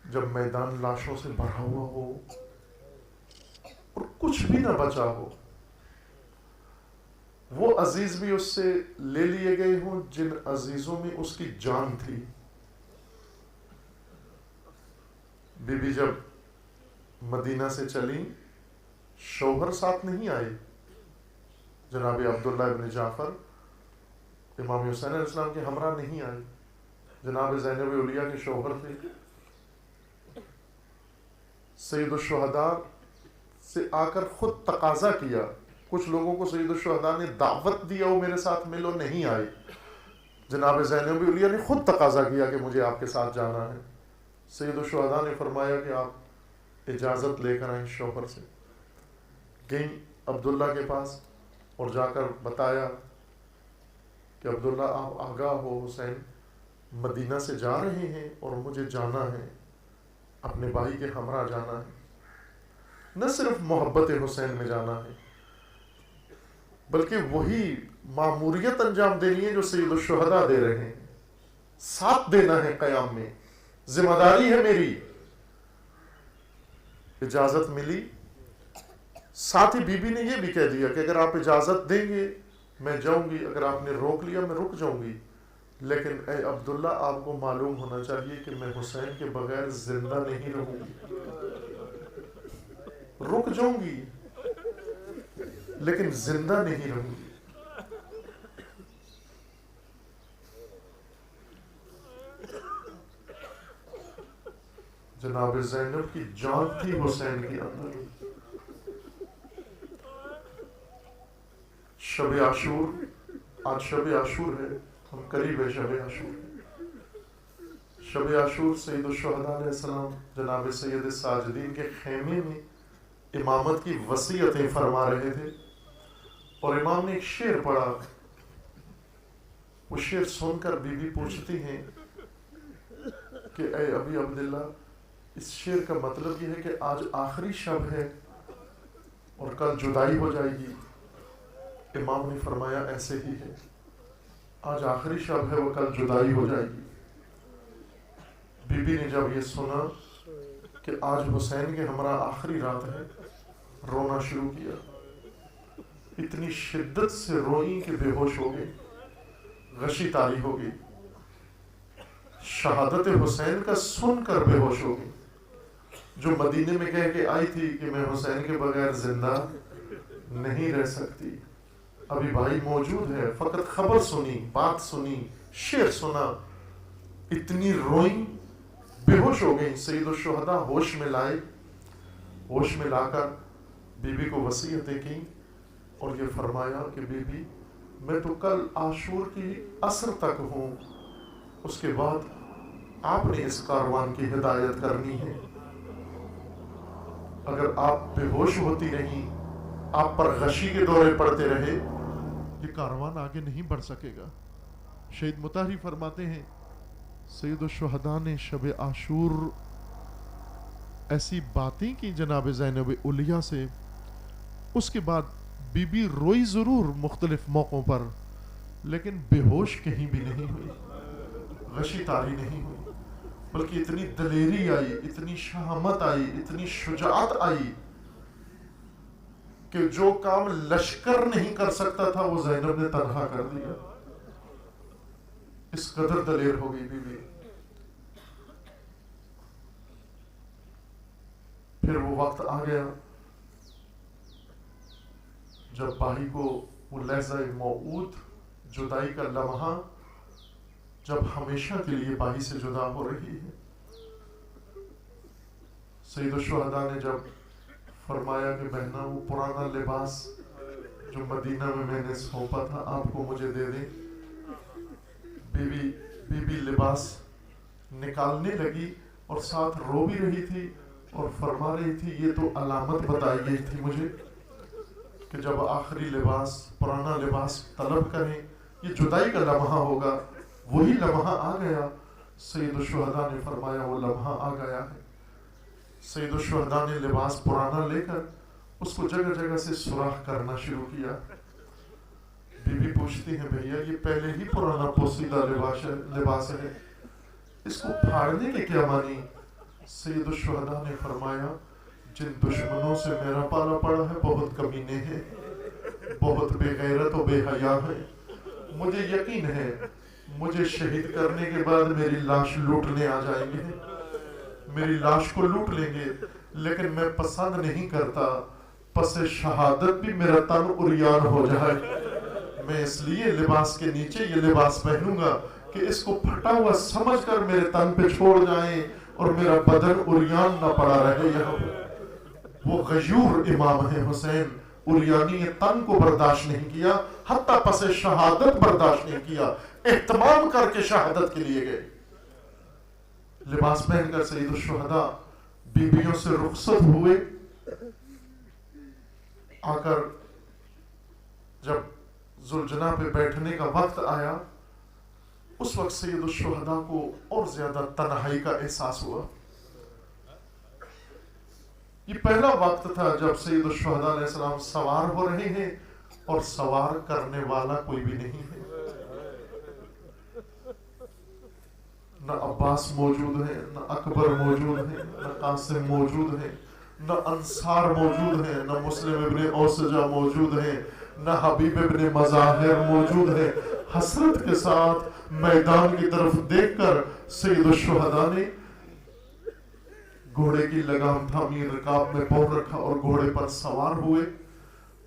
جب میدان لاشوں سے بھرا ہوا ہو اور کچھ بھی نہ بچا ہو، وہ عزیز بھی اس سے لے لیے گئے ہوں جن عزیزوں میں اس کی جان تھی۔ بی بی جب مدینہ سے چلی، شوہر ساتھ نہیں آئے۔ جناب عبداللہ ابن جعفر امام حسین علیہ السلام کے ہمراہ نہیں آئے، جناب زینب اولیاء کے شوہر تھے۔ سید الشہداء سے آ کر خود تقاضا کیا، کچھ لوگوں کو سید الشہداء نے دعوت دیا وہ میرے ساتھ ملو، نہیں آئے۔ جناب زینب اولیاء نے خود تقاضا کیا کہ مجھے آپ کے ساتھ جانا ہے۔ سید الشہداء نے فرمایا کہ آپ اجازت لے کر آئیں شوہر سے۔ گئیں عبداللہ کے پاس اور جا کر بتایا کہ عبداللہ آپ آگاہ ہو، حسین مدینہ سے جا رہے ہیں اور مجھے جانا ہے، اپنے بھائی کے ہمراہ جانا ہے، نہ صرف محبت حسین میں جانا ہے بلکہ وہی ماموریت انجام دینی ہے جو سید الشہداء دے رہے ہیں، ساتھ دینا ہے قیام میں، ذمہ داری ہے میری۔ اجازت ملی، ساتھ ہی بی بی نے یہ بھی کہہ دیا کہ اگر آپ اجازت دیں گے میں جاؤں گی، اگر آپ نے روک لیا میں رک جاؤں گی، لیکن اے عبداللہ آپ کو معلوم ہونا چاہیے کہ میں حسین کے بغیر زندہ نہیں رہوں گی، رک جاؤں گی لیکن زندہ نہیں رہوں گی۔ جناب زینب کی جان تھی حسین کے اندر۔ شب عاشور، آج شب عاشور ہے، ہم قریب ہے شب عاشور۔ شب عاشور سید الشہداء علیہ السلام جناب سید ساجدین کے خیمے میں امامت کی وصیتیں فرما رہے تھے، اور امام نے ایک شعر پڑھا۔ وہ شعر سن کر بی بی پوچھتی ہیں کہ اے ابی عبداللہ، اس شعر کا مطلب یہ ہے کہ آج آخری شب ہے اور کل جدائی ہو جائے گی؟ امام نے فرمایا ایسے ہی ہے، آج آخری شب ہے وہ کل جدائی ہو جائے گی۔ بی بی نے جب یہ سنا کہ آج حسین کے ہمراہ آخری رات ہے، رونا شروع کیا. اتنی شدت سے روئی کہ بے ہوش ہو گئی، غشی طاری ہو گئی. شہادت حسین کا سن کر بے ہوش ہو گئی. جو مدینے میں کہہ کے آئی تھی کہ میں حسین کے بغیر زندہ نہیں رہ سکتی، ابھی بھائی موجود ہے، فقط خبر سنی، بات سنی، شعر سنا، اتنی روئیں، بے ہوش ہو گئی. سید الشہداء ہوش میں لائے، ہوش میں لا کر بی بی کو وصیتیں کی اور یہ فرمایا کہ بی بی میں تو کل عاشور کی عصر تک ہوں، اس کے بعد آپ نے اس کاروان کی ہدایت کرنی ہے. اگر آپ بے ہوش ہوتی رہی، آپ پر غشی کے دورے پڑتے رہے، یہ کاروان آگے نہیں بڑھ سکے گا. شہید مطہری فرماتے ہیں سید الشہداء نے شب عاشور ایسی باتیں کی جناب زینب علیہ سے، اس کے بعد بی بی روئی ضرور مختلف موقعوں پر، لیکن بے ہوش کہیں بھی نہیں ہوئی، غشی طاری نہیں ہوئی، بلکہ اتنی دلیری آئی، اتنی شہامت آئی، اتنی شجاعت آئی کہ جو کام لشکر نہیں کر سکتا تھا وہ زینب نے تنہا کر دیا. اس قدر دلیر ہو گئی بی بی. پھر وہ وقت آ گیا جب بھائی کو وہ لحظہ موعود، جدائی کا لمحہ، جب ہمیشہ کے لیے بھائی سے جدا ہو رہی ہے. سید الشہداء نے جب فرمایا کہ بہنا وہ پرانا لباس جو مدینہ میں نے سونپا تھا آپ کو مجھے دے دیں. بی بی لباس نکالنے لگی اور ساتھ رو بھی رہی تھی اور فرما رہی تھی یہ تو علامت بتائی گئی تھی مجھے کہ جب آخری لباس، پرانا لباس طلب کریں یہ جدائی کا لمحہ ہوگا. وہی لمحہ آ گیا. سید الشہداء نے فرمایا وہ لمحہ آ گیا ہے. سید الشہداء نے لباس پرانا لے کر اس کو جگہ جگہ سے سوراخ کرنا شروع کیا. بی بی پوچھتی ہیں بھیا یہ پہلے ہی پرانا پوسیدہ لباس ہے، اس کو پھاڑنے کے کیا مانی؟ سید الشہداء نے فرمایا جن دشمنوں سے میرا پالا پڑا ہے بہت کمینے ہیں، بہت بے غیرت و بے حیا ہے. مجھے یقین ہے مجھے شہید کرنے کے بعد میری لاش لوٹنے آ جائیں گے، میری لاش کو لوٹ لیں گے، لیکن میں پسند نہیں کرتا پس شہادت بھی میرا تن عریان ہو جائے. میں اس لیے لباس کے نیچے یہ لباس پہنوں گا کہ اس کو پھٹا ہوا سمجھ کر میرے تن پہ چھوڑ جائیں اور میرا بدن عریان نہ پڑا رہے یہاں پہ. وہ غیور امام ہے حسین، عریانی تن کو برداشت نہیں کیا، حتیٰ پس شہادت برداشت نہیں کیا، اہتمام کر کے شہادت کے لیے گئے. لباس پہن کر سید الشہداء بیویوں سے رخصت ہوئے. آ کر جب ذوالجناح پہ بیٹھنے کا وقت آیا، اس وقت سید الشہداء کو اور زیادہ تنہائی کا احساس ہوا. یہ پہلا وقت تھا جب سید الشہداء علیہ السلام سوار ہو رہے ہیں اور سوار کرنے والا کوئی بھی نہیں ہے. نہ عباس موجود ہیں، نہ اکبر موجود ہیں، نہ قاسم موجود ہیں، نہ انصار موجود ہیں، نہ مسلم ابن اوسجہ موجود ہیں، نہ حبیب ابن مظاہر موجود ہیں. حسرت کے ساتھ میدان کی طرف دیکھ کر سید الشہداء نے گھوڑے کی لگام تھامی، رکاب میں پاؤں رکھا اور گھوڑے پر سوار ہوئے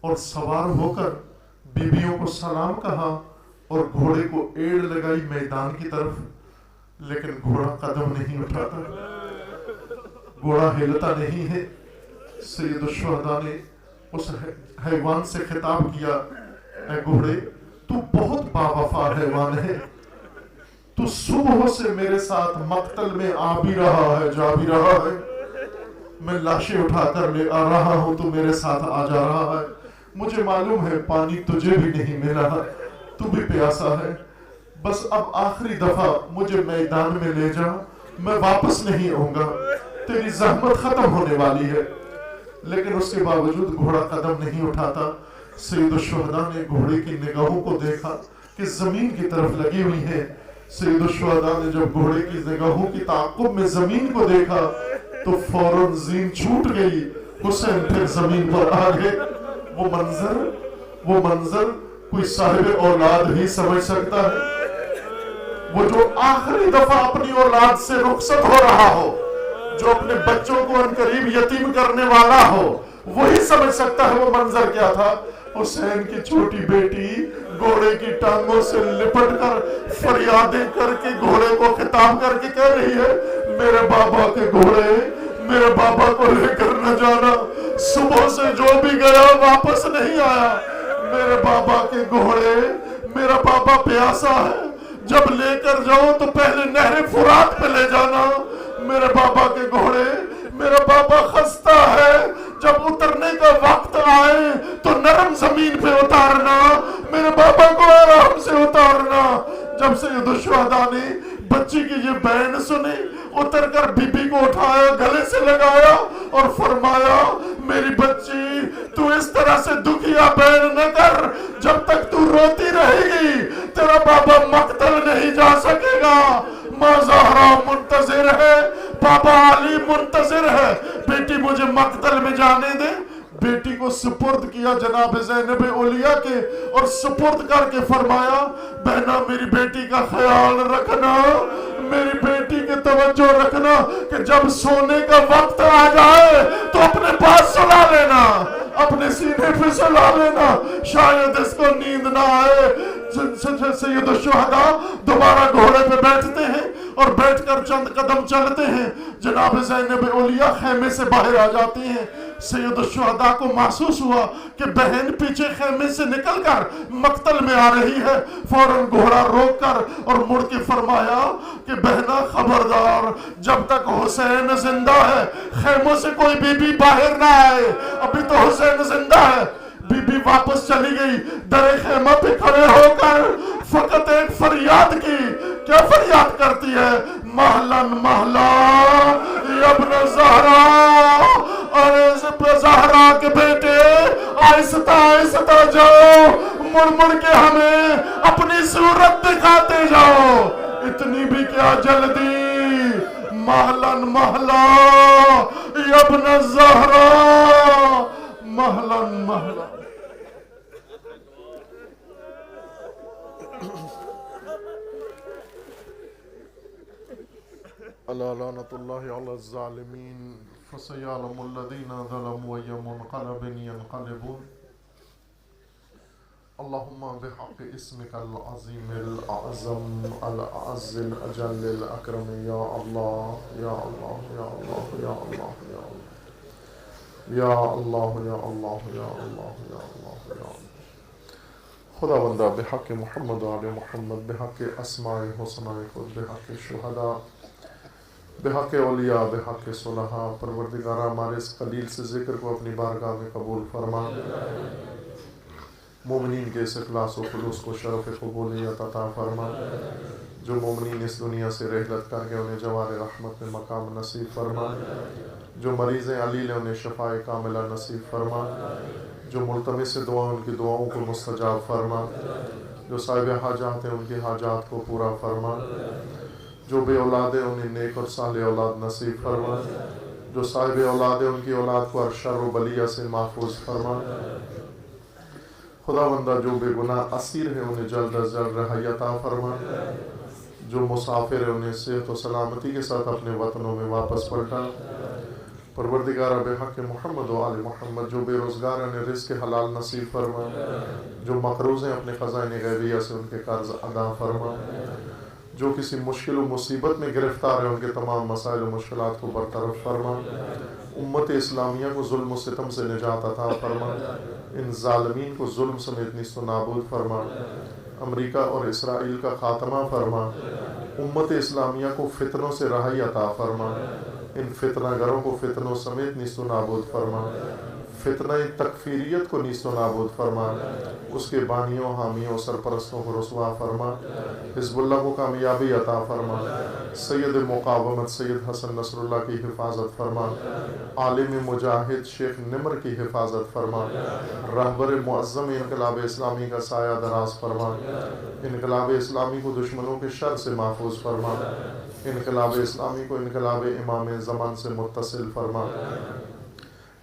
اور سوار ہو کر بیویوں کو سلام کہا اور گھوڑے کو ایڑ لگائی میدان کی طرف. لیکن گھوڑا قدم نہیں اٹھاتا، گھوڑا ہلتا نہیں ہے. سید الشہداء نے اس حیوان سے خطاب کیا اے گھوڑے تو بہت باوفا حیوان ہے، تو صبح سے میرے ساتھ مقتل میں آ بھی رہا ہے جا بھی رہا ہے، میں لاشیں اٹھا کر لے آ رہا ہوں تو میرے ساتھ آ جا رہا ہے. مجھے معلوم ہے پانی تجھے بھی نہیں ملا، تو بھی پیاسا ہے، بس اب آخری دفعہ مجھے میدان میں لے جا، میں واپس نہیں آؤں گا، تیری زحمت ختم ہونے والی ہے. لیکن اس کے باوجود گھوڑا قدم نہیں اٹھاتا. سید الشہداء نے گھوڑے کی نگاہوں کو دیکھا کہ زمین کی طرف لگی ہوئی ہے. سید الشہداء نے جب گھوڑے کی نگاہوں کی تعاقب میں زمین کو دیکھا تو فوراً زین چھوٹ گئی، حسین پھر زمین پر آ گئے۔ وہ منظر کوئی صاحب اولاد ہی سمجھ سکتا ہے۔ وہ جو آخری دفعہ اپنی اولاد سے رخصت ہو رہا ہو، جو اپنے بچوں کو ان قریب یتیم کرنے والا ہو، وہی سمجھ سکتا ہے وہ منظر کیا تھا۔ حسین کی چھوٹی بیٹی گھوڑے کی ٹانگوں سے لپٹ کر فریادیں کر کے گھوڑے کو خطاب کر کے کہہ رہی ہے، میرے بابا کے گھوڑے، میرے بابا کو لے کر نہ جانا، صبح سے جو بھی گیا واپس نہیں آیا، میرے بابا کے گھوڑے، میرا بابا پیاسا ہے، جب لے کر جاؤ تو پہلے نہر فرات پہ لے جانا، میرے بابا کے گھوڑے، میرا بابا خستہ ہے، جب اترنے کا وقت آئے تو نرم زمین پہ اتارنا، میرے بابا کو آرام سے اتارنا۔ جب سید الشہداء نے بچی کی یہ بین سنی، اتر کر بی بی کو اٹھایا، گلے سے لگایا اور فرمایا، میری بچی تو اس طرح سے دکھیا بین نہ کر، جب تک تو روتی رہے گی تیرا بابا مقتل نہیں جا سکے گا۔ ماں زہرا منتظر ہے، بابا علی منتظر ہے، بیٹی مجھے مقتل میں جانے دے۔ بیٹی کو سپرد کیا جناب زینب اولیاء کے، اور سپرد کر کے فرمایا، بہنا میری بیٹی کا خیال رکھنا، میری بیٹی کی توجہ رکھنا کہ جب سونے کا وقت آ جائے تو اپنے پاس سلا لینا، اپنے سینے پہ سلا لینا، شاید اس کو نیند نہ آئے۔ سید الشہداء دوبارہ گھوڑے پہ بیٹھتے ہیں اور بیٹھ کر چند قدم چلتے ہیں، جناب زینب اولیاء خیمے سے باہر آ جاتی ہیں۔ سید الشہداء کو محسوس ہوا کہ بہن پیچھے خیمے سے نکل کر مقتل میں آ رہی ہے، فوراً گھوڑا روک کر اور مڑ کے فرمایا کہ بہنا خبردار، جب تک حسین زندہ ہے خیموں سے کوئی بی بی باہر نہ آئے، ابھی تو حسین زندہ ہے۔ بی بی واپس چلی گئی، در خیمہ پہ کھڑے ہو کر فقط ایک فریاد کی۔ کیا فریاد کرتی ہے؟ مہلن مہلا ابن زہرا، اور زہرا کے بیٹے آہستہ آہستہ جاؤ، مڑ مڑ کے ہمیں اپنی صورت دکھاتے جاؤ، اتنی بھی کیا جلدی، مہلن مہلا ابن زہرا، مہلن مہلا۔ الا لعنت اللہ علی الظالمین فسیعلم الذین ظلموا ای منقلب ینقلبون۔ اللہم بحق اسمک العظیم الاعظم الاعز الاجل الاکرم، یا اللہ یا اللہ یا اللہ یا اللہ یا اللہ یا اللہ یا اللہ یا اللہ یا اللہ۔ خدا بندہ بحق محمد و آل محمد، بحق اسماء حسناء خود، بحق شہداء، بحق اولیاء، بحق صلحاء، پروردگارہ ہمارے اس قلیل سے ذکر کو اپنی بارگاہ میں قبول فرما، مومنین کے اس اخلاص و خلوص کو شرف قبولیت عطا فرما، جو مومنین اس دنیا سے رحلت کر کے انہیں جوار رحمت میں مقام نصیب فرما، جو مریض علیل انہیں شفاء کاملہ نصیب فرما، جو ملتمس دعا ان کی دعاؤں کو مستجاب فرما، جو صاحب حاجات ہیں ان کی حاجات کو پورا فرما، جو بے اولاد ہیں انہیں نیک اور صالح اولاد نصیب فرما، جو صاحب اولاد ہیں ان کی اولاد کو ہر شر و بلیہ سے محفوظ فرما۔ خدا بندہ جو بے گناہ اسیر ہیں انہیں جلد از جلد رہائی عطا فرما، جو مسافر ہیں انہیں صحت و سلامتی کے ساتھ اپنے وطنوں میں واپس پلٹا۔ پروردگارہ بحق محمد و آل محمد، جو بے روزگار ہیں انہیں رزق حلال نصیب فرما، جو مقروض ہیں اپنے خزائن غیبیہ سے ان کے قرض ادا فرما، جو کسی مشکل و مصیبت میں گرفتار ہیں ان کے تمام مسائل و مشکلات کو برطرف فرما، امت اسلامیہ کو ظلم و ستم سے نجات عطا فرما، ان ظالمین کو ظلم سمیت نیست و نابود فرما، امریکہ اور اسرائیل کا خاتمہ فرما، امت اسلامیہ کو فتنوں سے رہائی عطا فرما، ان فتنہ گروں کو فتنوں سمیت نیست و نابود فرما، فتنہ تکفیریت کو نیست و نابود فرما، اس کے بانیوں حامیوں سرپرستوں کو رسوا فرما، حزب اللہ کو کامیابی عطا فرما، سید مقاومت سید حسن نصر اللہ کی حفاظت فرما، عالم مجاہد شیخ نمر کی حفاظت فرما، رہبر معظم انقلاب اسلامی کا سایہ دراز فرما، انقلاب اسلامی کو دشمنوں کے شر سے محفوظ فرما، انقلاب اسلامی کو انقلاب امام زمان سے متصل فرما،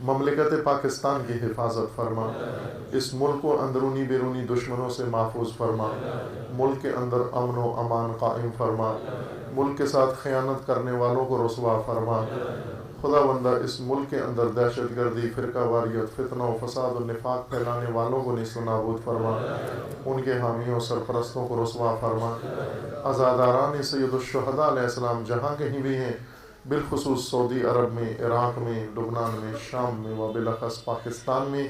مملکت پاکستان کی حفاظت فرما، اس ملک کو اندرونی بیرونی دشمنوں سے محفوظ فرما، ملک کے اندر امن و امان قائم فرما، ملک کے ساتھ خیانت کرنے والوں کو رسوا فرما، خدا بندہ اس ملک کے اندر دہشت گردی، فرقہ واریت، فتنہ و فساد و نفاق پھیلانے والوں کو نیست و نابود فرما، ان کے حامیوں سرپرستوں کو رسوا فرما، عزاداران سید الشہداء علیہ السلام جہاں کہیں بھی ہیں، بالخصوص سعودی عرب میں، عراق میں، لبنان میں، شام میں و بالاخص پاکستان میں،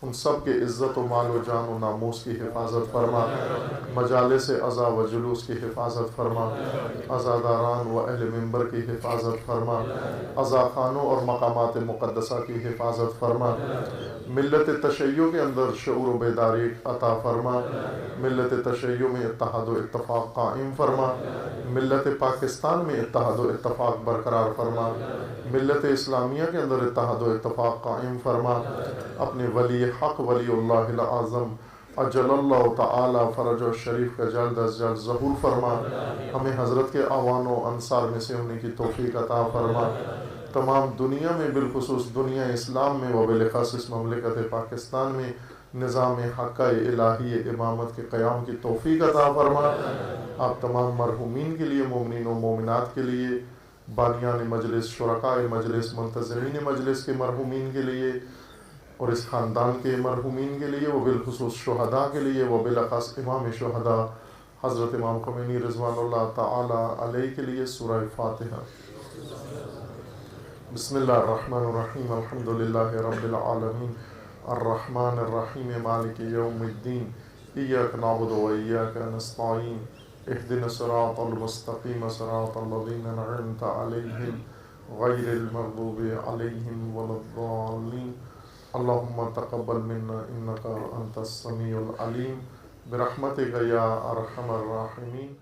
ان سب کے عزت و مال و جان و ناموس کی حفاظت فرما، مجالس عزا و جلوس کی حفاظت فرما، عزاداران و اہل منبر کی حفاظت فرما، عزا خانوں اور مقامات مقدسہ کی حفاظت فرما، ملت تشیع کے اندر شعور و بیداری عطا فرما، ملت تشیع میں اتحاد و اتفاق قائم فرما، ملت پاکستان میں اتحاد و اتفاق برقرار فرما، ملت اسلامیہ کے اندر اتحاد و اتفاق قائم فرما، اپنے ولی حق ولی اللہ العظم اجل اللہ تعالی فرج و شریف کا جلد از جلد ظہور فرما، ہمیں حضرت کے اعوان و انصار میں سے ہونے کی توفیق عطا فرما، تمام دنیا میں بالخصوص دنیا اسلام میں و بالاخص اس مملکت پاکستان میں نظام حقہ الہی امامت کے قیام کی توفیق عطا فرما، آپ تمام مرحومین کے لیے، مومنین و مومنات کے لیے، بانیان مجلس، شرکاء مجلس، منتظمین مجلس کے مرحومین کے لیے اور اس خاندان کے مرحومین کے لیے و بالخصوص شہداء کے لیے و بالاخص امام شہداء حضرت امام خمینی رضوان اللہ تعالی علیہ کے لیے سورہ فاتحہ۔ بسم اللہ الرحمن الرحیم، الحمدللہ رب العالمین، الرحمن الرحیم، مالک یوم الدین، ایاک نعبد و ایاک نستعین، اہدنا الصراط المستقیم صراط الذین انعمت علیہم غیر المغضوب علیہم ولا الضالین، اللہم تقبل منا انکا انت السمیع العلیم برحمتک یا ارحم الراحمین۔